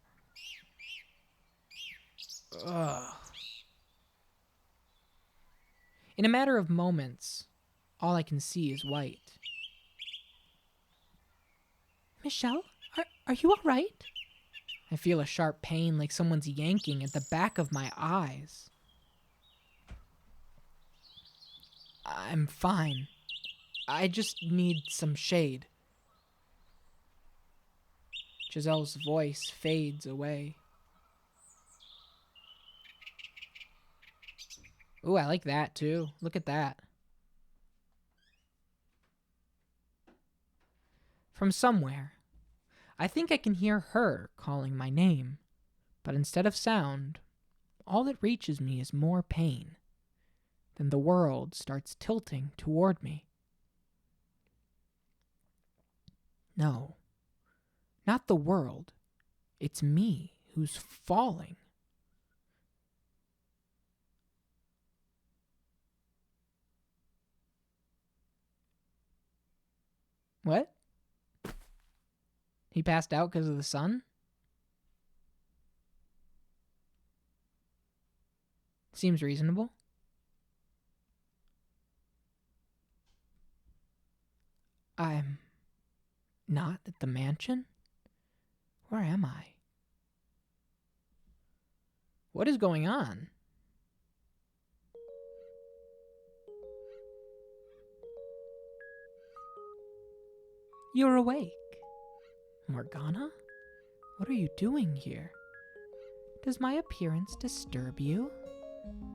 Speaker 1: Ugh. In a matter of moments, all I can see is white.
Speaker 2: Michelle, are you all right?
Speaker 1: I feel a sharp pain like someone's yanking at the back of my eyes. I'm fine. I just need some shade. Giselle's voice fades away. Ooh, I like that too. Look at that. From somewhere, I think I can hear her calling my name, but instead of sound, all that reaches me is more pain. Then the world starts tilting toward me. No, not the world. It's me who's falling. What? He passed out because of the sun? Seems reasonable. I'm not at the mansion? Where am I? What is going on?
Speaker 2: You're awake.
Speaker 1: Morgana? What are you doing here?
Speaker 2: Does my appearance disturb you?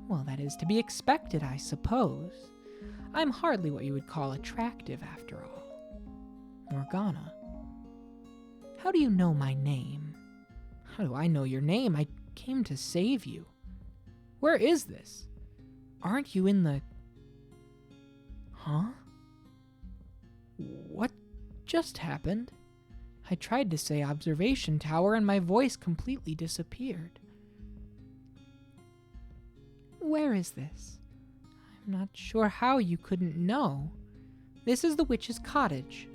Speaker 2: Well, that is to be expected, I suppose. I'm hardly what you would call attractive, after all.
Speaker 1: Morgana.
Speaker 2: How do you know my name?
Speaker 1: How do I know your name? I came to save you. Where is this? Aren't you in the... Huh? What just happened? I tried to say observation tower and my voice completely disappeared. Where is this? I'm not sure how you couldn't know. This is the witch's cottage,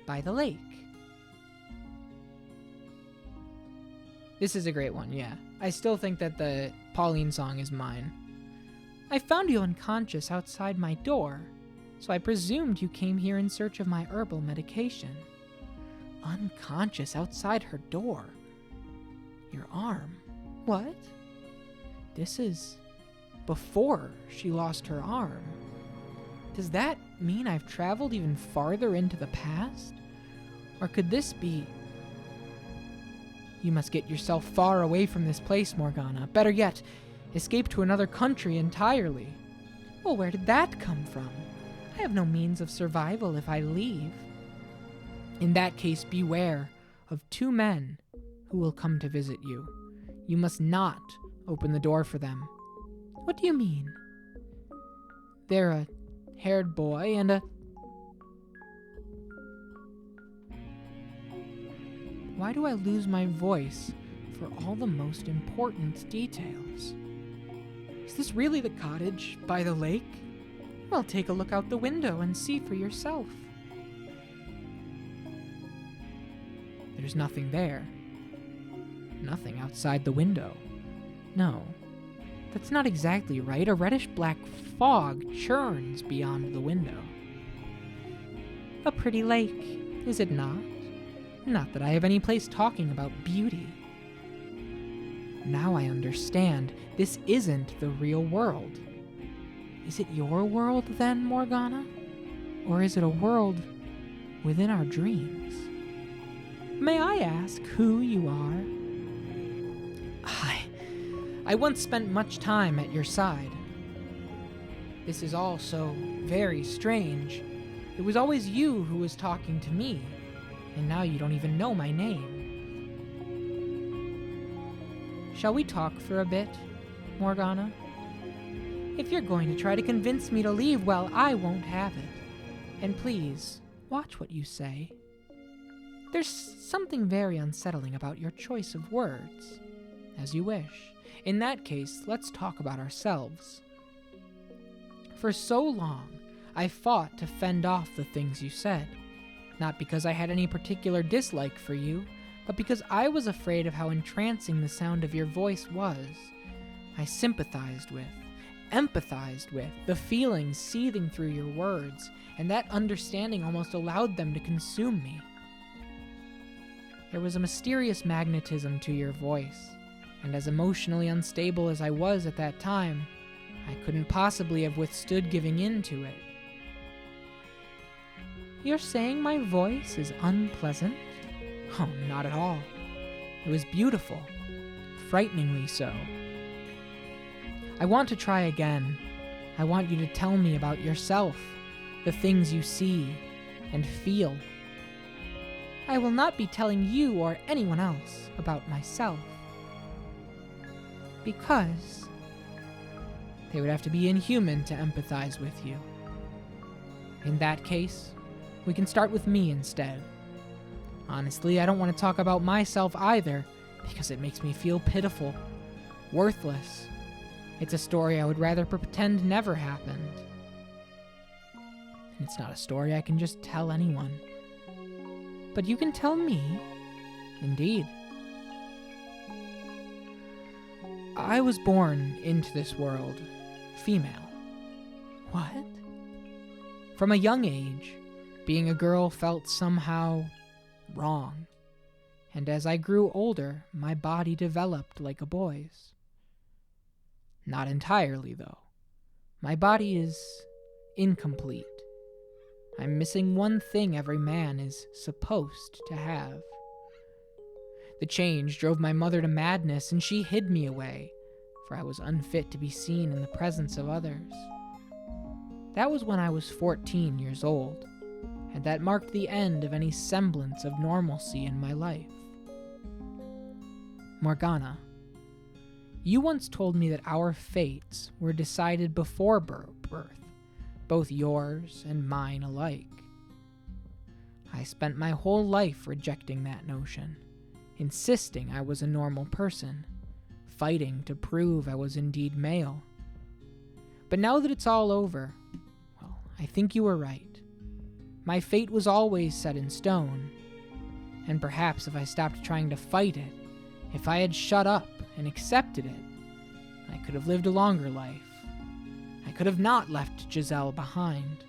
Speaker 1: by the lake. This is a great one, yeah. I still think that the Pauline song is mine. I found you unconscious outside my door, so I presumed you came here in search of my herbal medication. Unconscious outside her door? Your arm? What? This is before she lost her arm. Does that mean I've traveled even farther into the past? Or could this be... You must get yourself far away from this place, Morgana. Better yet, escape to another country entirely. Well, where did that come from? I have no means of survival if I leave. In that case, beware of two men who will come to visit you. You must not open the door for them. What do you mean? They're a haired boy and a... Why do I lose my voice for all the most important details? Is this really the cottage by the lake? Well, take a look out the window and see for yourself. There's nothing there. Nothing outside the window. No, that's not exactly right. A reddish-black fog churns beyond the window. A pretty lake, is it not? Not that I have any place talking about beauty. Now I understand. This isn't the real world. Is it your world then, Morgana? Or is it a world within our dreams? May I ask who you are? I once spent much time at your side. This is all so very strange. It was always you who was talking to me, and now you don't even know my name. Shall we talk for a bit, Morgana? If you're going to try to convince me to leave, well, I won't have it. And please, watch what you say. There's something very unsettling about your choice of words. As you wish. In that case, let's talk about ourselves. For so long, I fought to fend off the things you said. Not because I had any particular dislike for you, but because I was afraid of how entrancing the sound of your voice was. I sympathized with, empathized with, the feelings seething through your words, and that understanding almost allowed them to consume me. There was a mysterious magnetism to your voice, and as emotionally unstable as I was at that time, I couldn't possibly have withstood giving in to it. You're saying my voice is unpleasant? Oh, not at all. It was beautiful, frighteningly so. I want to try again. I want you to tell me about yourself, the things you see and feel. I will not be telling you or anyone else about myself. Because they would have to be inhuman to empathize with you. In that case, we can start with me instead. Honestly, I don't want to talk about myself either, because it makes me feel pitiful, worthless. It's a story I would rather pretend never happened. And it's not a story I can just tell anyone. But you can tell me, indeed. I was born into this world, female. What? From a young age, being a girl felt somehow wrong. And as I grew older, my body developed like a boy's. Not entirely, though. My body is incomplete. I'm missing one thing every man is supposed to have. The change drove my mother to madness, and she hid me away, for I was unfit to be seen in the presence of others. That was when I was 14 years old, and that marked the end of any semblance of normalcy in my life. Morgana, You once told me that our fates were decided before birth, both yours and mine alike. I spent my whole life rejecting that notion, insisting I was a normal person, fighting to prove I was indeed male. But now that it's all over, well, I think you were right. My fate was always set in stone, and perhaps if I stopped trying to fight it, if I had shut up and accepted it, I could have lived a longer life. I could have not left Giselle behind.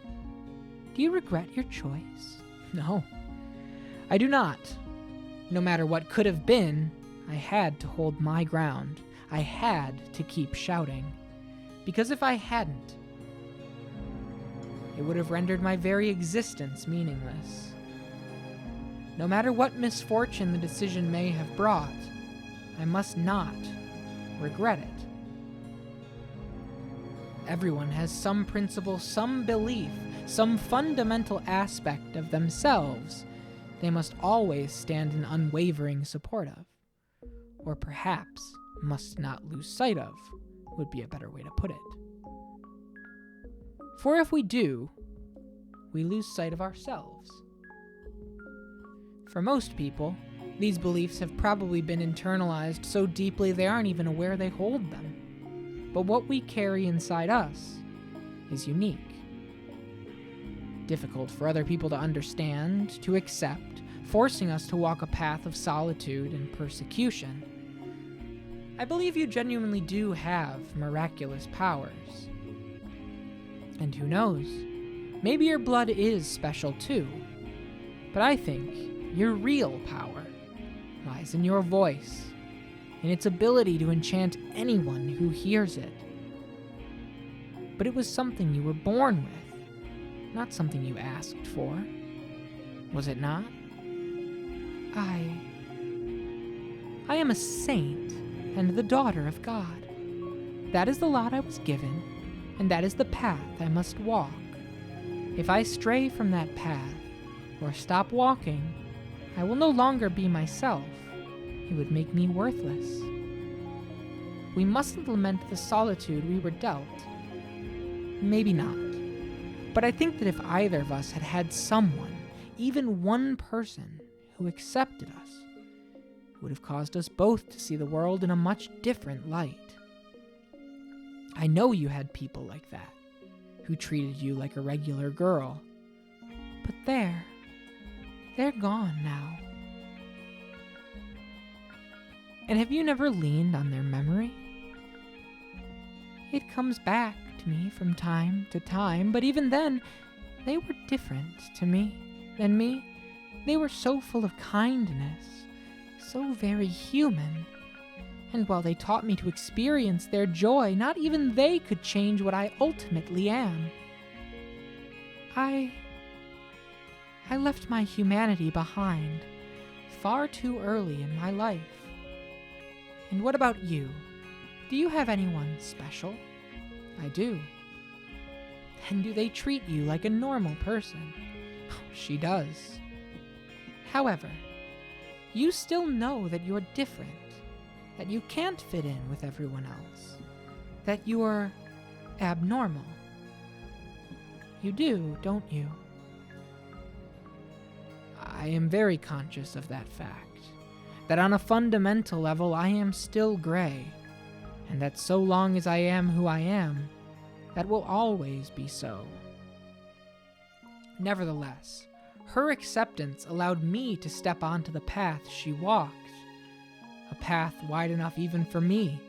Speaker 1: Do you regret your choice? No, I do not. No matter what could have been, I had to hold my ground. I had to keep shouting. Because if I hadn't, it would have rendered my very existence meaningless. No matter what misfortune the decision may have brought, I must not regret it. Everyone has some principle, some belief, some fundamental aspect of themselves they must always stand in unwavering support of, or perhaps must not lose sight of, would be a better way to put it. For if we do, we lose sight of ourselves. For most people, these beliefs have probably been internalized so deeply they aren't even aware they hold them. But what we carry inside us is unique. Difficult for other people to understand, to accept, forcing us to walk a path of solitude and persecution. I believe you genuinely do have miraculous powers. And who knows, maybe your blood is special too. But I think your real power lies in your voice, in its ability to enchant anyone who hears it. But it was something you were born with, not something you asked for. Was it not? I am a saint and the daughter of God. That is the lot I was given, and that is the path I must walk. If I stray from that path, or stop walking, I will no longer be myself. It would make me worthless. We mustn't lament the solitude we were dealt. Maybe not. But I think that if either of us had had someone, even one person, who accepted us, it would have caused us both to see the world in a much different light. I know you had people like that, who treated you like a regular girl. But they're gone now. And have you never leaned on their memory? It comes back to me from time to time, but even then, they were different to me than me. They were so full of kindness, so very human. And while they taught me to experience their joy, not even they could change what I ultimately am. I left my humanity behind far too early in my life. And what about you? Do you have anyone special? I do. And do they treat you like a normal person? She does. However, you still know that you're different, that you can't fit in with everyone else, that you're abnormal. You do, don't you? I am very conscious of that fact, that on a fundamental level I am still gray, and that so long as I am who I am, that will always be so. Nevertheless, her acceptance allowed me to step onto the path she walked, a path wide enough even for me,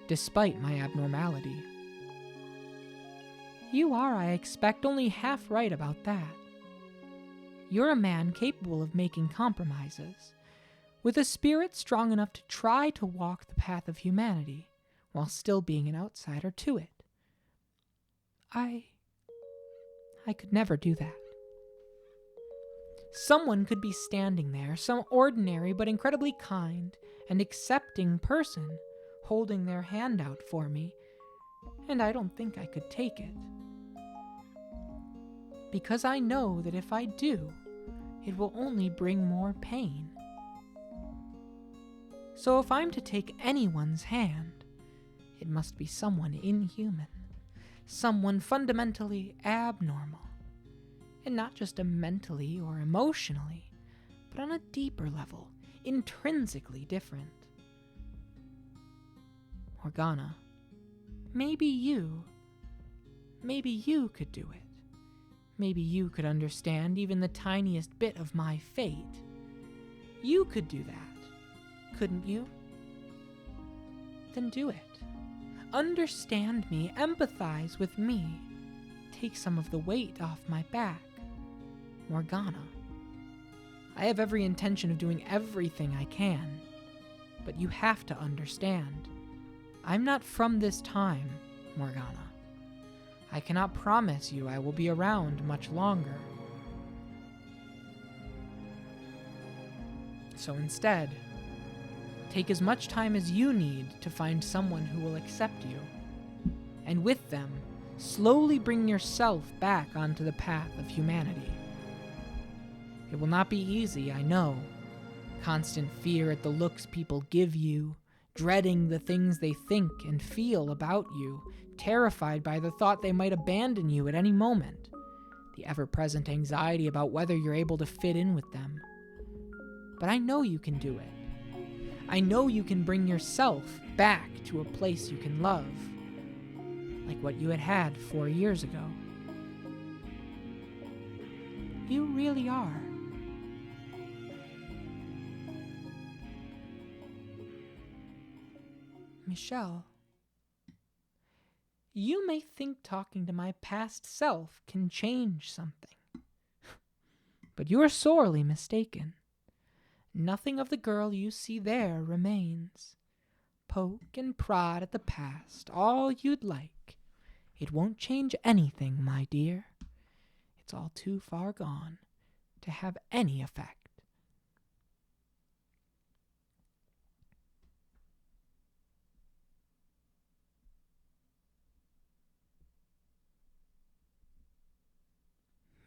Speaker 1: despite my abnormality. You are, I expect, only half right about that. You're a man capable of making compromises, with a spirit strong enough to try to walk the path of humanity, while still being an outsider to it. I could never do that. Someone could be standing there, some ordinary but incredibly kind and accepting person, holding their hand out for me, and I don't think I could take it. Because I know that if I do, it will only bring more pain. So if I'm to take anyone's hand,
Speaker 2: It must be someone inhuman, someone fundamentally abnormal, and not just a mentally or emotionally, but on a deeper level, intrinsically different. Morgana, maybe you could do it. Maybe you could understand even the tiniest bit of my fate. You could do that, couldn't you? Then do it. Understand me, empathize with me. Take some of the weight off my back. Morgana, I have every intention of doing everything I can, but you have to understand. I'm not from this time, Morgana. I cannot promise you I will be around much longer. So instead, take as much time as you need to find someone who will accept you, and with them, slowly bring yourself back onto the path of humanity. It will not be easy, I know. Constant fear at the looks people give you, dreading the things they think and feel about you, terrified by the thought they might abandon you at any moment, the ever-present anxiety about whether you're able to fit in with them. But I know you can do it. I know you can bring yourself back to a place you can love, like what you had 4 years ago. You really are. Michelle, you may think talking to my past self can change something, but you are sorely mistaken. Nothing of the girl you see there remains. Poke and prod at the past all you'd like. It won't change anything, my dear. It's all too far gone to have any effect.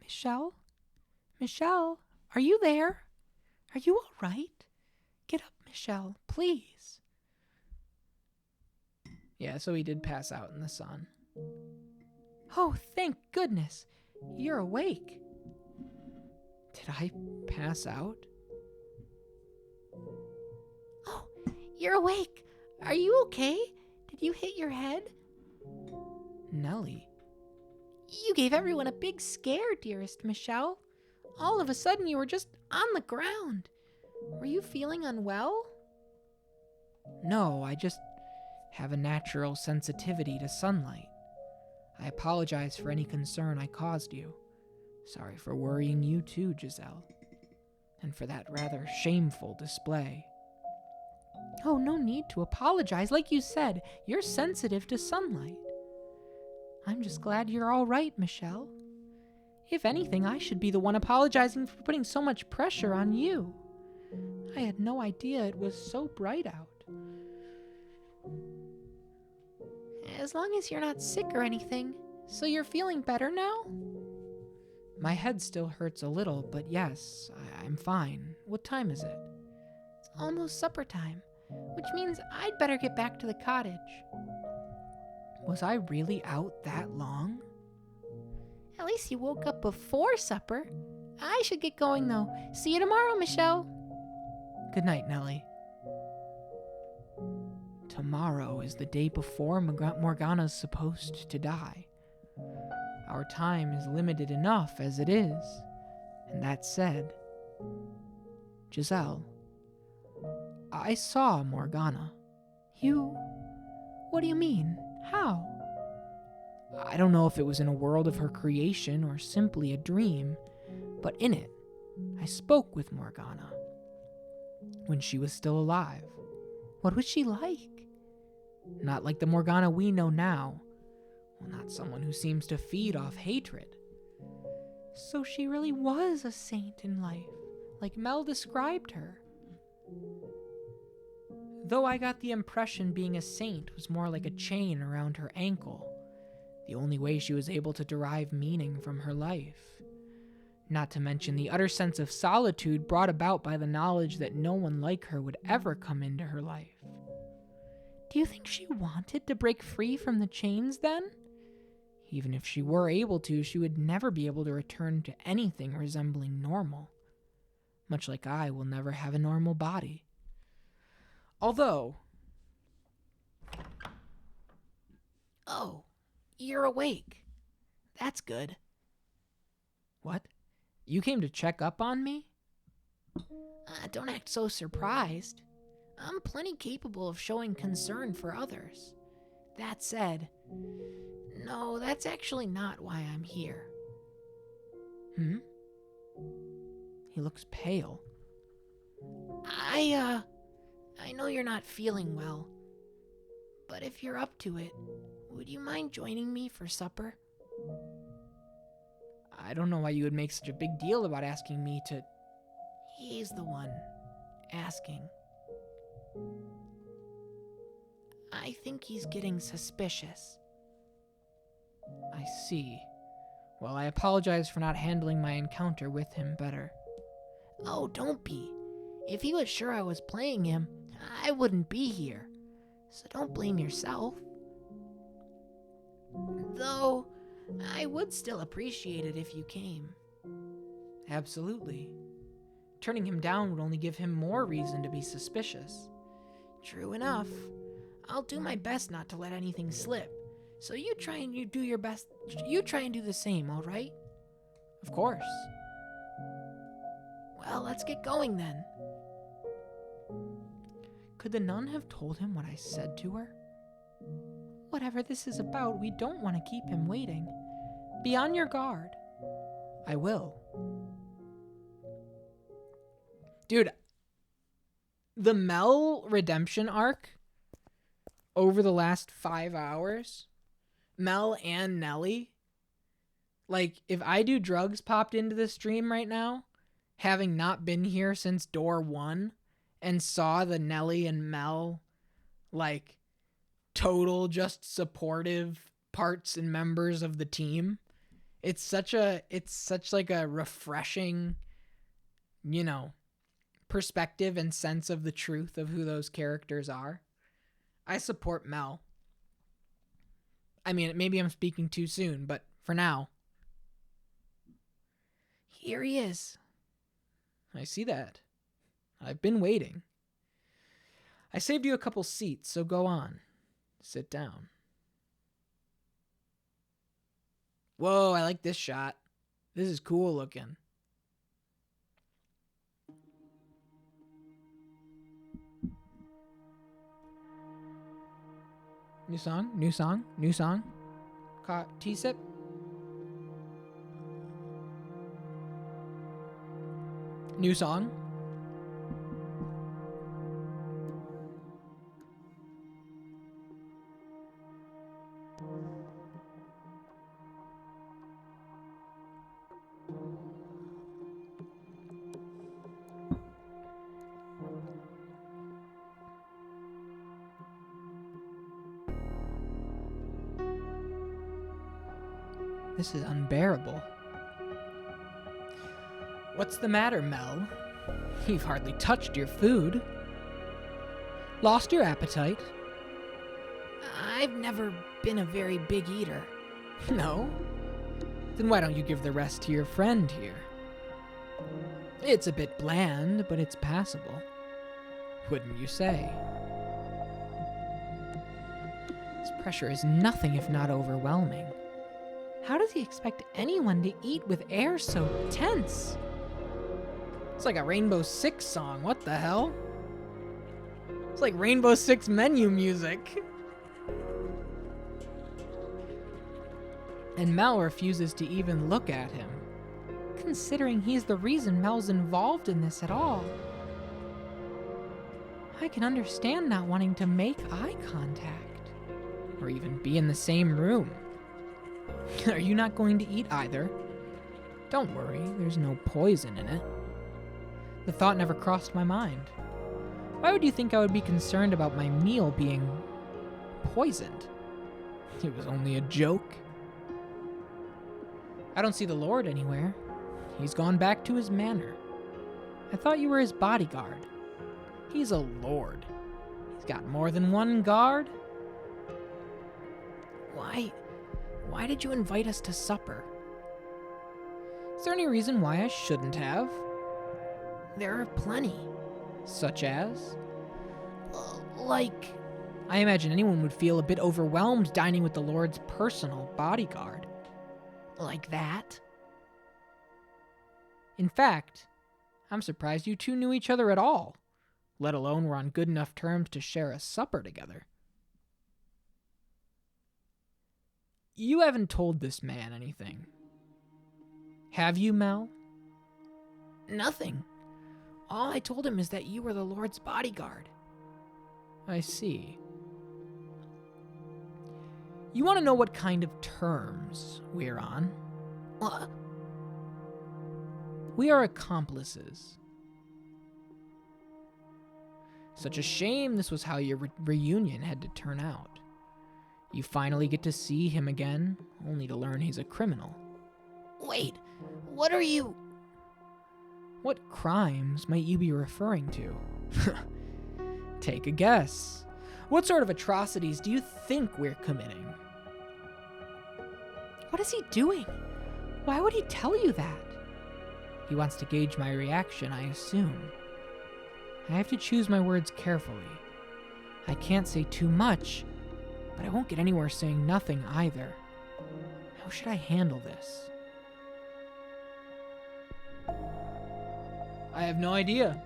Speaker 2: Michelle? Michelle, are you there? Are you all right? Get up, Michelle, please.
Speaker 1: Yeah, so he did pass out in the sun.
Speaker 2: Oh, thank goodness. You're awake.
Speaker 1: Did I pass out?
Speaker 3: Oh, you're awake. Are you okay? Did you hit your head?
Speaker 1: Nellie.
Speaker 3: You gave everyone a big scare, dearest Michelle. All of a sudden, you were just on the ground. Were you feeling unwell?
Speaker 1: No, I just have a natural sensitivity to sunlight. I apologize for any concern I caused you. Sorry for worrying you too, Giselle. And for that rather shameful display.
Speaker 2: Oh, no need to apologize. Like you said, you're sensitive to sunlight. I'm just glad you're all right, Michelle. If anything, I should be the one apologizing for putting so much pressure on you. I had no idea it was so bright out.
Speaker 3: As long as you're not sick or anything. So you're feeling better now?
Speaker 1: My head still hurts a little, but yes, I'm fine. What time is it?
Speaker 3: It's almost supper time, which means I'd better get back to the cottage.
Speaker 1: Was I really out that long?
Speaker 3: At least you woke up before supper. I should get going though. See you tomorrow, Michelle.
Speaker 1: Good night, Nellie. Tomorrow is the day before Morgana's supposed to die. Our time is limited enough as it is. And that said, Giselle, I saw Morgana.
Speaker 2: You? What do you mean? How?
Speaker 1: I don't know if it was in a world of her creation or simply a dream, but in it, I spoke with Morgana when she was still alive.
Speaker 2: What was she like?
Speaker 1: Not like the Morgana we know now. Well, not someone who seems to feed off hatred.
Speaker 2: So she really was a saint in life, like Mel described her.
Speaker 1: Though I got the impression being a saint was more like a chain around her ankle, the only way she was able to derive meaning from her life. Not to mention the utter sense of solitude brought about by the knowledge that no one like her would ever come into her life.
Speaker 2: Do you think she wanted to break free from the chains then? Even if she were able to, she would never be able to return to anything resembling normal. Much like I will never have a normal body. Although...
Speaker 3: Oh, you're awake. That's good.
Speaker 2: What? You came to check up on me?
Speaker 3: Don't act so surprised. I'm plenty capable of showing concern for others. That said, no, that's actually not why I'm here.
Speaker 2: He looks pale.
Speaker 3: I know you're not feeling well, but if you're up to it, would you mind joining me for supper?
Speaker 2: I don't know why you would make such a big deal about asking me to...
Speaker 3: He's the one asking. I think he's getting suspicious.
Speaker 2: I see. Well, I apologize for not handling my encounter with him better.
Speaker 3: Oh, don't be. If he was sure I was playing him, I wouldn't be here. So don't blame yourself. Though, I would still appreciate it if you came.
Speaker 2: Absolutely. Turning him down would only give him more reason to be suspicious.
Speaker 3: True enough. I'll do my best not to let anything slip. So you try and you do your best. You try and do the same, all right?
Speaker 2: Of course.
Speaker 3: Well, let's get going then.
Speaker 2: Could the nun have told him what I said to her? Whatever this is about, we don't want to keep him waiting. Be on your guard. I will. Dude, the Mel redemption arc over the last 5 hours, Mel and Nelly, like, if I Do Drugs popped into the stream right now, having not been here since door 1, and saw the Nelly and Mel, like, total just supportive parts and members of the team, it's such like a refreshing, you know, perspective and sense of the truth of who those characters are. I support Mel. I mean, maybe I'm speaking too soon, but for now.
Speaker 3: Here he is.
Speaker 2: I see that. I've been waiting. I saved you a couple seats, so go on. Sit down. Whoa, I like this shot. This is cool looking. New song, new song, new song. T-sip. New song. This is unbearable. What's the matter, Mel? You've hardly touched your food. Lost your appetite?
Speaker 3: I've never been a very big eater.
Speaker 2: No? Then why don't you give the rest to your friend here? It's a bit bland, but it's passable. Wouldn't you say? This pressure is nothing if not overwhelming. How does he expect anyone to eat with air so tense? It's like a Rainbow Six song. What the hell? It's like Rainbow Six menu music. And Mel refuses to even look at him, considering he's the reason Mel's involved in this at all. I can understand not wanting to make eye contact, or even be in the same room. Are you not going to eat either? Don't worry, there's no poison in it. The thought never crossed my mind. Why would you think I would be concerned about my meal being poisoned? It was only a joke. I don't see the Lord anywhere. He's gone back to his manor. I thought you were his bodyguard. He's a lord. He's
Speaker 1: Got more than one guard?
Speaker 2: Why did you invite us to supper?
Speaker 1: Is there any reason why I shouldn't have?
Speaker 2: There are plenty.
Speaker 1: Such as?
Speaker 2: Like,
Speaker 1: I imagine anyone would feel a bit overwhelmed dining with the Lord's personal bodyguard.
Speaker 2: like that?
Speaker 1: In fact, I'm surprised you two knew each other at all, let alone were on good enough terms to share a supper together. You haven't told this man anything. Have you, Mel?
Speaker 2: Nothing. All I told him is that you were the Lord's bodyguard.
Speaker 1: I see. You want to know what kind of terms we're on?
Speaker 2: What?
Speaker 1: We are accomplices. Such a shame this was how your reunion had to turn out. You finally get to see him again, only to learn he's a criminal.
Speaker 2: Wait, what are you...
Speaker 1: What crimes might you be referring to? Take a guess. What sort of atrocities do you think we're committing?
Speaker 3: What is he doing? Why would he tell you that?
Speaker 1: He wants to gauge my reaction, I assume. I have to choose my words carefully. I can't say too much, but I won't get anywhere saying nothing either. How should I handle this? I have no idea.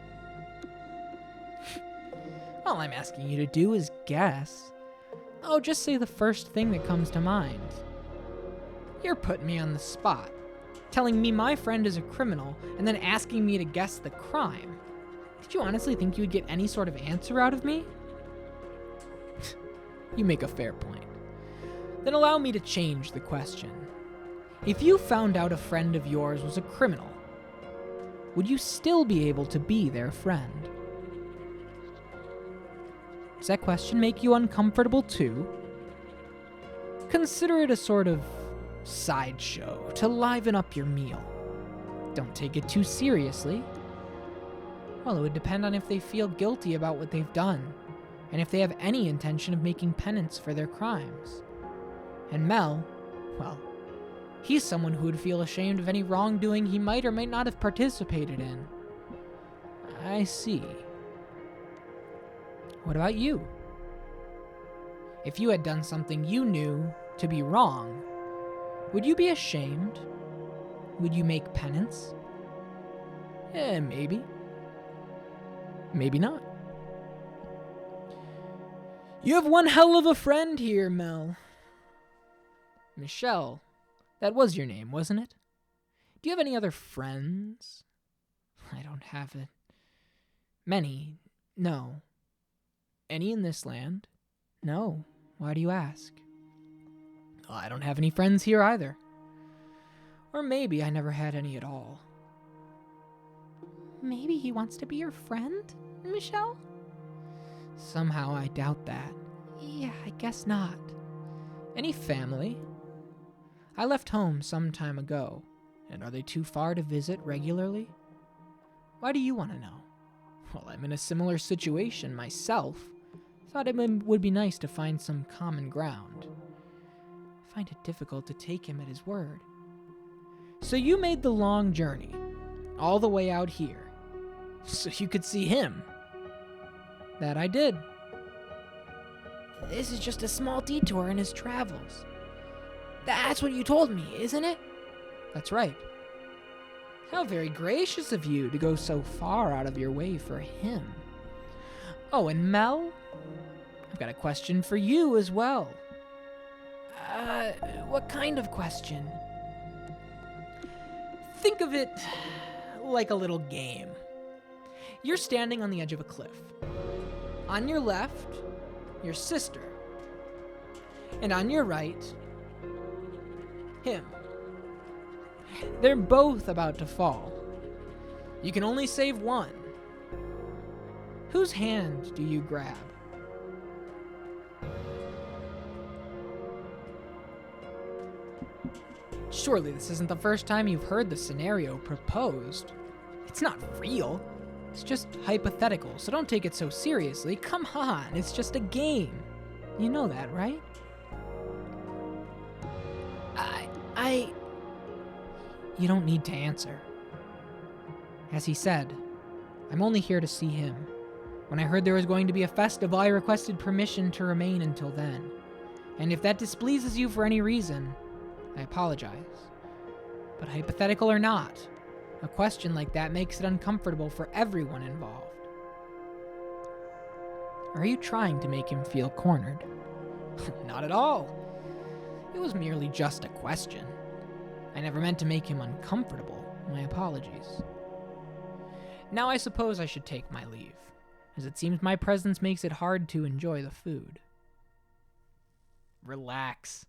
Speaker 1: All I'm asking you to do is guess. Oh, just say the first thing that comes to mind. You're putting me on the spot, telling me my friend is a criminal, and then asking me to guess the crime. Did you honestly think you would get any sort of answer out of me? You make a fair point. Then allow me to change the question. If you found out a friend of yours was a criminal, would you still be able to be their friend? Does that question make you uncomfortable too? Consider it a sort of sideshow to liven up your meal. Don't take it too seriously. Well, it would depend on if they feel guilty about what they've done, and if they have any intention of making penance for their crimes. And Mel, well, he's someone who would feel ashamed of any wrongdoing he might or might not have participated in. I see. What about you? If you had done something you knew to be wrong, would you be ashamed? Would you make penance? Maybe. Maybe not. You have one hell of a friend here, Mel. Michelle, that was your name, wasn't it? Do you have any other friends? I don't have it. Many, no. Any in this land? No. Why do you ask? Well, I don't have any friends here either. Or maybe I never had any at all.
Speaker 3: Maybe he wants to be your friend, Michelle?
Speaker 1: Somehow I doubt that.
Speaker 3: Yeah, I guess not.
Speaker 1: Any family? I left home some time ago, and are they too far to visit regularly? Why do you want to know? Well, I'm in a similar situation myself. Thought it would be nice to find some common ground. I find it difficult to take him at his word. So you made the long journey, all the way out here, so you could see him. That I did.
Speaker 2: This is just a small detour in his travels. That's what you told me, isn't it?
Speaker 1: That's right. How very gracious of you to go so far out of your way for him. Oh, and Mel, I've got a question for you as well.
Speaker 2: What kind of question?
Speaker 1: Think of it like a little game. You're standing on the edge of a cliff. On your left, your sister. And on your right, him. They're both about to fall. You can only save one. Whose hand do you grab? Surely this isn't the first time you've heard the scenario proposed. It's not real. It's just hypothetical, so don't take it so seriously. Come on, it's just a game. You know that, right? You don't need to answer. As he said, I'm only here to see him. When I heard there was going to be a festival, I requested permission to remain until then. And if that displeases you for any reason, I apologize. But hypothetical or not, a question like that makes it uncomfortable for everyone involved. Are you trying to make him feel cornered? Not at all. It was merely just a question. I never meant to make him uncomfortable. My apologies. Now I suppose I should take my leave, as it seems my presence makes it hard to enjoy the food. Relax.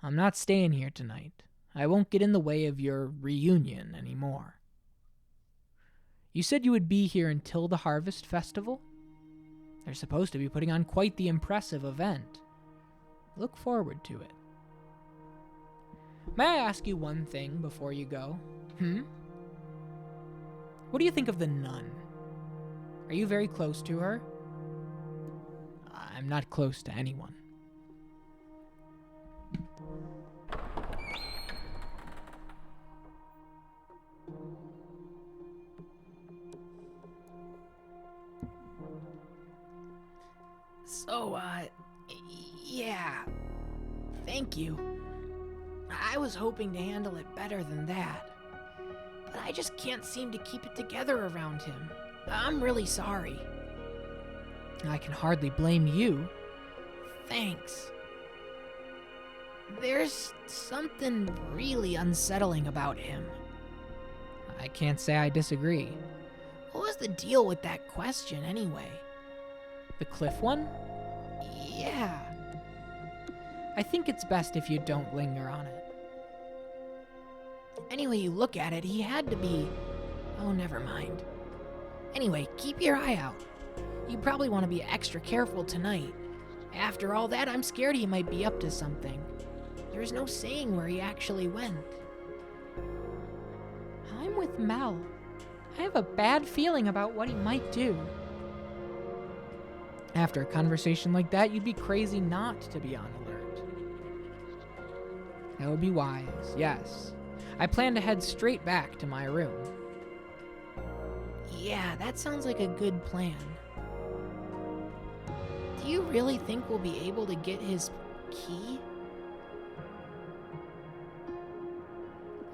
Speaker 1: I'm not staying here tonight. I won't get in the way of your reunion anymore. You said you would be here until the Harvest Festival? They're supposed to be putting on quite the impressive event. Look forward to it. May I ask you one thing before you go? What do you think of the nun? Are you very close to her? I'm not close to anyone.
Speaker 2: So, yeah. Thank you. I was hoping to handle it better than that. But I just can't seem to keep it together around him. I'm really sorry.
Speaker 1: I can hardly blame you.
Speaker 2: Thanks. There's something really unsettling about him.
Speaker 1: I can't say I disagree.
Speaker 2: What was the deal with that question, anyway?
Speaker 1: The cliff one?
Speaker 2: Yeah.
Speaker 1: I think it's best if you don't linger on it.
Speaker 2: Any way you look at it, he had to be... Oh, never mind. Anyway, keep your eye out. You probably want to be extra careful tonight. After all that, I'm scared he might be up to something. There's no saying where he actually went.
Speaker 1: I'm with Mel. I have a bad feeling about what he might do. After a conversation like that, you'd be crazy not to be on alert. That would be wise, yes. I plan to head straight back to my room.
Speaker 2: Yeah, that sounds like a good plan. Do you really think we'll be able to get his key?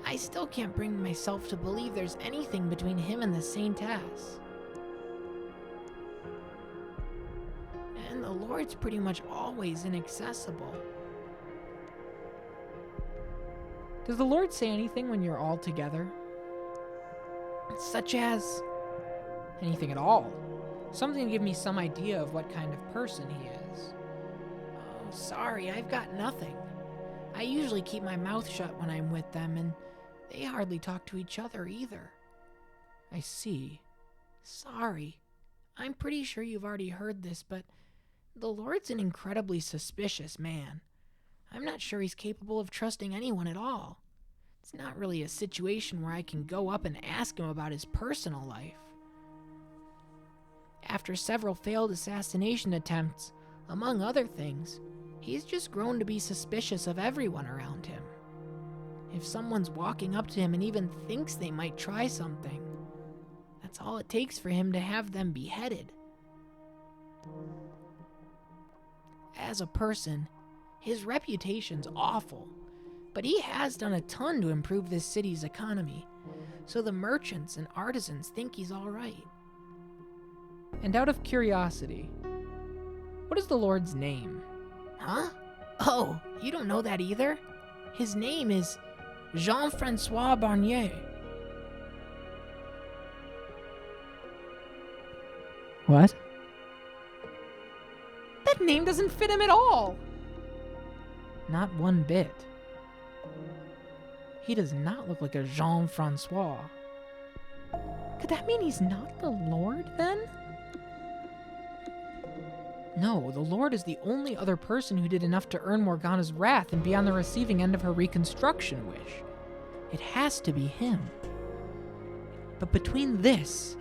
Speaker 2: I still can't bring myself to believe there's anything between him and the Saintess. And the Lord's pretty much always inaccessible.
Speaker 1: Does the Lord say anything when you're all together?
Speaker 2: Such as...
Speaker 1: Anything at all. Something to give me some idea of what kind of person he is.
Speaker 2: Oh, sorry, I've got nothing. I usually keep my mouth shut when I'm with them, and they hardly talk to each other either.
Speaker 1: I see.
Speaker 2: Sorry. I'm pretty sure you've already heard this, but the Lord's an incredibly suspicious man. I'm not sure he's capable of trusting anyone at all. It's not really a situation where I can go up and ask him about his personal life. After several failed assassination attempts, among other things, he's just grown to be suspicious of everyone around him. If someone's walking up to him and even thinks they might try something, that's all it takes for him to have them beheaded. As a person, his reputation's awful, but he has done a ton to improve this city's economy, so the merchants and artisans think he's all right.
Speaker 1: And out of curiosity, what is the Lord's name?
Speaker 2: Huh? Oh, you don't know that either? His name is Jean-Francois Barnier.
Speaker 1: What? That name doesn't fit him at all! Not one bit. He does not look like a Jean-Francois. Could that mean he's not the Lord, then? No, the Lord is the only other person who did enough to earn Morgana's wrath and be on the receiving end of her reconstruction wish. It has to be him. But between this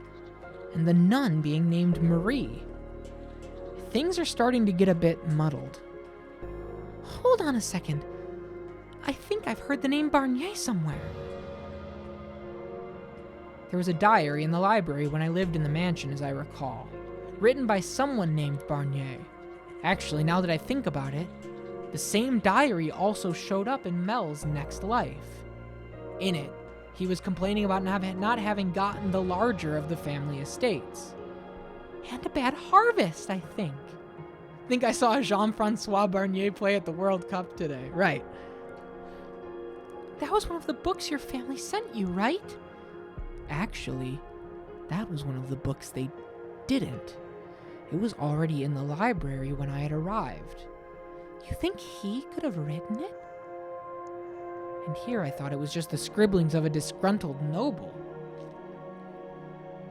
Speaker 1: and the nun being named Marie. Things are starting to get a bit muddled.
Speaker 2: Hold on a second. I think I've heard the name Barnier somewhere.
Speaker 1: There was a diary in the library when I lived in the mansion, as I recall, written by someone named Barnier. Actually, now that I think about it, the same diary also showed up in Mel's next life. In it, he was complaining about not having gotten the larger of the family estates. And a bad harvest, I think. I think I saw Jean-Francois Barnier play at the World Cup today. Right.
Speaker 2: That was one of the books your family sent you, right?
Speaker 1: Actually, that was one of the books they didn't. It was already in the library when I had arrived.
Speaker 2: You think he could have written it?
Speaker 1: And here I thought it was just the scribblings of a disgruntled noble.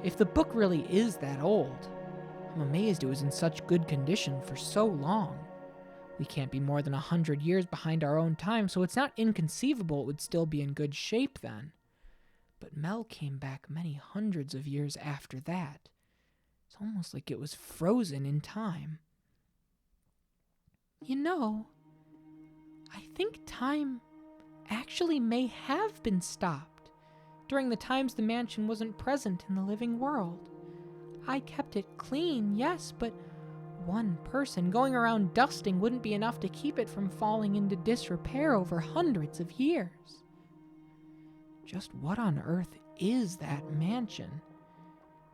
Speaker 1: If the book really is that old, I'm amazed it was in such good condition for so long. We can't be more than 100 years behind our own time, so it's not inconceivable it would still be in good shape then. But Mel came back many hundreds of years after that. It's almost like it was frozen in time.
Speaker 2: You know, I think time actually may have been stopped during the times the mansion wasn't present in the living world. I kept it clean, yes, but one person going around dusting wouldn't be enough to keep it from falling into disrepair over hundreds of years.
Speaker 1: Just what on earth is that mansion?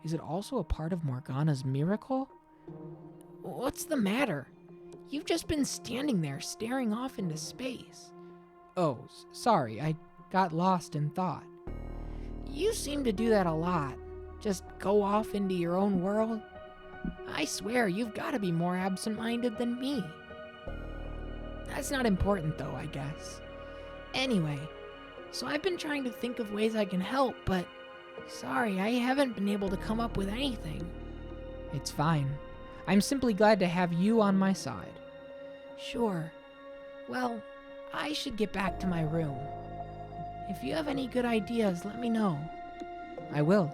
Speaker 1: Is it also a part of Morgana's miracle?
Speaker 2: What's the matter? You've just been standing there staring off into space.
Speaker 1: Oh, sorry, I got lost in thought.
Speaker 2: You seem to do that a lot. Just go off into your own world. I swear, you've got to be more absent-minded than me.
Speaker 1: That's not important though, I guess.
Speaker 2: Anyway, so I've been trying to think of ways I can help, but sorry, I haven't been able to come up with anything.
Speaker 1: It's fine. I'm simply glad to have you on my side.
Speaker 2: Sure. Well, I should get back to my room. If you have any good ideas, let me know.
Speaker 1: I will.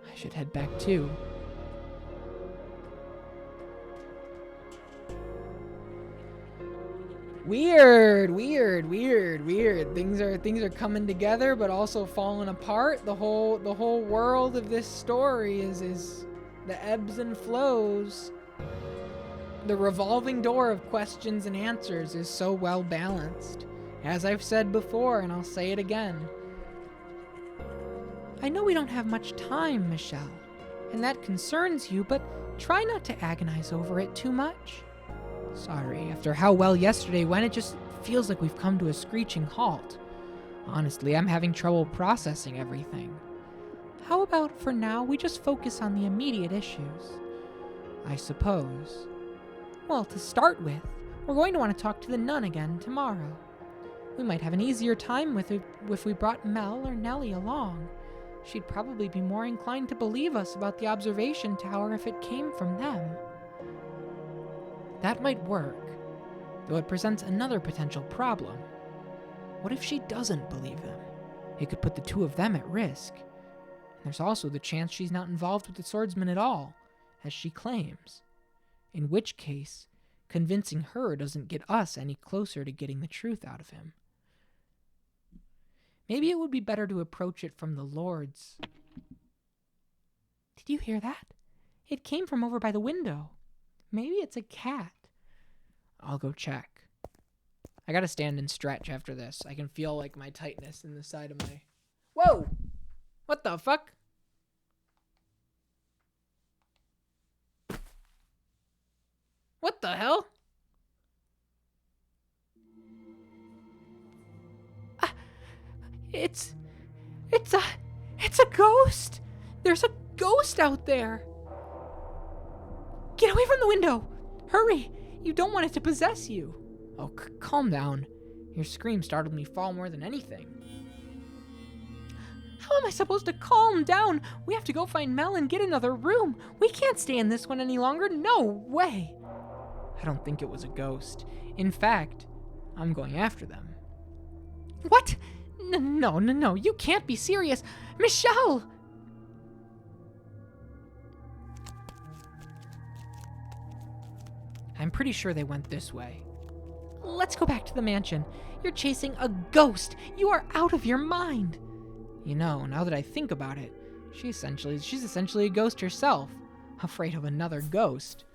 Speaker 1: I should head back too. Weird. Things are coming together, but also falling apart. The whole world of this story is the ebbs and flows. The revolving door of questions and answers is so well balanced. As I've said before, and I'll say it again.
Speaker 2: I know we don't have much time, Michelle, and that concerns you, but try not to agonize over it too much.
Speaker 1: Sorry, after how well yesterday went, it just feels like we've come to a screeching halt. Honestly, I'm having trouble processing everything.
Speaker 2: How about for now we just focus on the immediate issues?
Speaker 1: I suppose.
Speaker 2: Well, to start with, we're going to want to talk to the nun again tomorrow. We might have an easier time with it if we brought Mel or Nellie along. She'd probably be more inclined to believe us about the observation tower if it came from them.
Speaker 1: That might work, though it presents another potential problem. What if she doesn't believe them? It could put the two of them at risk. And there's also the chance she's not involved with the swordsman at all, as she claims. In which case, convincing her doesn't get us any closer to getting the truth out of him. Maybe it would be better to approach it from the Lord's.
Speaker 2: Did you hear that? It came from over by the window. Maybe it's a cat.
Speaker 1: I'll go check. I gotta stand and stretch after this. I can feel like my tightness in the side of my... Whoa! What the fuck? What the hell?
Speaker 2: It's a ghost! There's a ghost out there! Get away from the window! Hurry! You don't want it to possess you.
Speaker 1: Oh, calm down. Your scream startled me far more than anything.
Speaker 2: How am I supposed to calm down? We have to go find Mel and get another room. We can't stay in this one any longer. No way.
Speaker 1: I don't think it was a ghost. In fact, I'm going after them.
Speaker 2: What? No, you can't be serious. Michelle! I'm pretty sure they went this way. Let's go back to the mansion. You're chasing a ghost. You are out of your mind. You know, now that I think about it, she's essentially a ghost herself, afraid of another ghost.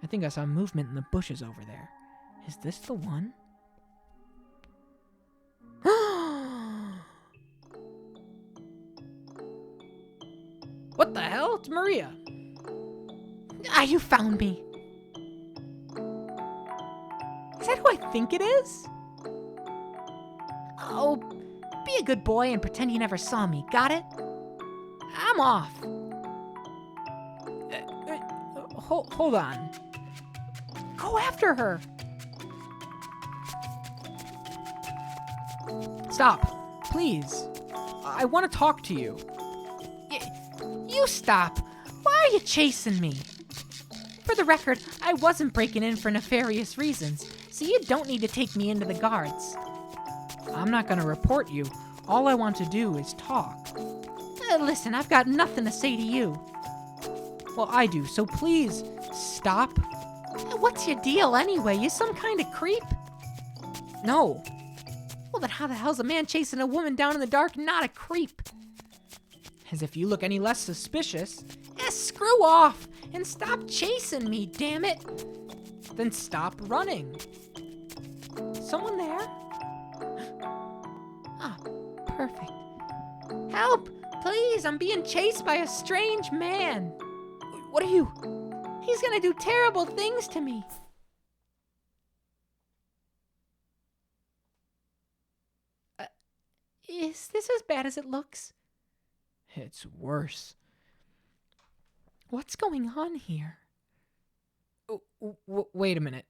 Speaker 2: I think I saw movement in the bushes over there. Is this the one? What the hell? It's Maria. You found me. Is that who I think it is? Oh, be a good boy and pretend you never saw me, got it? I'm off. Hold on. Go after her. Stop, please. I want to talk to you. You stop. Why are you chasing me? For the record, I wasn't breaking in for nefarious reasons, so you don't need to take me into the guards. I'm not gonna report you. All I want to do is talk. Listen, I've got nothing to say to you. Well, I do, so please, stop. What's your deal anyway? You some kind of creep? No. Well, then how the hell's a man chasing a woman down in the dark not a creep? As if you look any less suspicious. Screw off and stop chasing me, damn it. Then stop running. Someone there? Ah, perfect. Help, please, I'm being chased by a strange man. What are you? He's gonna do terrible things to me. Is this as bad as it looks? It's worse. What's going on here? Wait a minute.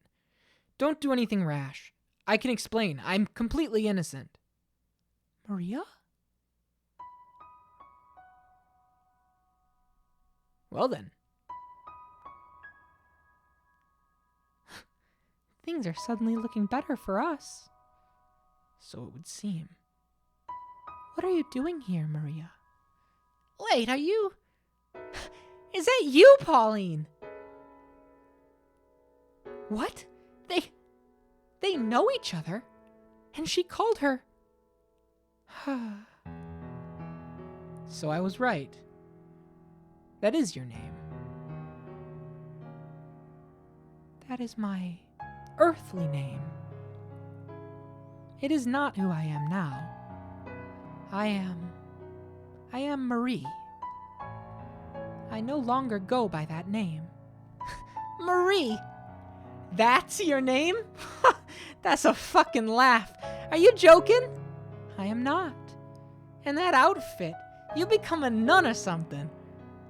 Speaker 2: Don't do anything rash. I can explain. I'm completely innocent. Maria? Well then. Things are suddenly looking better for us. So it would seem. What are you doing here, Maria? Wait, are you... Is that you, Pauline? What? They know each other? And she called her... So I was right. That is your name. That is my earthly name. It is not who I am now. I am Marie. I no longer go by that name. Marie! That's your name? That's a fucking laugh. Are you joking? I am not. And that outfit, you become a nun or something.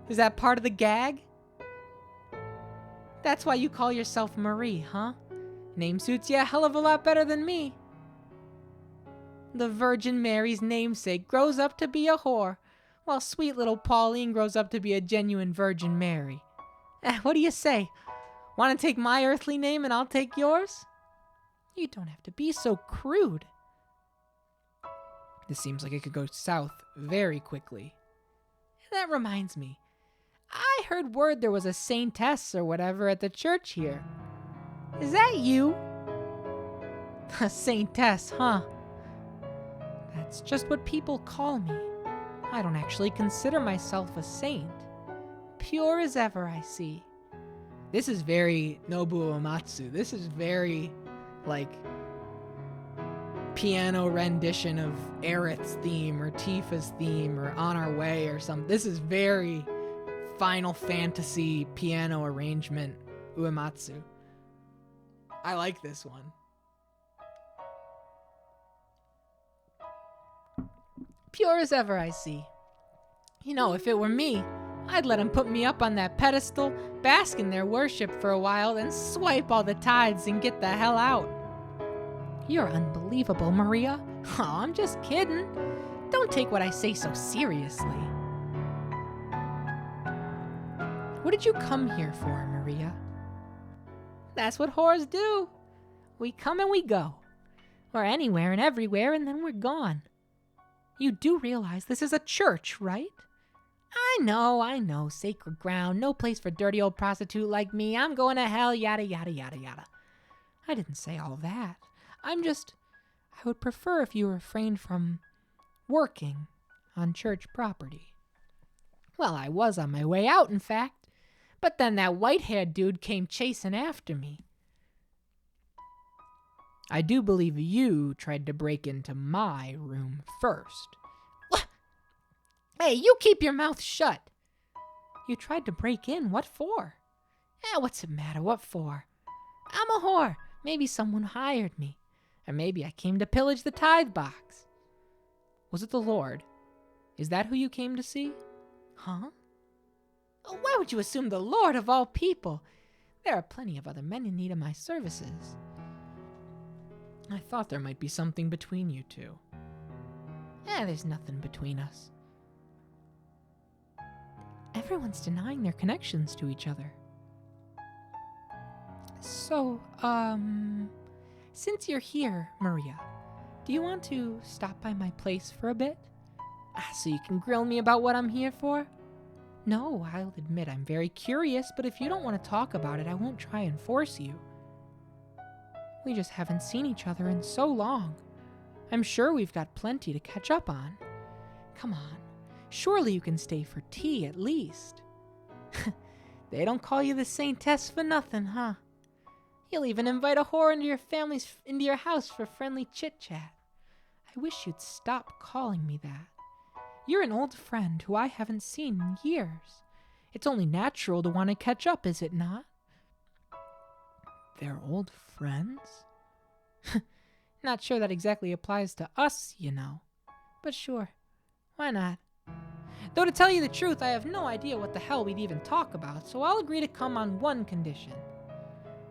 Speaker 2: Is that part of the gag? That's why you call yourself Marie, huh? Name suits you a hell of a lot better than me. The Virgin Mary's namesake grows up to be a whore, while sweet little Pauline grows up to be a genuine Virgin Mary. What do you say? Want to take my earthly name and I'll take yours? You don't have to be so crude. This seems like it could go south very quickly. That reminds me. I heard word there was a saintess or whatever at the church here. Is that you? A saintess, huh? That's just what people call me. I don't actually consider myself a saint. Pure as ever, I see. This is very Nobuo Uematsu. This is very, like, piano rendition of Aerith's theme or Tifa's theme or On Our Way or something. This is very Final Fantasy piano arrangement Uematsu. I like this one. Pure as ever, I see. You know, if it were me, I'd let them put me up on that pedestal, bask in their worship for a while, then swipe all the tides and get the hell out. You're unbelievable, Maria. Oh, I'm just kidding. Don't take what I say so seriously. What did you come here for, Maria? That's what whores do. We come and we go. We're anywhere and everywhere, and then we're gone. You do realize this is a church, right? I know. Sacred ground, no place for dirty old prostitute like me. I'm going to hell, yada, yada, yada, yada. I didn't say all that. I would prefer if you refrained from working on church property. Well, I was on my way out, in fact. But then that white-haired dude came chasing after me. I do believe you tried to break into my room first. What? Hey, you keep your mouth shut. You tried to break in. What for? What's it matter? What for? I'm a whore. Maybe someone hired me. Or maybe I came to pillage the tithe box. Was it the Lord? Is that who you came to see? Huh? Why would you assume the Lord of all people? There are plenty of other men in need of my services. I thought there might be something between you two. There's nothing between us. Everyone's denying their connections to each other. So, since you're here, Maria, do you want to stop by my place for a bit? So you can grill me about what I'm here for? No, I'll admit I'm very curious, but if you don't want to talk about it, I won't try and force you. We just haven't seen each other in so long. I'm sure we've got plenty to catch up on. Come on, surely you can stay for tea at least. They don't call you the Saintess for nothing, huh? You'll even invite a whore into your house for friendly chit-chat. I wish you'd stop calling me that. You're an old friend who I haven't seen in years. It's only natural to want to catch up, is it not? They're old friends? Not sure that exactly applies to us, you know. But sure, why not? Though to tell you the truth, I have no idea what the hell we'd even talk about, so I'll agree to come on one condition.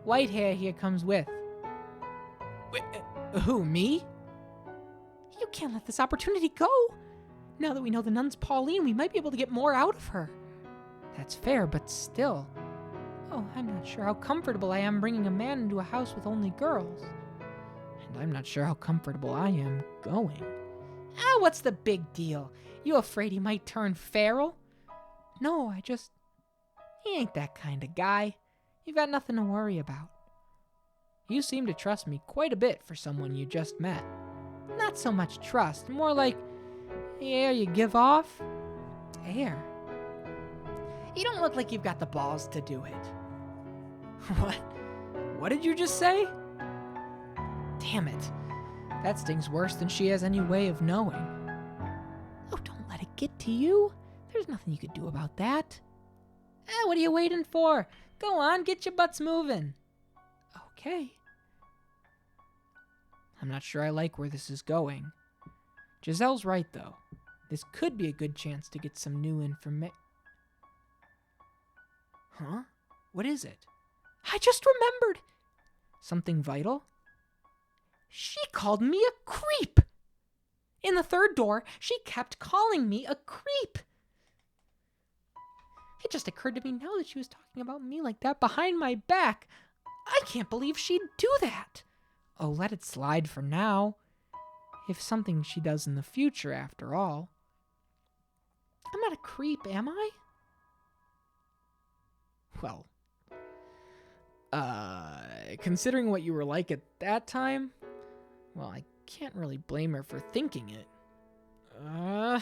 Speaker 2: Whitehair here comes with. Wait, who, me? You can't let this opportunity go. Now that we know the nun's Pauline, we might be able to get more out of her. That's fair, but still. Oh, I'm not sure how comfortable I am bringing a man into a house with only girls. And I'm not sure how comfortable I am going. What's the big deal? You afraid he might turn feral? No, he ain't that kind of guy. You've got nothing to worry about. You seem to trust me quite a bit for someone you just met. Not so much trust, more like the air you give off. Air? You don't look like you've got the balls to do it. What? What did you just say? Damn it. That stings worse than she has any way of knowing. Oh, don't let it get to you. There's nothing you could do about that. What are you waiting for? Go on, get your butts moving. Okay. I'm not sure I like where this is going. Giselle's right, though. This could be a good chance to get some new information. Huh? What is it? I just remembered. Something vital? She called me a creep. In the third door, she kept calling me a creep. It just occurred to me now that she was talking about me like that behind my back. I can't believe she'd do that. Oh, let it slide for now. If something she does in the future, after all. I'm not a creep, am I? Well, considering what you were like at that time, well, I can't really blame her for thinking it. I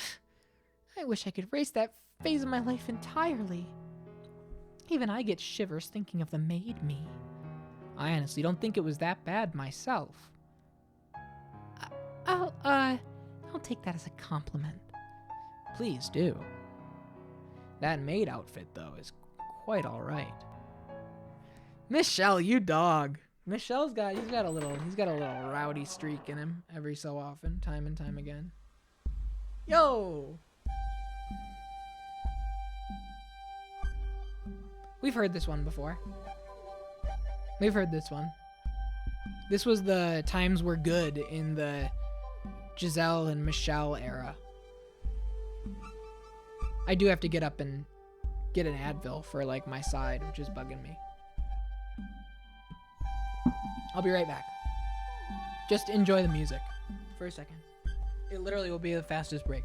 Speaker 2: wish I could erase that phase of my life entirely. Even I get shivers thinking of the maid me. I honestly don't think it was that bad myself. I'll take that as a compliment. Please do. That maid outfit, though, is quite all right. Michelle, you dog. He's got a little rowdy streak in him every so often, time and time again. Yo! We've heard this one before. This was the times were good in the Giselle and Michelle era. I do have to get up and get an Advil for like my side, which is bugging me. I'll be right back. Just enjoy the music for a second.
Speaker 1: It literally will be the fastest break.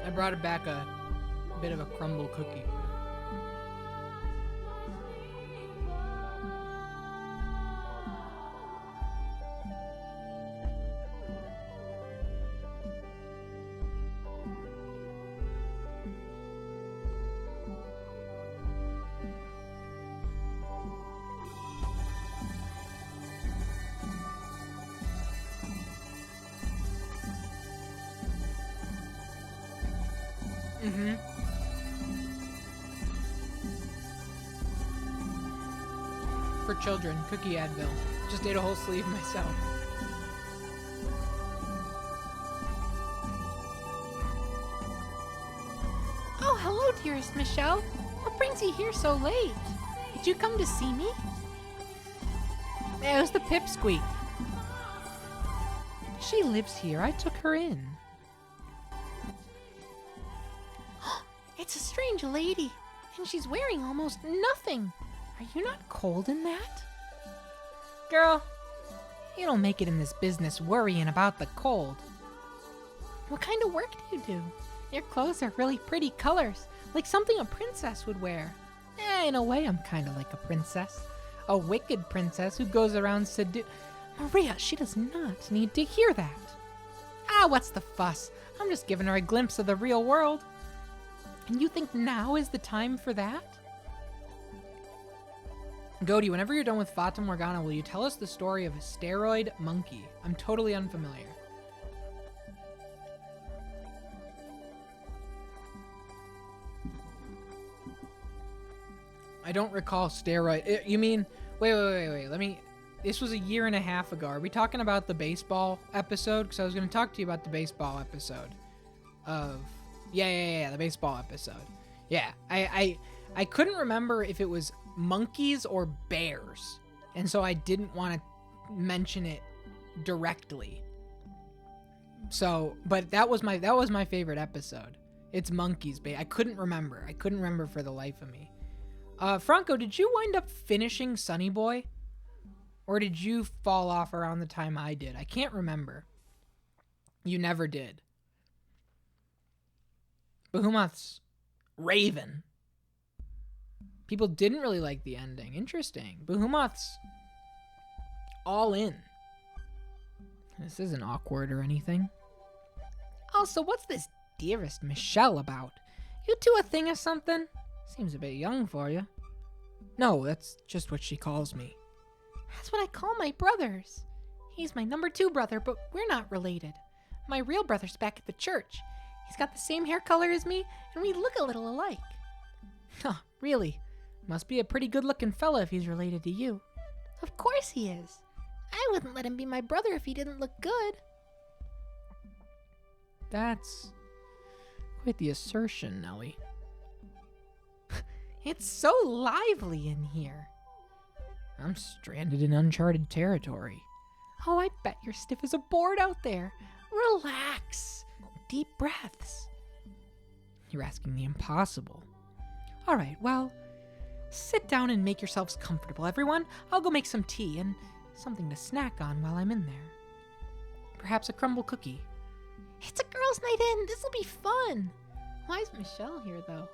Speaker 1: I brought it back a bit of a crumble cookie. Mm-hmm. For children, cookie Advil. Just ate a whole sleeve myself.
Speaker 3: Oh, hello, dearest Michelle. What brings you here so late? Did you come to see me?
Speaker 2: It was the pipsqueak. She lives here. I took her in.
Speaker 3: It's a strange lady, and she's wearing almost nothing. Are you not cold in that?
Speaker 2: Girl, you don't make it in this business worrying about the cold.
Speaker 3: What kind of work do you do? Your clothes are really pretty colors, like something a princess would wear.
Speaker 2: In a way, I'm kind of like a princess. A wicked princess who goes around Maria, she does not need to hear that. What's the fuss? I'm just giving her a glimpse of the real world. And you think now is the time for that?
Speaker 1: Goaty, whenever you're done with Fata Morgana, will you tell us the story of a steroid monkey? I'm totally unfamiliar. I don't recall steroid. You mean, wait. This was a year and a half ago. Are we talking about the baseball episode? Because I was going to talk to you about the baseball episode of... Yeah, the baseball episode. Yeah, I couldn't remember if it was monkeys or bears, and so I didn't want to mention it directly. So, but that was my favorite episode. It's monkeys, babe. I couldn't remember for the life of me. Franco, did you wind up finishing Sunny Boy, or did you fall off around the time I did? I can't remember. You never did. Behemoth's Raven. People didn't really like the ending. Interesting. Behemoth's all in. This isn't awkward or anything.
Speaker 2: Also, what's this dearest Michelle about? You two a thing or something? Seems a bit young for you.
Speaker 1: No, that's just what she calls me.
Speaker 3: That's what I call my brothers. He's my number 2 brother, but we're not related. My real brother's back at the church. He's got the same hair color as me, and we look a little alike.
Speaker 2: Huh, really? Must be a pretty good-looking fella if he's related to you.
Speaker 3: Of course he is. I wouldn't let him be my brother if he didn't look good.
Speaker 1: That's quite the assertion, Nellie.
Speaker 2: It's so lively in here.
Speaker 1: I'm stranded in uncharted territory.
Speaker 2: Oh, I bet you're stiff as a board out there. Relax. Deep breaths.
Speaker 1: You're asking the impossible.
Speaker 2: All right, well, sit down and make yourselves comfortable, everyone. I'll go make some tea and something to snack on while I'm in there. Perhaps a crumble cookie.
Speaker 3: It's a girls' night in. This'll be fun. Why is Michelle here, though?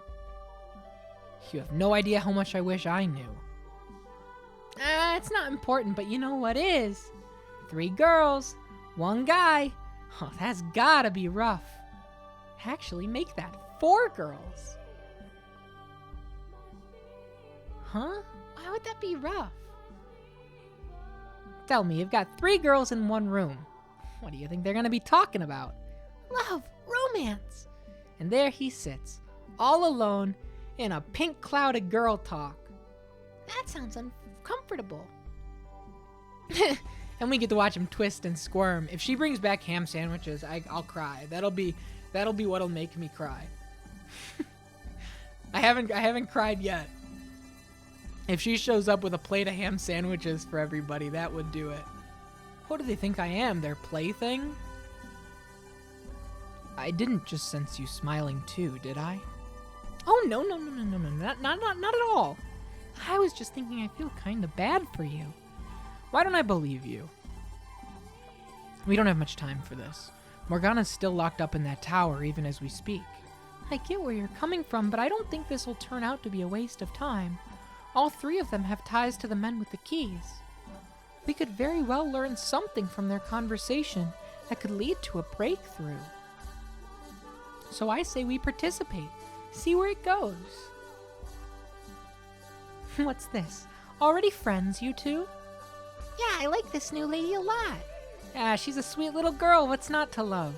Speaker 1: You have no idea how much I wish I knew.
Speaker 2: It's not important, but you know what is? 3 girls, 1 guy. Oh, that's gotta be rough. Actually, make that 4 girls. Huh? Why would that be rough? Tell me, you've got 3 girls in one room. What do you think they're gonna be talking about?
Speaker 3: Love, romance.
Speaker 2: And there he sits, all alone, in a pink clouded girl talk.
Speaker 3: That sounds uncomfortable.
Speaker 2: And we get to watch him twist and squirm. If she brings back ham sandwiches, I'll cry. That'll be what'll make me cry. I haven't cried yet. If she shows up with a plate of ham sandwiches for everybody, that would do it. What do they think I am, their plaything? I didn't just sense you smiling too, did I? Oh, no, not at all. I was just thinking I feel kind of bad for you. Why don't I believe you? We don't have much time for this. Morgana's still locked up in that tower even as we speak. I get where you're coming from, but I don't think this will turn out to be a waste of time. All 3 of them have ties to the men with the keys. We could very well learn something from their conversation that could lead to a breakthrough. So I say we participate, see where it goes. What's this? Already friends, you two?
Speaker 3: Yeah, I like this new lady a lot.
Speaker 2: Ah, she's a sweet little girl, what's not to love?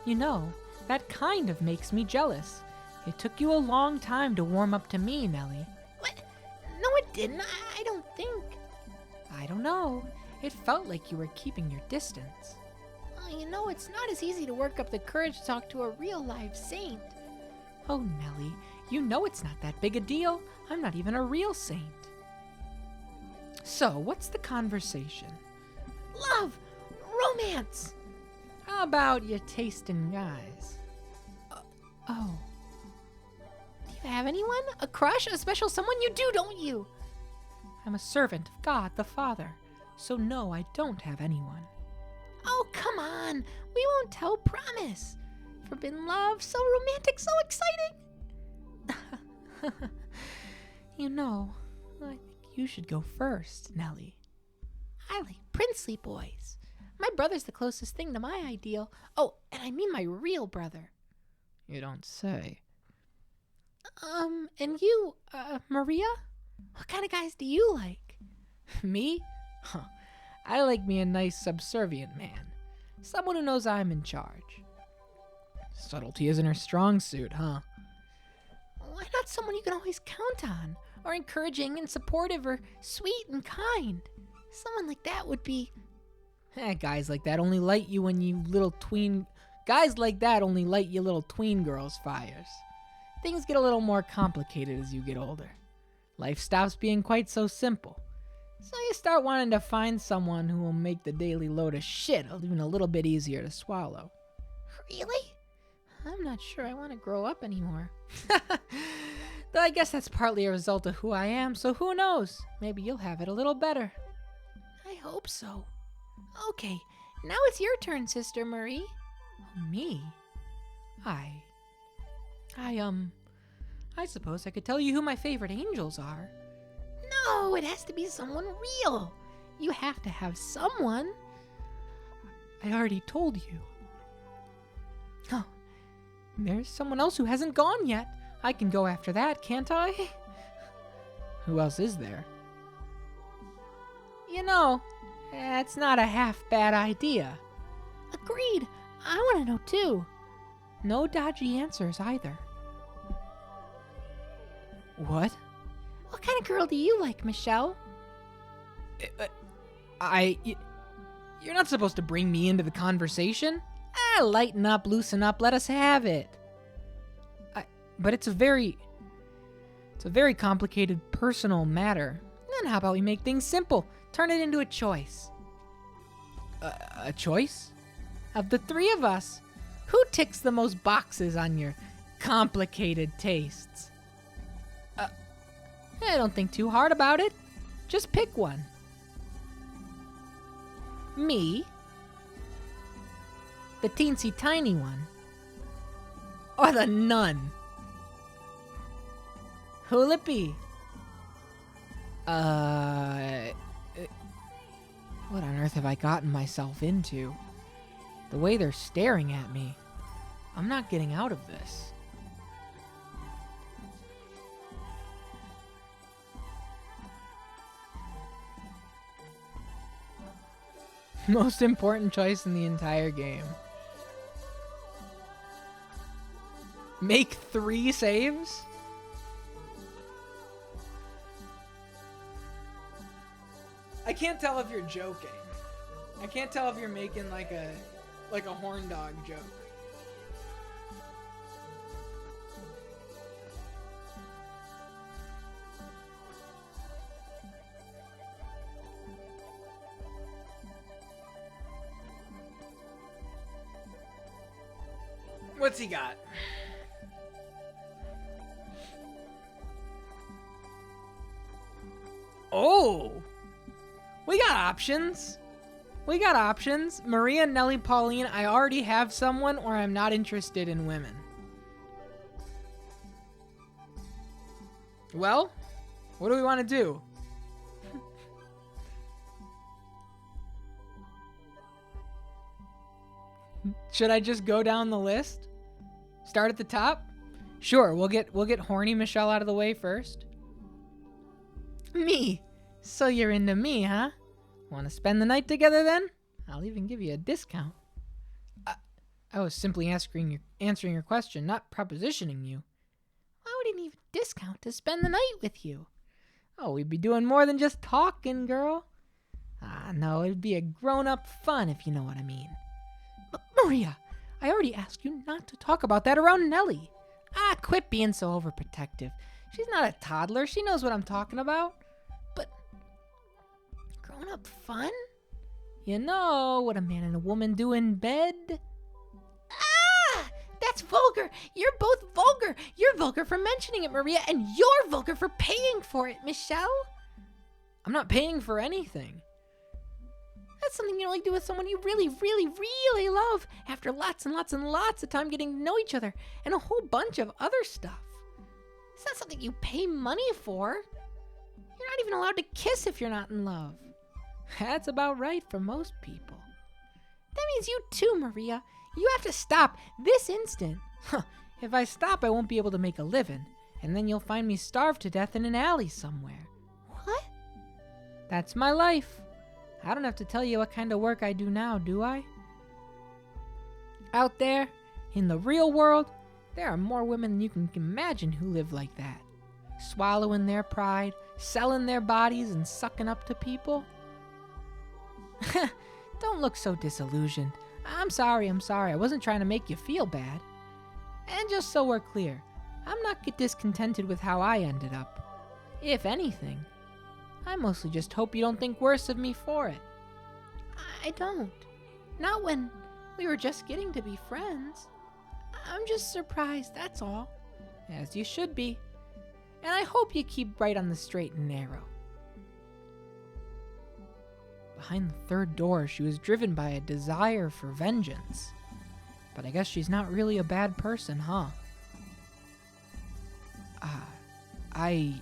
Speaker 2: You know, that kind of makes me jealous. It took you a long time to warm up to me, Nellie.
Speaker 3: What? No, it didn't. I don't think.
Speaker 2: I don't know. It felt like you were keeping your distance.
Speaker 3: You know, it's not as easy to work up the courage to talk to a real live saint.
Speaker 2: Oh, Nellie, you know it's not that big a deal. I'm not even a real saint. So, what's the conversation?
Speaker 3: Love! Romance!
Speaker 2: How about your taste in guys? Oh.
Speaker 3: Do you have anyone? A crush? A special someone? You do, don't you?
Speaker 2: I'm a servant of God the Father, so no, I don't have anyone.
Speaker 3: Oh, come on. We won't tell, promise. Forbidden love, so romantic, so exciting.
Speaker 2: You know, I think you should go first, Nellie.
Speaker 3: I like princely boys. My brother's the closest thing to my ideal. Oh, and I mean my real brother.
Speaker 2: You don't say.
Speaker 3: And you, Maria? What kind of guys do you like?
Speaker 2: Me? Huh. I like me a nice subservient man. Someone who knows I'm in charge. Subtlety isn't her strong suit, huh?
Speaker 3: Why not someone you can always count on? Or encouraging and supportive or sweet and kind? Someone like that would be...
Speaker 2: Guys like that only light you when you little tween... Guys like that only light you little tween girls' fires. Things get a little more complicated as you get older. Life stops being quite so simple. So you start wanting to find someone who will make the daily load of shit even a little bit easier to swallow.
Speaker 3: Really? I'm not sure I want to grow up anymore.
Speaker 2: Though I guess that's partly a result of who I am, so who knows? Maybe you'll have it a little better.
Speaker 3: I hope so. Okay, now it's your turn, Sister Marie.
Speaker 2: Me? I suppose I could tell you who my favorite angels are.
Speaker 3: No, it has to be someone real. You have to have someone.
Speaker 2: I already told you. Oh, there's someone else who hasn't gone yet. I can go after that, can't I? Who else is there? You know, that's not a half bad idea.
Speaker 3: Agreed. I want to know too.
Speaker 2: No dodgy answers either. What?
Speaker 3: What kind of girl do you like, Michelle?
Speaker 2: You're not supposed to bring me into the conversation. Lighten up, loosen up, let us have it. But it's a very complicated personal matter. Then how about we make things simple? Turn it into a choice. A choice? Of the 3 of us, who ticks the most boxes on your complicated tastes? Don't think too hard about it. Just pick one. Me? The teensy tiny one? Or the nun? Who'll it be? What on earth have I gotten myself into? The way they're staring at me. I'm not getting out of this.
Speaker 1: Most important choice in the entire game. Make 3 saves? I can't tell if you're joking. I can't tell if you're making like a horn dog joke. What's he got? Oh! We got options. We got options. Maria, Nellie, Pauline, I already have someone, or I'm not interested in women. Well, what do we want to do? Should I just go down the list? Start at the top? Sure, we'll get horny Michelle out of the way first. Me. So you're into me, huh? Want to spend the night together then? I'll even give you a discount. I was simply answering your question, not propositioning you.
Speaker 3: I wouldn't even discount to spend the night with you.
Speaker 1: Oh, we'd be doing more than just talking, girl. No, it'd be a grown-up fun, if you know what I mean.
Speaker 3: Maria, I already asked you not to talk about that around Nellie.
Speaker 1: Quit being so overprotective. She's not a toddler. She knows what I'm talking about.
Speaker 3: But grown-up fun?
Speaker 1: You know what a man and a woman do in bed?
Speaker 3: That's vulgar. You're both vulgar. You're vulgar for mentioning it, Maria, and you're vulgar for paying for it, Michelle.
Speaker 1: I'm not paying for anything.
Speaker 3: That's something you only do with someone you really, really, really love after lots and lots and lots of time getting to know each other and a whole bunch of other stuff. It's not something you pay money for. You're not even allowed to kiss if you're not in love.
Speaker 1: That's about right for most people.
Speaker 3: That means you too, Maria. You have to stop this instant.
Speaker 1: If I stop, I won't be able to make a living, and then you'll find me starved to death in an alley somewhere.
Speaker 3: What?
Speaker 1: That's my life. I don't have to tell you what kind of work I do now, do I? Out there, in the real world, there are more women than you can imagine who live like that. Swallowing their pride, selling their bodies, and sucking up to people. Don't look so disillusioned. I'm sorry. I wasn't trying to make you feel bad. And just so we're clear, I'm not discontented with how I ended up. If anything, I mostly just hope you don't think worse of me for it.
Speaker 3: I don't. Not when we were just getting to be friends. I'm just surprised, that's all.
Speaker 1: As you should be. And I hope you keep right on the straight and narrow. Behind the third door, she was driven by a desire for vengeance. But I guess she's not really a bad person, huh? I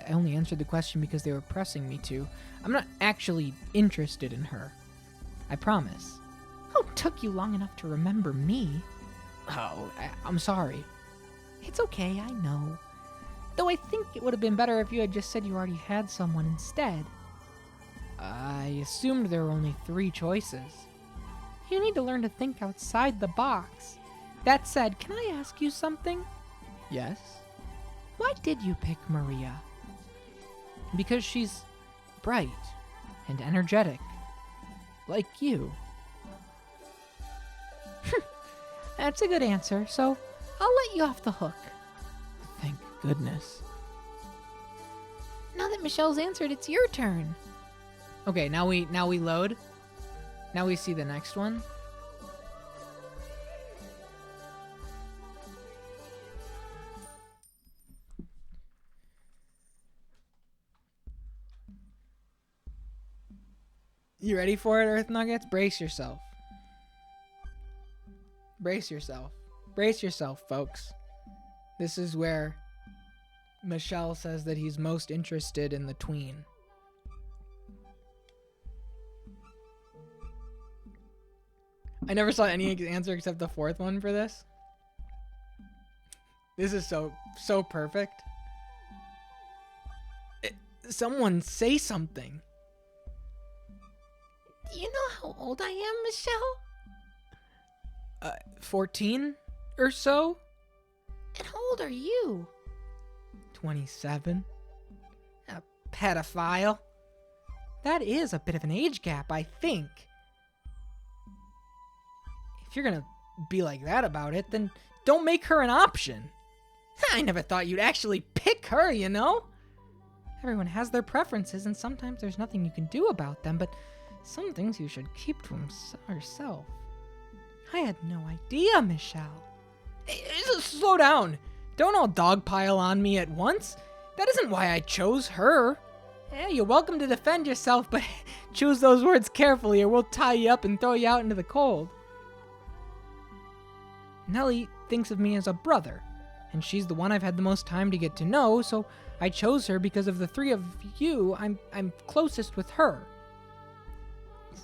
Speaker 1: only answered the question because they were pressing me to. I'm not actually interested in her. I promise.
Speaker 3: Oh, took you long enough to remember me.
Speaker 1: Oh, I'm sorry.
Speaker 3: It's okay, I know.
Speaker 1: Though I think it would have been better if you had just said you already had someone instead. I assumed there were only 3 choices. You need to learn to think outside the box. That said, can I ask you something? Yes? Why did you pick Maria? Because she's bright and energetic. Like you. That's a good answer, so I'll let you off the hook. Thank goodness.
Speaker 3: Now that Michelle's answered, it's your turn.
Speaker 1: Okay, now we load. Now we see the next one. You ready for it, Earth Nuggets? Brace yourself. Brace yourself. Brace yourself, folks. This is where Michelle says that he's most interested in the tween. I never saw any answer except the 4th one for this. This is so perfect. Someone say something.
Speaker 3: Do you know how old I am, Michelle?
Speaker 1: 14 or so?
Speaker 3: And how old are you?
Speaker 1: 27. A pedophile. That is a bit of an age gap, I think. If you're gonna be like that about it, then don't make her an option. I never thought you'd actually pick her, you know? Everyone has their preferences, and sometimes there's nothing you can do about them, but some things you should keep to yourself. I had no idea, Michelle. Slow down. Don't all dogpile on me at once. That isn't why I chose her. Yeah, you're welcome to defend yourself, but choose those words carefully or we'll tie you up and throw you out into the cold. Nellie thinks of me as a brother, and she's the one I've had the most time to get to know, so I chose her because of the three of you, I'm closest with her.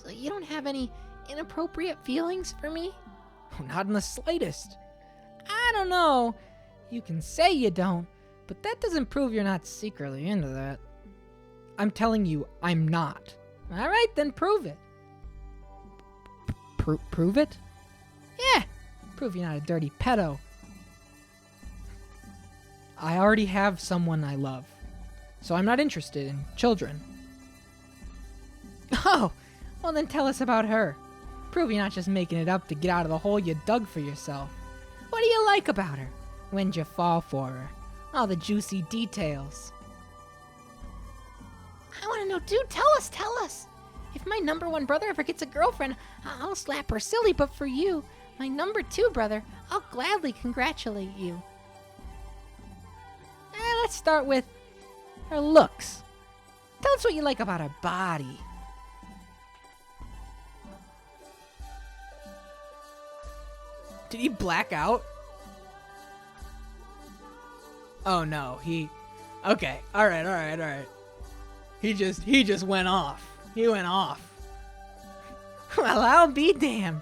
Speaker 3: So you don't have any inappropriate feelings for me?
Speaker 1: Oh, not in the slightest. I don't know. You can say you don't, but that doesn't prove you're not secretly into that. I'm telling you, I'm not. All right, then prove it. Prove it? Yeah, prove you're not a dirty pedo. I already have someone I love, so I'm not interested in children. Oh, well then tell us about her. Prove you're not just making it up to get out of the hole you dug for yourself. What do you like about her? When'd you fall for her? All the juicy details.
Speaker 3: I want to know, dude. Tell us. If my number one brother ever gets a girlfriend, I'll slap her silly, but for you, my number two brother, I'll gladly congratulate you.
Speaker 1: Let's start with her looks. Tell us what you like about her body. Did he black out? Oh no, okay, alright. He just went off. He went off. Well, I'll be damned.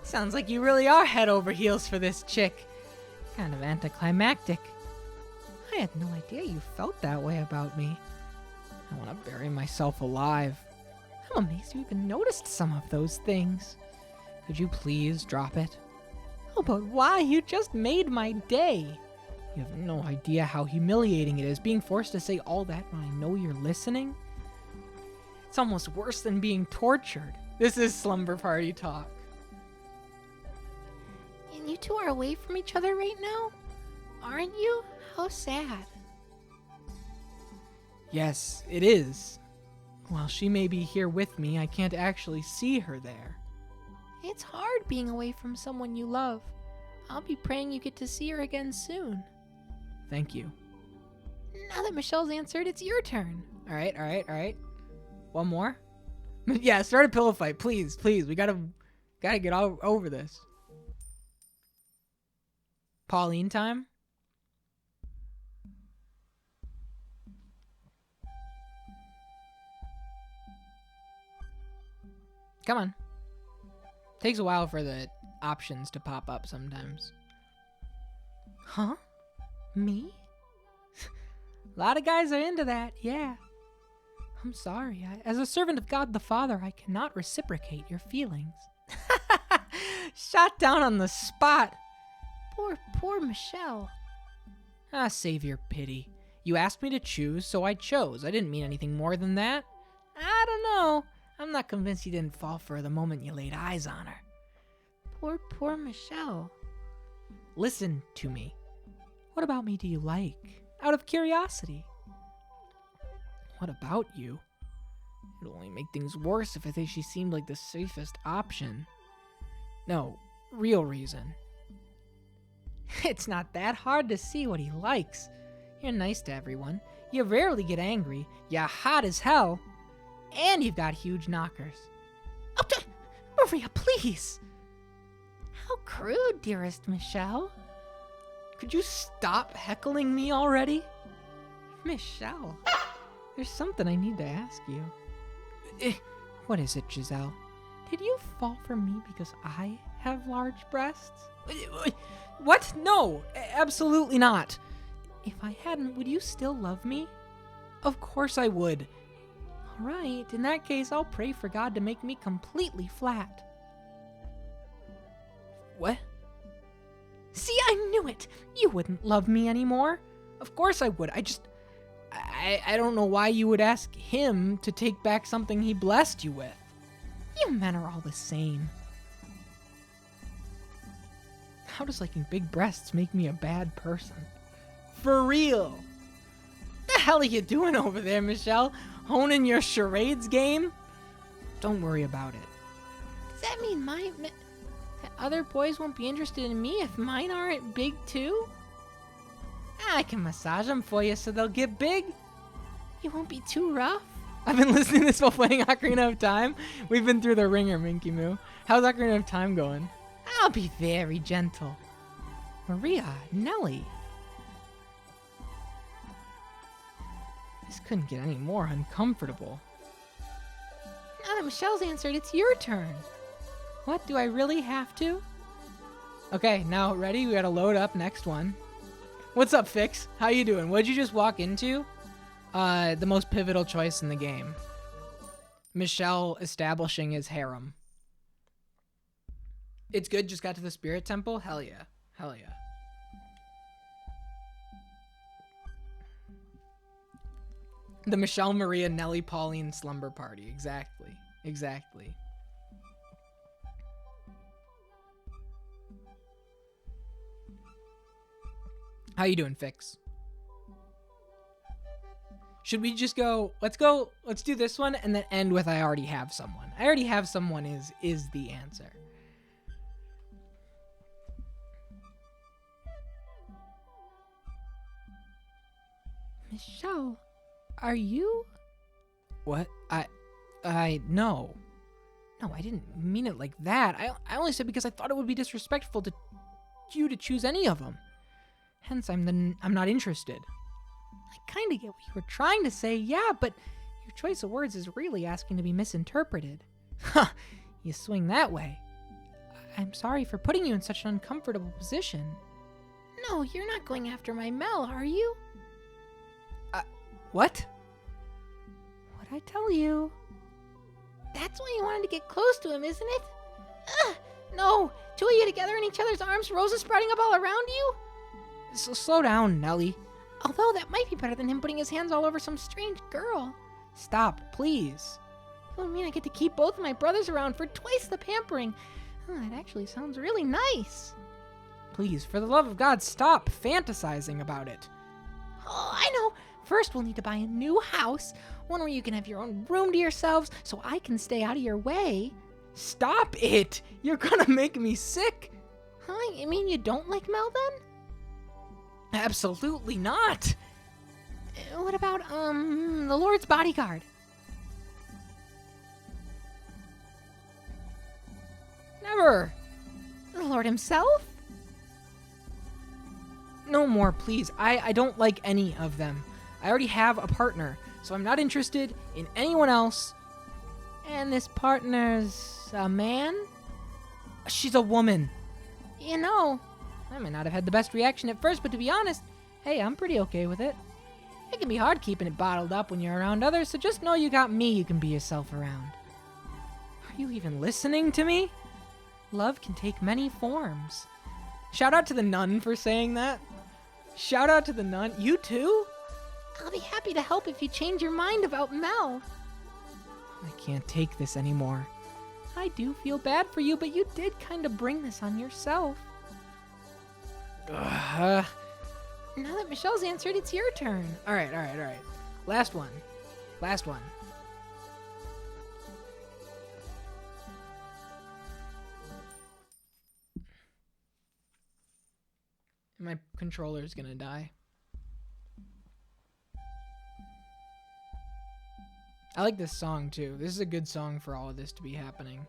Speaker 1: Sounds like you really are head over heels for this chick. Kind of anticlimactic. I had no idea you felt that way about me. I want to bury myself alive. I'm amazed you even noticed some of those things. Could you please drop it? Oh, but why? You just made my day. You have no idea how humiliating it is being forced to say all that when I know you're listening. It's almost worse than being tortured. This is slumber party talk.
Speaker 3: And you two are away from each other right now? Aren't you? How sad.
Speaker 1: Yes, it is. While she may be here with me, I can't actually see her there.
Speaker 3: It's hard being away from someone you love. I'll be praying you get to see her again soon.
Speaker 1: Thank you.
Speaker 3: Now that Michelle's answered, it's your turn.
Speaker 1: All right. One more? Yeah, start a pillow fight, please. We gotta get all over this. Pauline time? Come on. Takes a while for the options to pop up sometimes. Huh? Me? A lot of guys are into that, yeah. I'm sorry. As a servant of God the Father, I cannot reciprocate your feelings. Shot down on the spot.
Speaker 3: Poor Michelle.
Speaker 1: Save your pity. You asked me to choose, so I chose. I didn't mean anything more than that. I don't know. I'm not convinced you didn't fall for her the moment you laid eyes on her.
Speaker 3: Poor Michelle.
Speaker 1: Listen to me. What about me do you like? Out of curiosity. What about you? It'll only make things worse if I think she seemed like the safest option. No, real reason. It's not that hard to see what he likes. You're nice to everyone. You rarely get angry. You're hot as hell. And you've got huge knockers.
Speaker 3: Oh, Maria, please. How crude, dearest Michelle.
Speaker 1: Could you stop heckling me already? Michelle, there's something I need to ask you. What is it, Giselle? Did you fall for me because I have large breasts? What? No, absolutely not. If I hadn't, would you still love me? Of course I would. All right, in that case, I'll pray for God to make me completely flat. What? See, I knew it. You wouldn't love me anymore. Of course I would. I don't know why you would ask him to take back something he blessed you with. You men are all the same. How does liking big breasts make me a bad person? For real. The hell are you doing over there, Michelle? Honing your charades game? Don't worry about it.
Speaker 3: Does that mean that other boys won't be interested in me if mine aren't big too?
Speaker 1: I can massage them for you so they'll get big.
Speaker 3: You won't be too rough?
Speaker 1: I've been listening to this while playing Ocarina of Time. We've been through the ringer, Minky Moo. How's Ocarina of Time going?
Speaker 3: I'll be very gentle.
Speaker 1: Maria, Nelly. This couldn't get any more uncomfortable.
Speaker 3: Now that Michelle's answered, it's your turn.
Speaker 1: What, do I really have to? Okay, now ready? We gotta load up next one. What's up, Fix? How you doing? What'd you just walk into? The most pivotal choice in the game. Michelle establishing his harem. It's good, just got to the Spirit Temple? Hell yeah. Hell yeah. The Michelle, Maria, Nelly, Pauline slumber party. Exactly. Exactly. How you doing, Fix? Should we just go, let's do this one and then end with I already have someone. I already have someone is the answer.
Speaker 3: Michelle, are you?
Speaker 1: What? No. No, I didn't mean it like that. I only said because I thought it would be disrespectful to you to choose any of them. Hence, I'm not interested.
Speaker 3: I kind of get what you were trying to say, yeah, but your choice of words is really asking to be misinterpreted.
Speaker 1: Huh, you swing that way.
Speaker 3: I'm sorry for putting you in such an uncomfortable position. No, you're not going after my Mel, are you?
Speaker 1: What?
Speaker 3: What'd I tell you? That's why you wanted to get close to him, isn't it? Ugh, no, two of you together in each other's arms, roses sprouting up all around you?
Speaker 1: So slow down, Nelly.
Speaker 3: Although that might be better than him putting his hands all over some strange girl.
Speaker 1: Stop, please.
Speaker 3: It would mean I get to keep both of my brothers around for twice the pampering. Oh, that actually sounds really nice.
Speaker 1: Please, for the love of God, stop fantasizing about it.
Speaker 3: Oh, I know. First, we'll need to buy a new house, one where you can have your own room to yourselves, so I can stay out of your way.
Speaker 1: Stop it! You're gonna make me sick.
Speaker 3: Huh? You mean you don't like Mel then?
Speaker 1: Absolutely not.
Speaker 3: What about, the Lord's bodyguard?
Speaker 1: Never.
Speaker 3: The Lord himself?
Speaker 1: No more, please. I don't like any of them. I already have a partner, so I'm not interested in anyone else.
Speaker 3: And this partner's a man?
Speaker 1: She's a woman.
Speaker 3: You know,
Speaker 1: I may not have had the best reaction at first, but to be honest, hey, I'm pretty okay with it. It can be hard keeping it bottled up when you're around others, so just know you got me you can be yourself around. Are you even listening to me? Love can take many forms. Shout out to the nun for saying that. Shout out to the nun. You too?
Speaker 3: I'll be happy to help if you change your mind about Mel.
Speaker 1: I can't take this anymore.
Speaker 3: I do feel bad for you, but you did kind of bring this on yourself.
Speaker 1: Ugh.
Speaker 3: Now that Michelle's answered, it's your turn.
Speaker 1: All right. Last one. My controller's gonna die. I like this song too. This is a good song for all of this to be happening.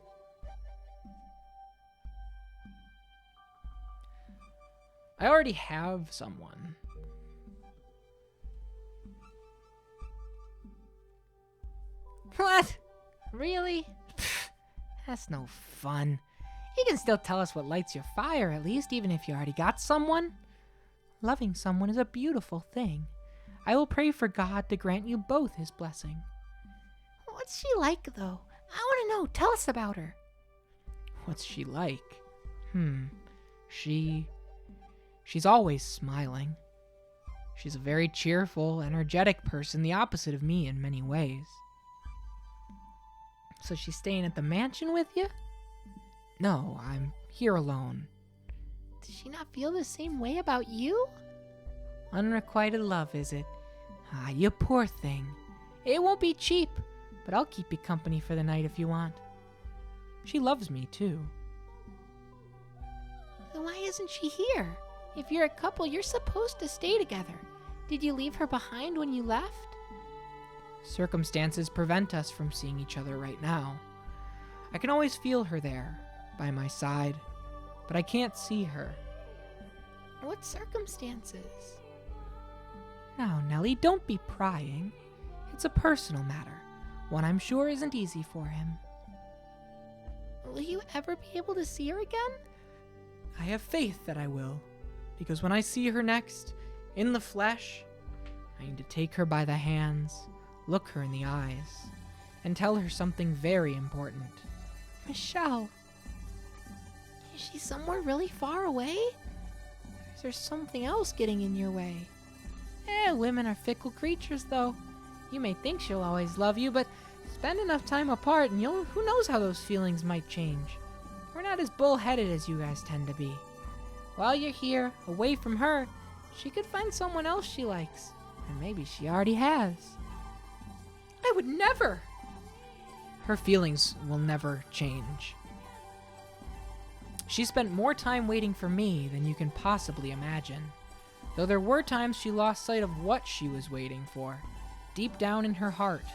Speaker 1: I already have someone.
Speaker 3: What? Really? That's no fun. You can still tell us what lights your fire, at least, even if you already got someone. Loving someone is a beautiful thing. I will pray for God to grant you both his blessing. What's she like, though? I want to know. Tell us about her.
Speaker 1: What's she like? She's always smiling. She's a very cheerful, energetic person, the opposite of me in many ways.
Speaker 2: So she's staying at the mansion with you?
Speaker 1: No, I'm here alone.
Speaker 3: Does she not feel the same way about you?
Speaker 2: Unrequited love, is it? Ah, you poor thing. It won't be cheap, but I'll keep you company for the night if you want.
Speaker 1: She loves me, too.
Speaker 3: Then why isn't she here? If you're a couple, you're supposed to stay together. Did you leave her behind when you left?
Speaker 1: Circumstances prevent us from seeing each other right now. I can always feel her there, by my side, but I can't see her.
Speaker 3: What circumstances?
Speaker 2: Now, Nellie, don't be prying. It's a personal matter, one I'm sure isn't easy for him.
Speaker 3: Will you ever be able to see her again?
Speaker 1: I have faith that I will, because when I see her next, in the flesh, I need to take her by the hands, look her in the eyes, and tell her something very important.
Speaker 3: Michelle. Is she somewhere really far away? Or is there something else getting in your way?
Speaker 2: Women are fickle creatures, though. You may think she'll always love you, but spend enough time apart and who knows how those feelings might change. We're not as bullheaded as you guys tend to be. While you're here, away from her, she could find someone else she likes. Or maybe she already has.
Speaker 1: I would never! Her feelings will never change. She spent more time waiting for me than you can possibly imagine. Though there were times she lost sight of what she was waiting for. Deep down in her heart,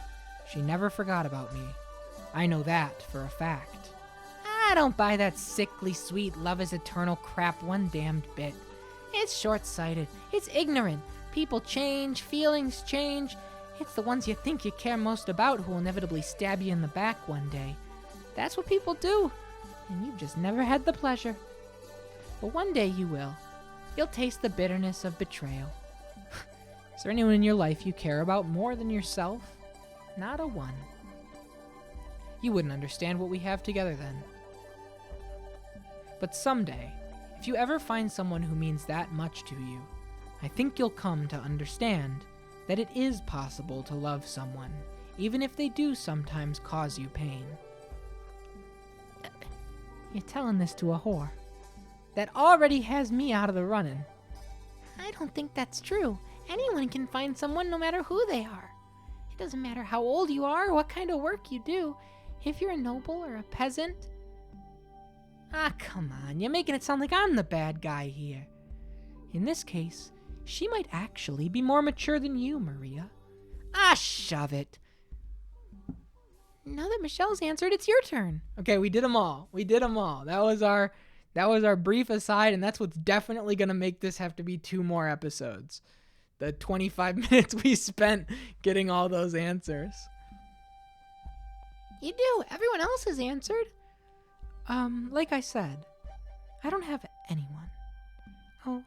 Speaker 1: she never forgot about me. I know that for a fact.
Speaker 2: I don't buy that sickly sweet love is eternal crap one damned bit. It's short-sighted. It's ignorant. People change. Feelings change. It's the ones you think you care most about who will inevitably stab you in the back one day. That's what people do. And you've just never had the pleasure. But one day you will. You'll taste the bitterness of betrayal.
Speaker 1: Is there anyone in your life you care about more than yourself?
Speaker 2: Not a one.
Speaker 1: You wouldn't understand what we have together then. But someday, if you ever find someone who means that much to you, I think you'll come to understand that it is possible to love someone, even if they do sometimes cause you pain.
Speaker 2: You're telling this to a whore that already has me out of the running.
Speaker 3: I don't think that's true. Anyone can find someone no matter who they are. It doesn't matter how old you are or what kind of work you do. If you're a noble or a peasant.
Speaker 2: Ah, come on. You're making it sound like I'm the bad guy here. In this case, she might actually be more mature than you, Maria. Ah, shove it.
Speaker 3: Now that Michelle's answered, it's your turn.
Speaker 1: Okay, we did them all. That was our brief aside, and that's what's definitely going to make this have to be 2 more episodes. The 25 minutes we spent getting all those answers.
Speaker 3: You do. Everyone else has answered.
Speaker 2: Like I said, I don't have anyone. Oh,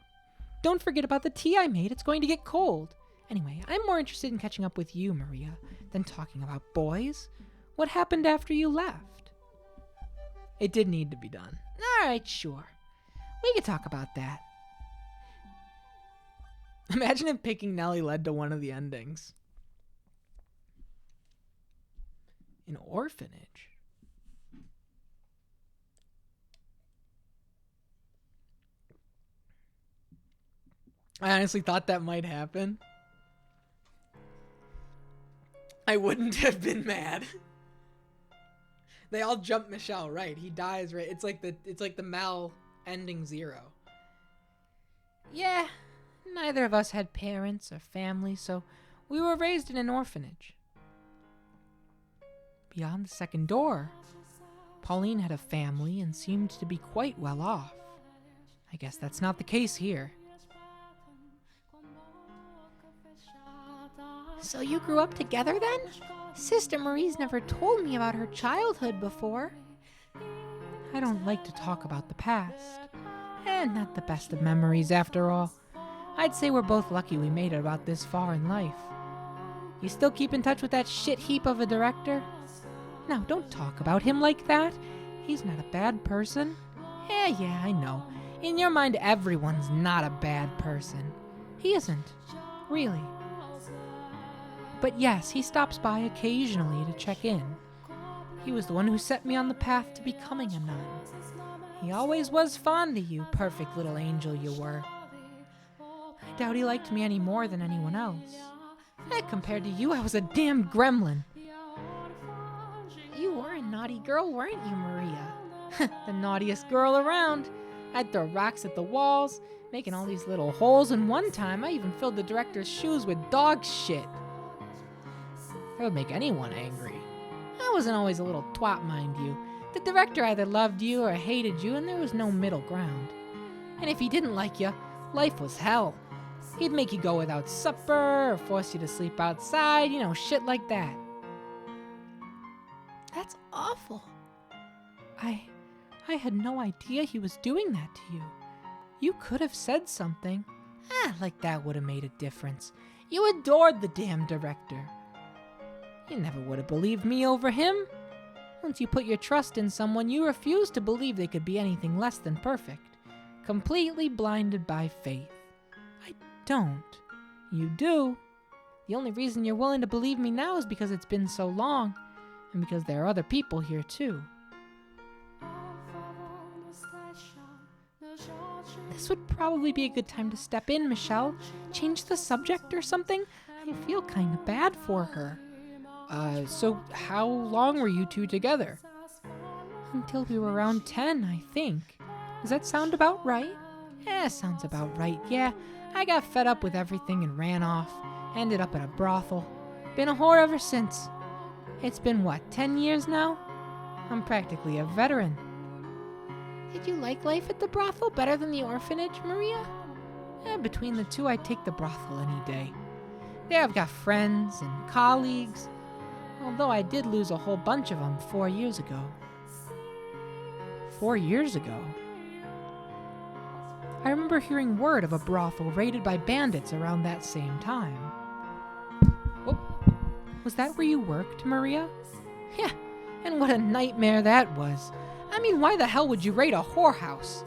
Speaker 2: don't forget about the tea I made. It's going to get cold. Anyway, I'm more interested in catching up with you, Maria, than talking about boys. What happened after you left?
Speaker 1: It did need to be done.
Speaker 2: All right, sure. We could talk about that.
Speaker 1: Imagine if picking Nellie led to one of the endings. An orphanage. I honestly thought that might happen. I wouldn't have been mad. They all jump Michelle, right? He dies, right? It's like the Mel ending 0.
Speaker 2: Yeah, neither of us had parents or family, so we were raised in an orphanage. Beyond the second door, Pauline had a family and seemed to be quite well off. I guess that's not the case here.
Speaker 3: So you grew up together then? Sister Marie's never told me about her childhood before.
Speaker 2: I don't like to talk about the past. And not the best of memories after all. I'd say we're both lucky we made it about this far in life. You still keep in touch with that shit heap of a director? Now, don't talk about him like that. He's not a bad person. Yeah, I know. In your mind, everyone's not a bad person. He isn't. Really. But yes, he stops by occasionally to check in. He was the one who set me on the path to becoming a nun. He always was fond of you, perfect little angel you were. I doubt he liked me any more than anyone else. Compared to you, I was a damn gremlin.
Speaker 3: You were a naughty girl, weren't you, Maria?
Speaker 2: The naughtiest girl around. I'd throw rocks at the walls, making all these little holes, and one time I even filled the director's shoes with dog shit. That would make anyone angry. I wasn't always a little twat, mind you. The director either loved you or hated you, and there was no middle ground. And if he didn't like you, life was hell. He'd make you go without supper, or force you to sleep outside, shit like that.
Speaker 3: That's awful.
Speaker 2: I had no idea he was doing that to you. You could have said something. Like that would have made a difference. You adored the damn director. You never would have believed me over him. Once you put your trust in someone, you refuse to believe they could be anything less than perfect. Completely blinded by faith. I don't. You do. The only reason you're willing to believe me now is because it's been so long, and because there are other people here too. This would probably be a good time to step in, Michelle. Change the subject or something? I feel kind of bad for her.
Speaker 1: So how long were you two together?
Speaker 2: Until we were around 10, I think. Does that sound about right? Sounds about right, yeah. I got fed up with everything and ran off. Ended up at a brothel. Been a whore ever since. It's been, 10 years now? I'm practically a veteran.
Speaker 3: Did you like life at the brothel better than the orphanage, Maria?
Speaker 2: Between the two, I'd take the brothel any day. There I've got friends and colleagues, although I did lose a whole bunch of them 4 years ago. 4 years ago? I remember hearing word of a brothel raided by bandits around that same time. Whoop. Was that where you worked, Maria? Yeah, and what a nightmare that was. I mean, why the hell would you raid a whorehouse?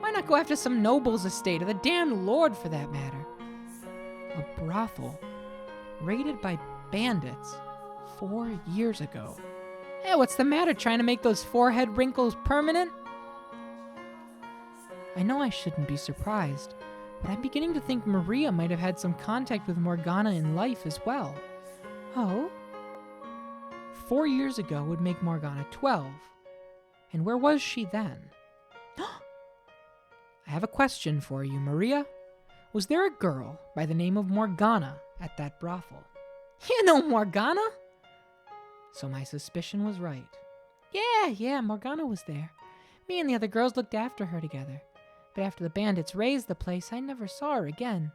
Speaker 2: Why not go after some noble's estate, or the damn lord for that matter? A brothel raided by bandits 4 years ago. What's the matter, trying to make those forehead wrinkles permanent? I know I shouldn't be surprised, but I'm beginning to think Maria might have had some contact with Morgana in life as well. Oh? 4 years ago would make Morgana 12. And where was she then? I have a question for you, Maria. Was there a girl by the name of Morgana at that brothel? You know Morgana? So my suspicion was right. Yeah, Morgana was there. Me and the other girls looked after her together. But after the bandits razed the place, I never saw her again.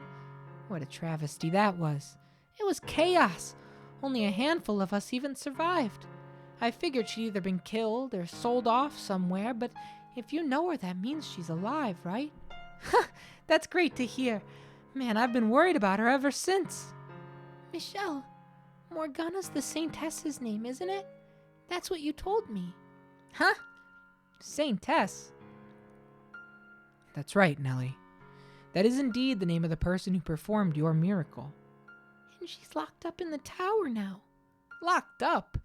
Speaker 2: What a travesty that was. It was chaos. Only a handful of us even survived. I figured she'd either been killed or sold off somewhere, but if you know her, that means she's alive, right? That's great to hear. Man, I've been worried about her ever since.
Speaker 3: Michelle, Morgana's the Saintess's name, isn't it? That's what you told me.
Speaker 2: Huh? Saintess? That's right, Nellie. That is indeed the name of the person who performed your miracle.
Speaker 3: And she's locked up in the tower now.
Speaker 2: Locked up?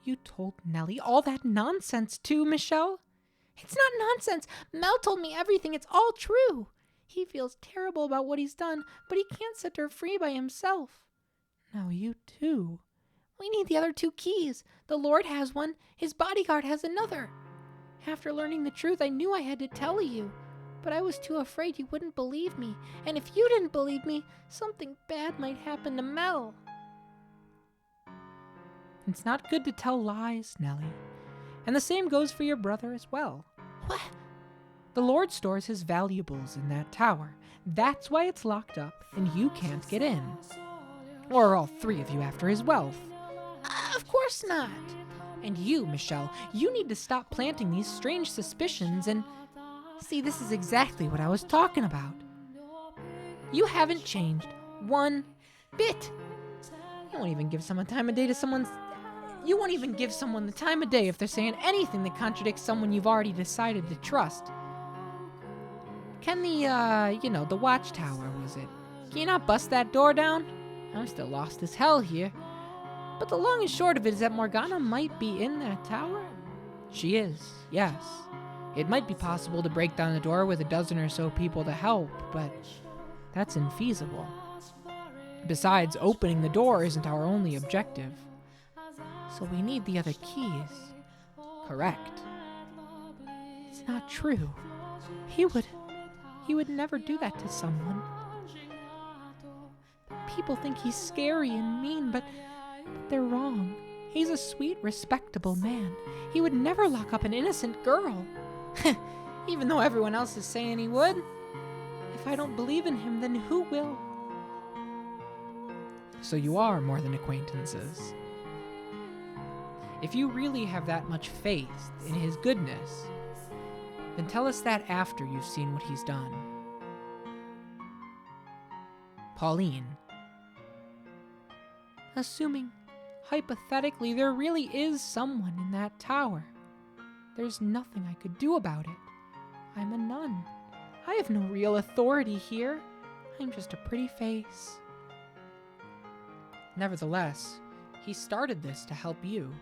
Speaker 2: You told Nellie all that nonsense too, Michelle?
Speaker 3: It's not nonsense. Mel told me everything. It's all true. He feels terrible about what he's done, but he can't set her free by himself.
Speaker 2: Now you too.
Speaker 3: We need the other 2 keys. The Lord has one. His bodyguard has another. After learning the truth, I knew I had to tell you. But I was too afraid you wouldn't believe me. And if you didn't believe me, something bad might happen to Mel.
Speaker 2: It's not good to tell lies, Nellie. And the same goes for your brother as well.
Speaker 3: What?
Speaker 2: The Lord stores his valuables in that tower. That's why it's locked up, and you can't get in. Or all 3 of you after his wealth.
Speaker 3: Of course not.
Speaker 2: And you, Michelle, you need to stop planting these strange suspicions and... See, this is exactly what I was talking about. You haven't changed 1 bit. You won't even give someone time of day to someone's... You won't even give someone the time of day if they're saying anything that contradicts someone you've already decided to trust. Can the watchtower, was it? Can you not bust that door down? I'm still lost as hell here. But the long and short of it is that Morgana might be in that tower. She is, yes. It might be possible to break down the door with a dozen or so people to help, but that's infeasible. Besides, opening the door isn't our only objective. So we need the other keys. Correct. It's not true. He would never do that to someone. People think he's scary and mean, but they're wrong. He's a sweet, respectable man. He would never lock up an innocent girl. Even though everyone else is saying he would. If I don't believe in him, then who will?
Speaker 1: So you are more than acquaintances. If you really have that much faith in his goodness, then tell us that after you've seen what he's done. Pauline.
Speaker 2: Assuming, hypothetically, there really is someone in that tower. There's nothing I could do about it. I'm a nun. I have no real authority here. I'm just a pretty face.
Speaker 1: Nevertheless, he started this to help you.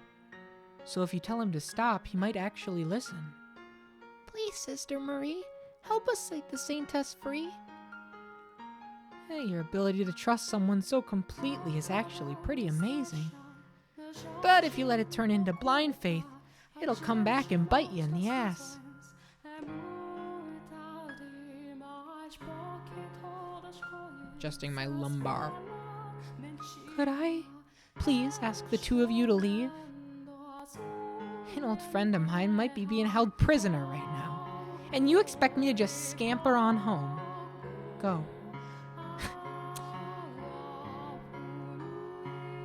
Speaker 1: So if you tell him to stop, he might actually listen.
Speaker 3: Please, Sister Marie, help us set the Saintess free.
Speaker 2: Hey, your ability to trust someone so completely is actually pretty amazing. But if you let it turn into blind faith, it'll come back and bite you in the ass.
Speaker 1: Adjusting my lumbar.
Speaker 2: Could I please ask the two of you to leave? An old friend of mine might be being held prisoner right now, and you expect me to just scamper on home. Go.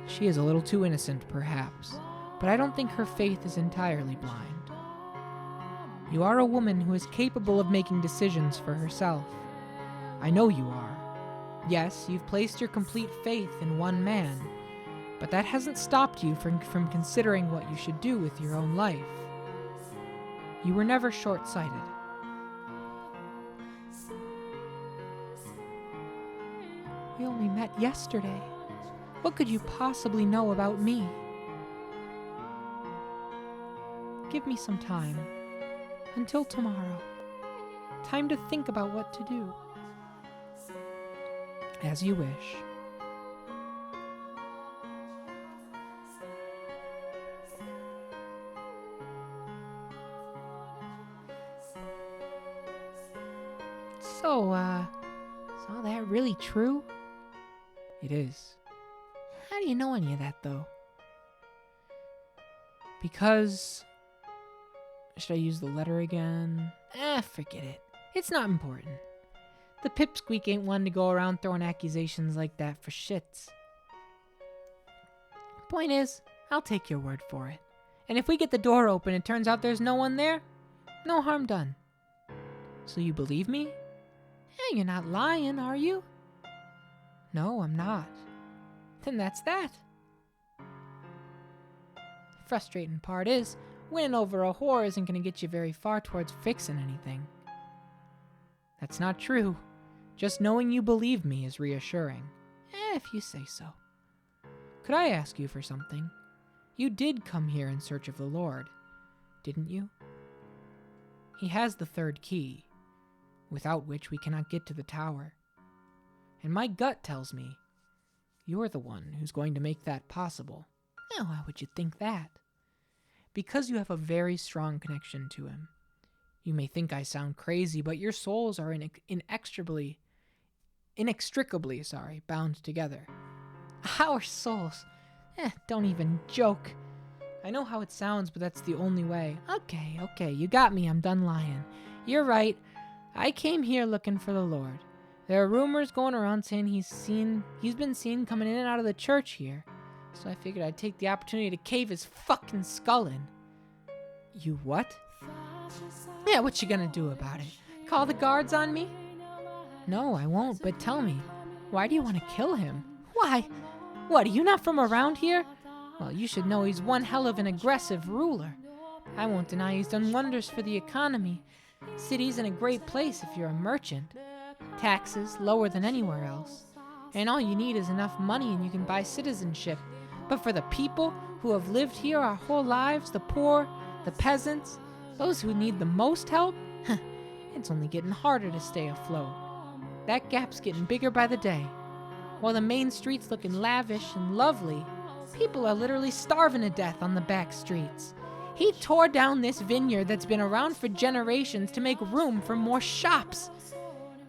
Speaker 1: She is a little too innocent, perhaps, but I don't think her faith is entirely blind. You are a woman who is capable of making decisions for herself. I know you are. Yes, you've placed your complete faith in one man, but that hasn't stopped you from considering what you should do with your own life. You were never short-sighted.
Speaker 2: We only met yesterday. What could you possibly know about me? Give me some time. Until tomorrow. Time to think about what to do.
Speaker 1: As you wish.
Speaker 2: So, is all that really true?
Speaker 1: It is.
Speaker 2: How do you know any of that, though?
Speaker 1: Because... Should I use the letter again?
Speaker 2: Forget it. It's not important. The pipsqueak ain't one to go around throwing accusations like that for shits. Point is, I'll take your word for it. And if we get the door open and it turns out there's no one there, no harm done.
Speaker 1: So you believe me?
Speaker 2: Hey, you're not lying, are you?
Speaker 1: No, I'm not.
Speaker 2: Then that's that. Frustrating part is, winning over a whore isn't going to get you very far towards fixing anything.
Speaker 1: That's not true. Just knowing you believe me is reassuring.
Speaker 2: If you say so.
Speaker 1: Could I ask you for something? You did come here in search of the Lord, didn't you? He has the third key, without which we cannot get to the tower. And my gut tells me you're the one who's going to make that possible.
Speaker 2: Oh, why would you think that?
Speaker 1: Because you have a very strong connection to him. You may think I sound crazy, but your souls are inextricably bound together.
Speaker 2: Our souls? Don't even joke.
Speaker 1: I know how it sounds, but that's the only way.
Speaker 2: Okay, you got me. I'm done lying. You're right. I came here looking for the Lord. There are rumors going around saying he's been seen coming in and out of the church here. So I figured I'd take the opportunity to cave his fucking skull in.
Speaker 1: You what?
Speaker 2: Yeah, what you gonna do about it? Call the guards on me?
Speaker 1: No, I won't, but tell me, why do you want to kill him?
Speaker 2: Why? What, are you not from around here? Well, you should know he's one hell of an aggressive ruler. I won't deny he's done wonders for the economy. City's in a great place if you're a merchant. Taxes lower than anywhere else. And all you need is enough money and you can buy citizenship. But for the people who have lived here our whole lives, the poor, the peasants, those who need the most help, it's only getting harder to stay afloat. That gap's getting bigger by the day. While the main street's looking lavish and lovely, people are literally starving to death on the back streets. He tore down this vineyard that's been around for generations to make room for more shops.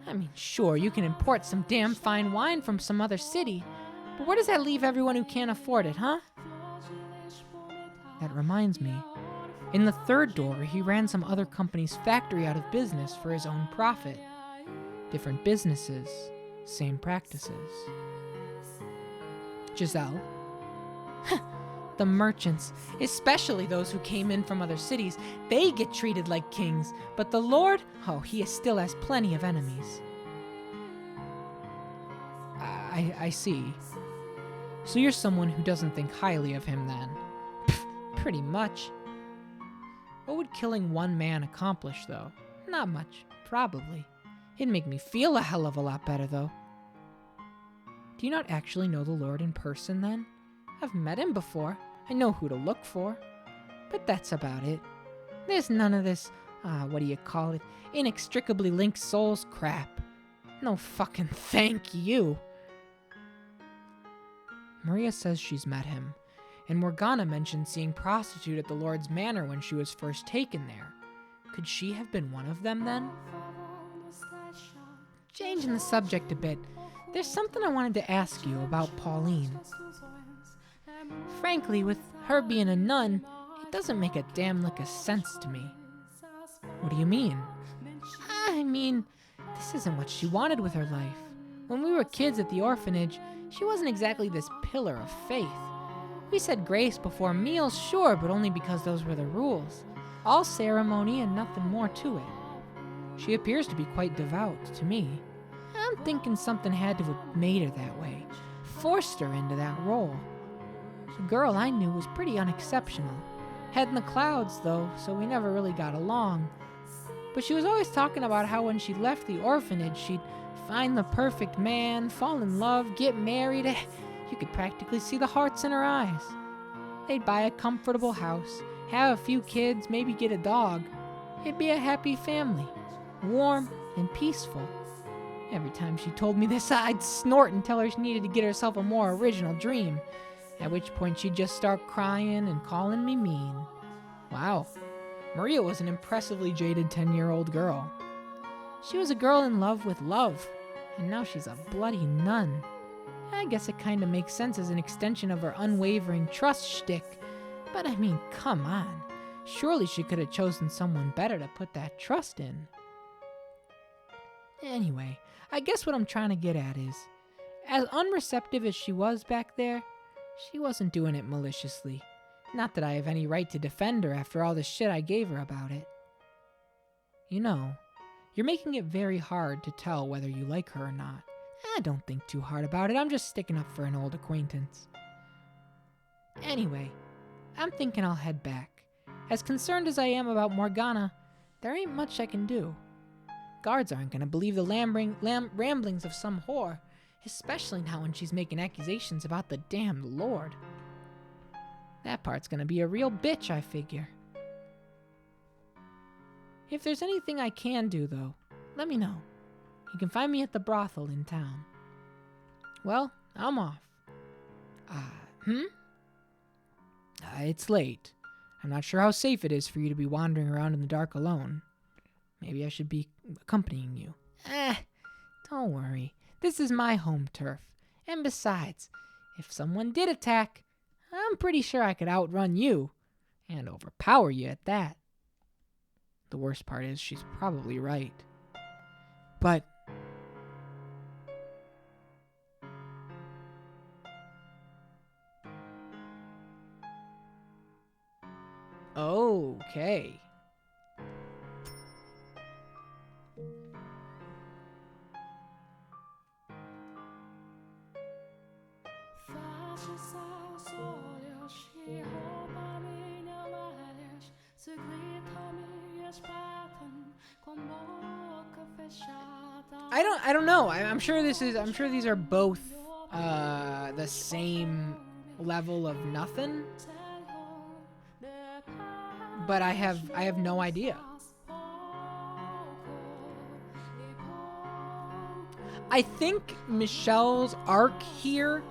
Speaker 2: I mean, sure, you can import some damn fine wine from some other city, but where does that leave everyone who can't afford it, huh? That reminds me. In the third door, he ran some other company's factory out of business for his own profit. Different businesses, same practices. Giselle. The merchants, especially those who came in from other cities, they get treated like kings, but the Lord, oh, he still has plenty of enemies. I see. So you're someone who doesn't think highly of him then? Pretty much. What would killing one man accomplish, though? Not much, probably. It'd make me feel a hell of a lot better, though. Do you not actually know the Lord in person, then? I've met him before. I know who to look for. But that's about it. There's none of this, inextricably linked souls crap. No fucking thank you. Maria says she's met him, and Morgana mentioned seeing prostitute at the Lord's Manor when she was first taken there. Could she have been one of them, then? Changing the subject a bit, there's something I wanted to ask you about Pauline. Frankly, with her being a nun, it doesn't make a damn lick of sense to me. What do you mean? I mean, this isn't what she wanted with her life. When we were kids at the orphanage, she wasn't exactly this pillar of faith. We said grace before meals, sure, but only because those were the rules. All ceremony and nothing more to it. She appears to be quite devout, to me. I'm thinking something had to have made her that way, forced her into that role. The girl I knew was pretty unexceptional. Head in the clouds, though, so we never really got along. But she was always talking about how when she left the orphanage, she'd find the perfect man, fall in love, get married. You could practically see the hearts in her eyes. They'd buy a comfortable house, have a few kids, maybe get a dog. It'd be a happy family, warm and peaceful. Every time she told me this, I'd snort and tell her she needed to get herself a more original dream, at which point she'd just start crying and calling me mean. Wow, Maria was an impressively jaded 10-year-old girl. She was a girl in love with love, and now she's a bloody nun. I guess it kinda makes sense as an extension of her unwavering trust shtick, but I mean, come on. Surely she could have chosen someone better to put that trust in. Anyway, I guess what I'm trying to get at is, as unreceptive as she was back there, she wasn't doing it maliciously. Not that I have any right to defend her after all the shit I gave her about it. You know, you're making it very hard to tell whether you like her or not. Don't think too hard about it. I'm just sticking up for an old acquaintance. Anyway, I'm thinking I'll head back. As concerned as I am about Morgana, there ain't much I can do. Guards aren't gonna believe the ramblings of some whore, especially now when she's making accusations about the damned Lord. That part's gonna be a real bitch, I figure. If there's anything I can do, though, let me know. You can find me at the brothel in town. Well, I'm off. It's late. I'm not sure how safe it is for you to be wandering around in the dark alone. Maybe I should be accompanying you. Don't worry. This is my home turf. And besides, if someone did attack, I'm pretty sure I could outrun you. And overpower you at that. The worst part is she's probably right. But okay.
Speaker 1: I don't know. I'm sure these are both the same level of nothing, but I have no idea. I think Michelle's arc here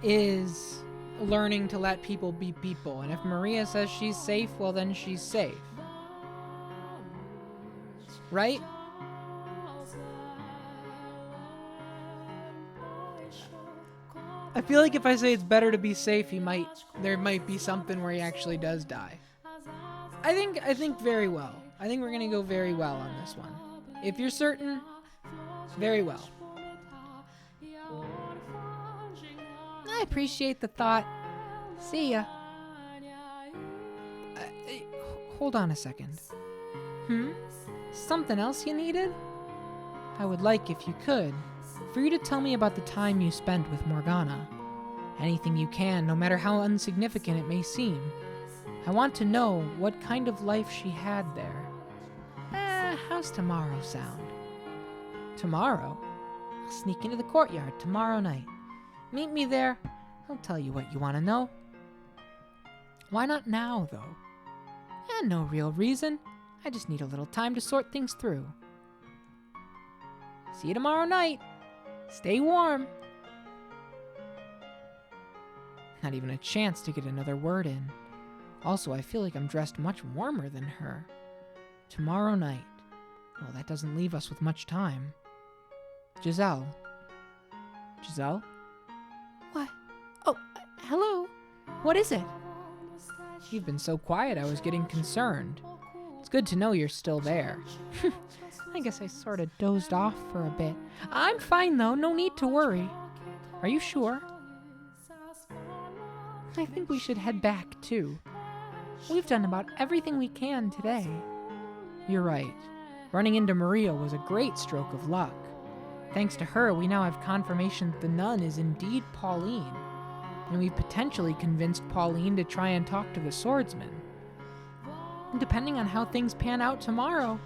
Speaker 1: is learning to let people be people, and if Maria says she's safe, well then she's safe. Right? I feel like if I say it's better to be safe, there might be something where he actually does die. I think very well. I think we're gonna go very well on this one. If you're certain, very well.
Speaker 2: I appreciate the thought. See ya.
Speaker 1: Hold on a second. Something else you needed? I would like, if you could, for you to tell me about the time you spent with Morgana. Anything you can, no matter how insignificant it may seem. I want to know what kind of life she had there.
Speaker 2: How's tomorrow sound?
Speaker 1: Tomorrow?
Speaker 2: I'll sneak into the courtyard tomorrow night. Meet me there. I'll tell you what you want to know.
Speaker 1: Why not now, though?
Speaker 2: No real reason. I just need a little time to sort things through. See you tomorrow night. Stay warm.
Speaker 1: Not even a chance to get another word in. Also, I feel like I'm dressed much warmer than her. Tomorrow night. Well, that doesn't leave us with much time. Giselle?
Speaker 2: What? Oh, hello. What is it?
Speaker 1: You've been so quiet, I was getting concerned. It's good to know you're still there.
Speaker 2: I guess I sort of dozed off for a bit. I'm fine, though. No need to worry.
Speaker 1: Are you sure?
Speaker 2: I think we should head back, too. We've done about everything we can today.
Speaker 1: You're right. Running into Maria was a great stroke of luck. Thanks to her, we now have confirmation that the nun is indeed Pauline. And we've potentially convinced Pauline to try and talk to the swordsman. And depending on how things pan out tomorrow,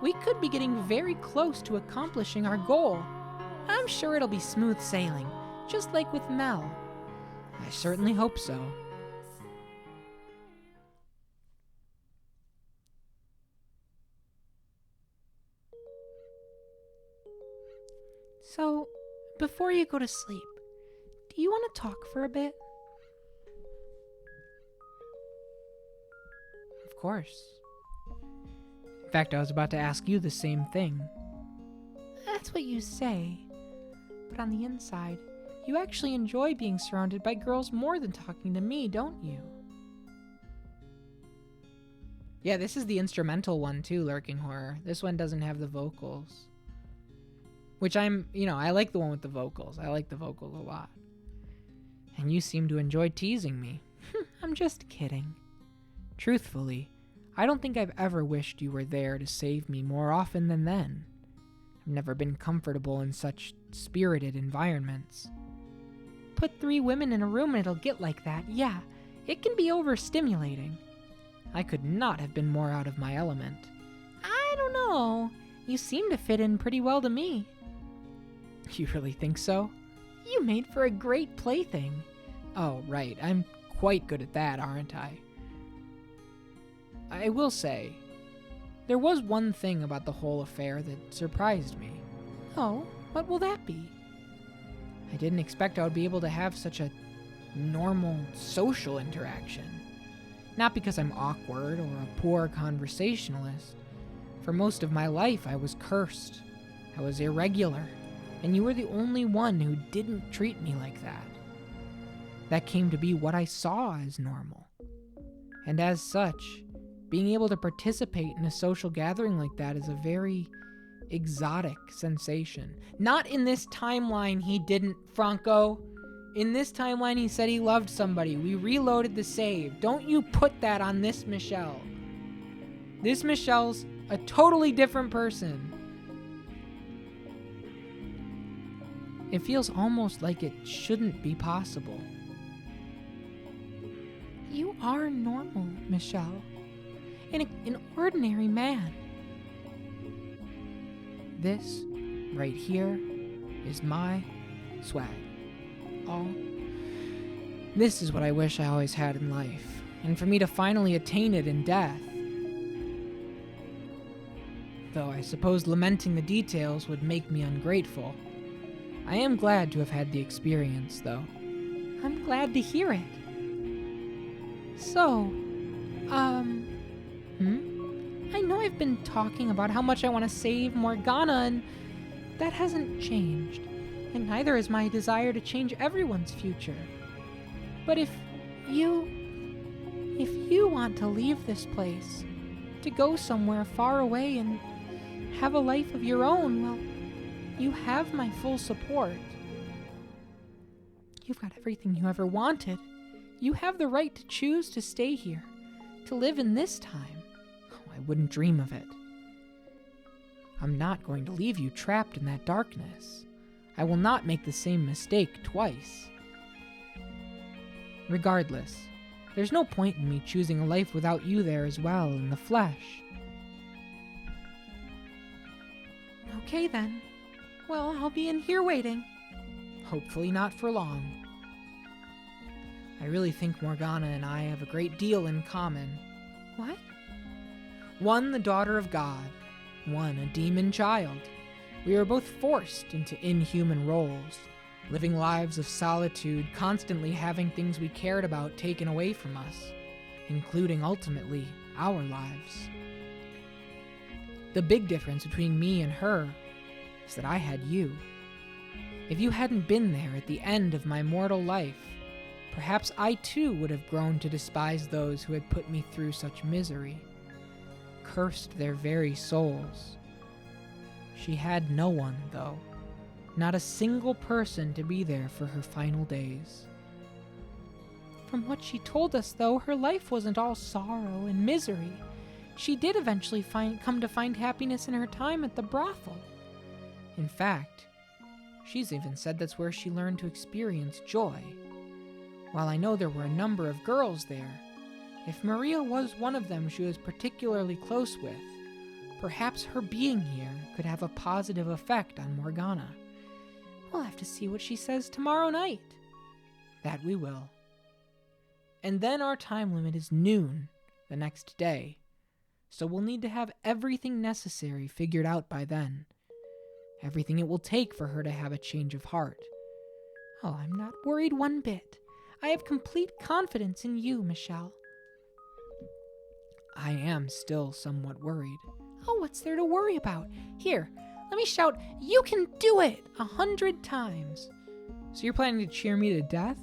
Speaker 1: we could be getting very close to accomplishing our goal.
Speaker 2: I'm sure it'll be smooth sailing, just like with Mel.
Speaker 1: I certainly hope so.
Speaker 2: So, before you go to sleep, do you want to talk for a bit?
Speaker 1: Of course. In fact, I was about to ask you the same thing.
Speaker 2: That's what you say. But on the inside, you actually enjoy being surrounded by girls more than talking to me, don't you?
Speaker 1: Yeah, this is the instrumental one too, Lurking Horror. This one doesn't have the vocals. Which I like the one with the vocals. I like the vocals a lot. And you seem to enjoy teasing me.
Speaker 2: I'm just kidding.
Speaker 1: Truthfully, I don't think I've ever wished you were there to save me more often than then. I've never been comfortable in such spirited environments.
Speaker 2: Put 3 women in a room and it'll get like that. Yeah, it can be overstimulating.
Speaker 1: I could not have been more out of my element.
Speaker 2: I don't know. You seem to fit in pretty well to me.
Speaker 1: You really think so?
Speaker 2: You made for a great plaything.
Speaker 1: Oh, right. I'm quite good at that, aren't I? I will say, there was one thing about the whole affair that surprised me.
Speaker 2: Oh, what will that be?
Speaker 1: I didn't expect I would be able to have such a normal social interaction. Not because I'm awkward or a poor conversationalist. For most of my life, I was cursed. I was irregular. And you were the only one who didn't treat me like that. That came to be what I saw as normal. And as such, being able to participate in a social gathering like that is a very exotic sensation. Not in this timeline he didn't, Franco. In this timeline he said he loved somebody. We reloaded the save. Don't you put that on this Michelle. This Michelle's a totally different person. It feels almost like it shouldn't be possible.
Speaker 3: You are normal, Michelle. An ordinary man.
Speaker 2: This, right here, is my swag. This is what I wish I always had in life, and for me to finally attain it in death. Though I suppose lamenting the details would make me ungrateful. I am glad to have had the experience, though.
Speaker 3: I'm glad to hear it. So, I know I've been talking about how much I want to save Morgana, and that hasn't changed. And neither is my desire to change everyone's future. But if you want to leave this place, to go somewhere far away and have a life of your own, well, you have my full support. You've got everything you ever wanted. You have the right to choose to stay here, to live in this time.
Speaker 2: I wouldn't dream of it. I'm not going to leave you trapped in that darkness. I will not make the same mistake twice. Regardless, there's no point in me choosing a life without you there as well in the flesh.
Speaker 3: Okay then. Well, I'll be in here waiting.
Speaker 2: Hopefully not for long. I really think Morgana and I have a great deal in common.
Speaker 3: What?
Speaker 2: One the daughter of God, one a demon child. We were both forced into inhuman roles, living lives of solitude, constantly having things we cared about taken away from us, including ultimately our lives. The big difference between me and her is that I had you. If you hadn't been there at the end of my mortal life, perhaps I too would have grown to despise those who had put me through such misery, cursed their very souls. She had no one, though, not a single person to be there for her final days.
Speaker 3: From what she told us, though, her life wasn't all sorrow and misery. She did eventually come to find happiness in her time at the brothel.
Speaker 2: In fact, she's even said that's where she learned to experience joy. While I know there were a number of girls there, if Maria was one of them she was particularly close with, perhaps her being here could have a positive effect on Morgana.
Speaker 3: We'll have to see what she says tomorrow night.
Speaker 2: That we will. And then our time limit is noon the next day, so we'll need to have everything necessary figured out by then. Everything it will take for her to have a change of heart.
Speaker 3: Oh, I'm not worried one bit. I have complete confidence in you, Michelle.
Speaker 2: I am still somewhat worried.
Speaker 3: Oh, what's there to worry about? Here, let me shout, "You can do it!" 100 times.
Speaker 2: So you're planning to cheer me to death?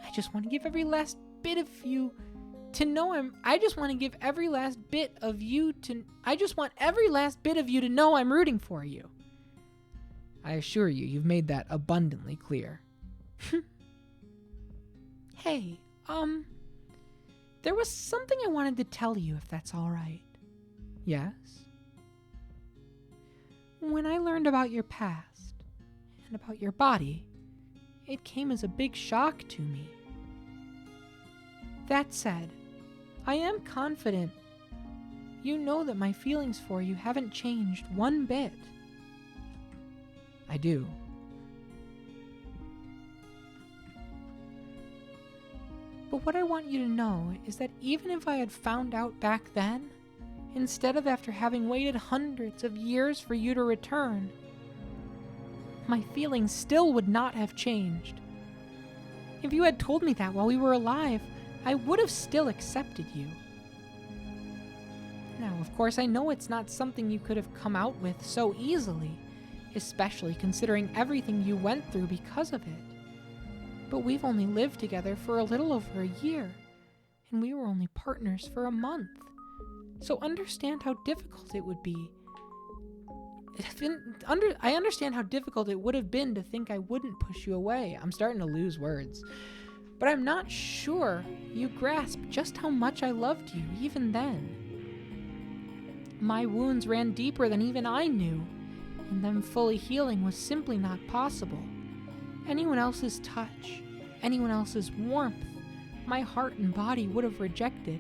Speaker 3: I just want to give every last bit of you to know I just want every last bit of you to know I'm rooting for you.
Speaker 2: I assure you, you've made that abundantly clear.
Speaker 3: Hey, there was something I wanted to tell you, if that's all right.
Speaker 2: Yes?
Speaker 3: When I learned about your past and about your body, it came as a big shock to me. That said, I am confident you know that my feelings for you haven't changed one bit.
Speaker 2: I do.
Speaker 3: But what I want you to know is that even if I had found out back then, instead of after having waited hundreds of years for you to return, my feelings still would not have changed. If you had told me that while we were alive, I would have still accepted you. Now, of course, I know it's not something you could have come out with so easily, especially considering everything you went through because of it. But we've only lived together for a little over a year, and we were only partners for a month. So understand how difficult it would be. I understand how difficult it would have been to think I wouldn't push you away. I'm starting to lose words. But I'm not sure you grasped just how much I loved you even then. My wounds ran deeper than even I knew, and them fully healing was simply not possible. Anyone else's touch, anyone else's warmth,
Speaker 2: my heart and body would have rejected.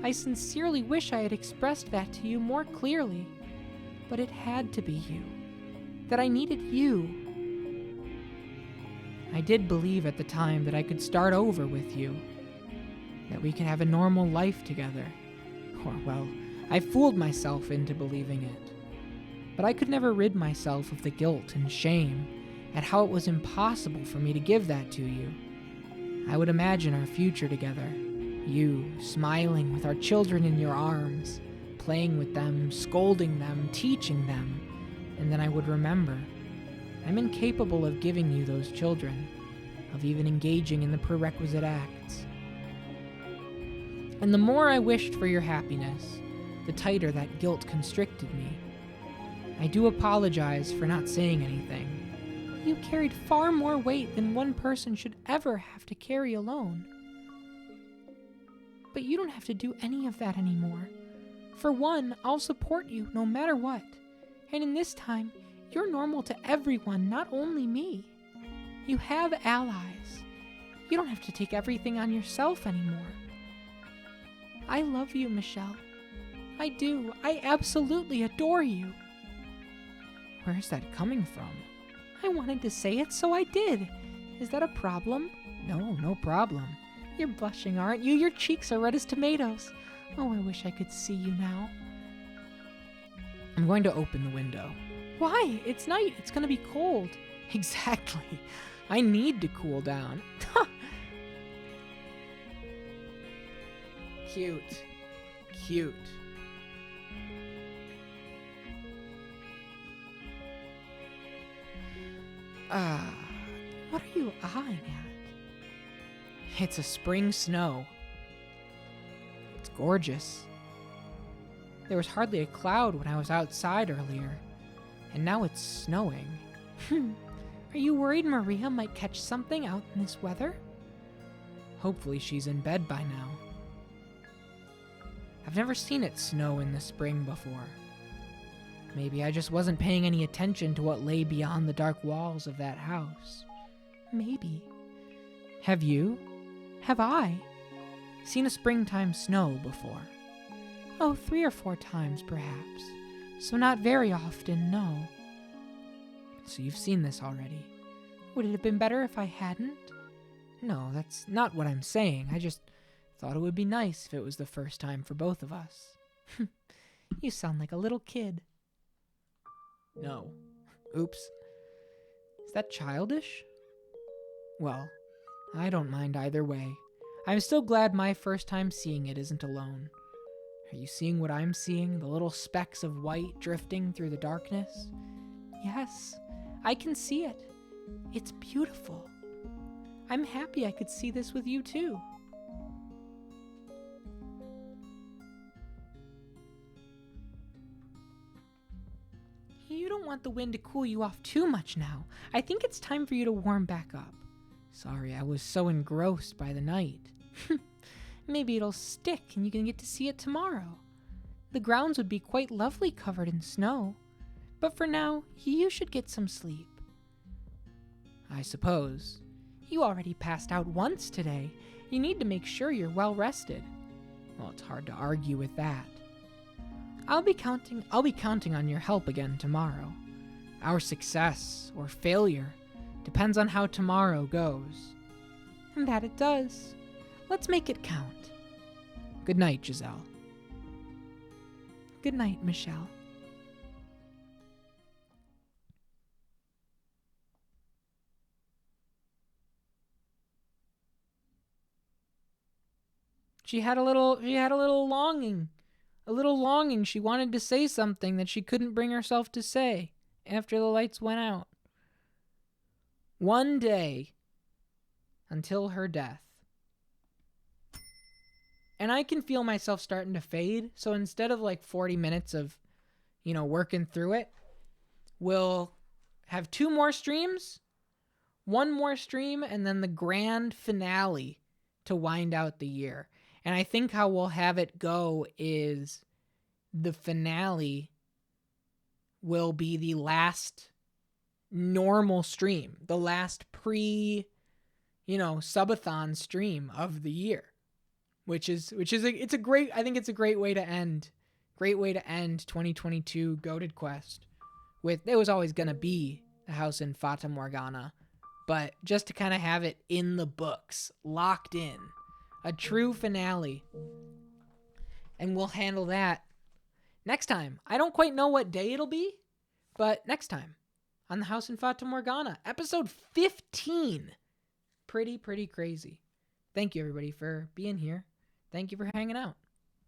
Speaker 2: I sincerely wish I had expressed that to you more clearly, but it had to be you. That I needed you. I did believe at the time that I could start over with you, that we could have a normal life together. Or, well, I fooled myself into believing it. But I could never rid myself of the guilt and shame at how it was impossible for me to give that to you. I would imagine our future together, you smiling with our children in your arms, playing with them, scolding them, teaching them, and then I would remember I'm incapable of giving you those children, of even engaging in the prerequisite acts. And the more I wished for your happiness, the tighter that guilt constricted me. I do apologize for not saying anything. You carried far more weight than one person should ever have to carry alone. But you don't have to do any of that anymore. For one, I'll support you no matter what. And in this time, you're normal to everyone, not only me. You have allies. You don't have to take everything on yourself anymore. I love you, Michelle. I do. I absolutely adore you. Where's that coming from? I wanted to say it, so I did. Is that a problem? No, no problem. You're blushing, aren't you? Your cheeks are red as tomatoes. Oh, I wish I could see you now. I'm going to open the window. Why? It's night. It's going to be cold. Exactly. I need to cool down.
Speaker 1: Cute. Cute.
Speaker 2: What are you eyeing at?
Speaker 1: It's a spring snow. It's gorgeous. There was hardly a cloud when I was outside earlier, and now it's snowing.
Speaker 2: Are you worried Maria might catch something out in this weather?
Speaker 1: Hopefully she's in bed by now. I've never seen it snow in the spring before. Maybe I just wasn't paying any attention to what lay beyond the dark walls of that house.
Speaker 2: Maybe.
Speaker 1: Have you?
Speaker 2: Have I?
Speaker 1: Seen a springtime snow before?
Speaker 2: Oh, 3 or 4 times, perhaps. So not very often, no.
Speaker 1: So you've seen this already.
Speaker 2: Would it have been better if I hadn't?
Speaker 1: No, that's not what I'm saying. I just thought it would be nice if it was the first time for both of us.
Speaker 2: You sound like a little kid.
Speaker 1: No. Oops. Is that childish? Well, I don't mind either way. I'm still glad my first time seeing it isn't alone. Are you seeing what I'm seeing? The little specks of white drifting through the darkness?
Speaker 2: Yes, I can see it. It's beautiful. I'm happy I could see this with you too. You don't want the wind to cool you off too much now. I think it's time for you to warm back up.
Speaker 1: Sorry, I was so engrossed by the night.
Speaker 2: Maybe it'll stick and you can get to see it tomorrow. The grounds would be quite lovely covered in snow. But for now, you should get some sleep.
Speaker 1: I suppose.
Speaker 2: You already passed out once today. You need to make sure you're well rested.
Speaker 1: Well, it's hard to argue with that.
Speaker 2: I'll be counting
Speaker 1: on your help again tomorrow. Our success or failure depends on how tomorrow goes.
Speaker 2: And that it does. Let's make it count.
Speaker 1: Good night, Giselle.
Speaker 2: Good night, Michelle.
Speaker 1: She had a little longing. A little longing. She wanted to say something that she couldn't bring herself to say after the lights went out. One day until her death. And I can feel myself starting to fade. So instead of like 40 minutes of, working through it, we'll have 2 more streams, 1 more stream, and then the grand finale to wind out the year. And I think how we'll have it go is the finale will be the last normal stream, the last subathon stream of the year, it's a great, I think it's a great way to end 2022 Goated Quest with, it was always going to be a house in Fata Morgana, but just to kind of have it in the books, locked in, a true finale. And we'll handle that next time. I don't quite know what day it'll be, but next time on the House in Fata Morgana, episode 15. Pretty crazy. Thank you, everybody, for being here. Thank you for hanging out.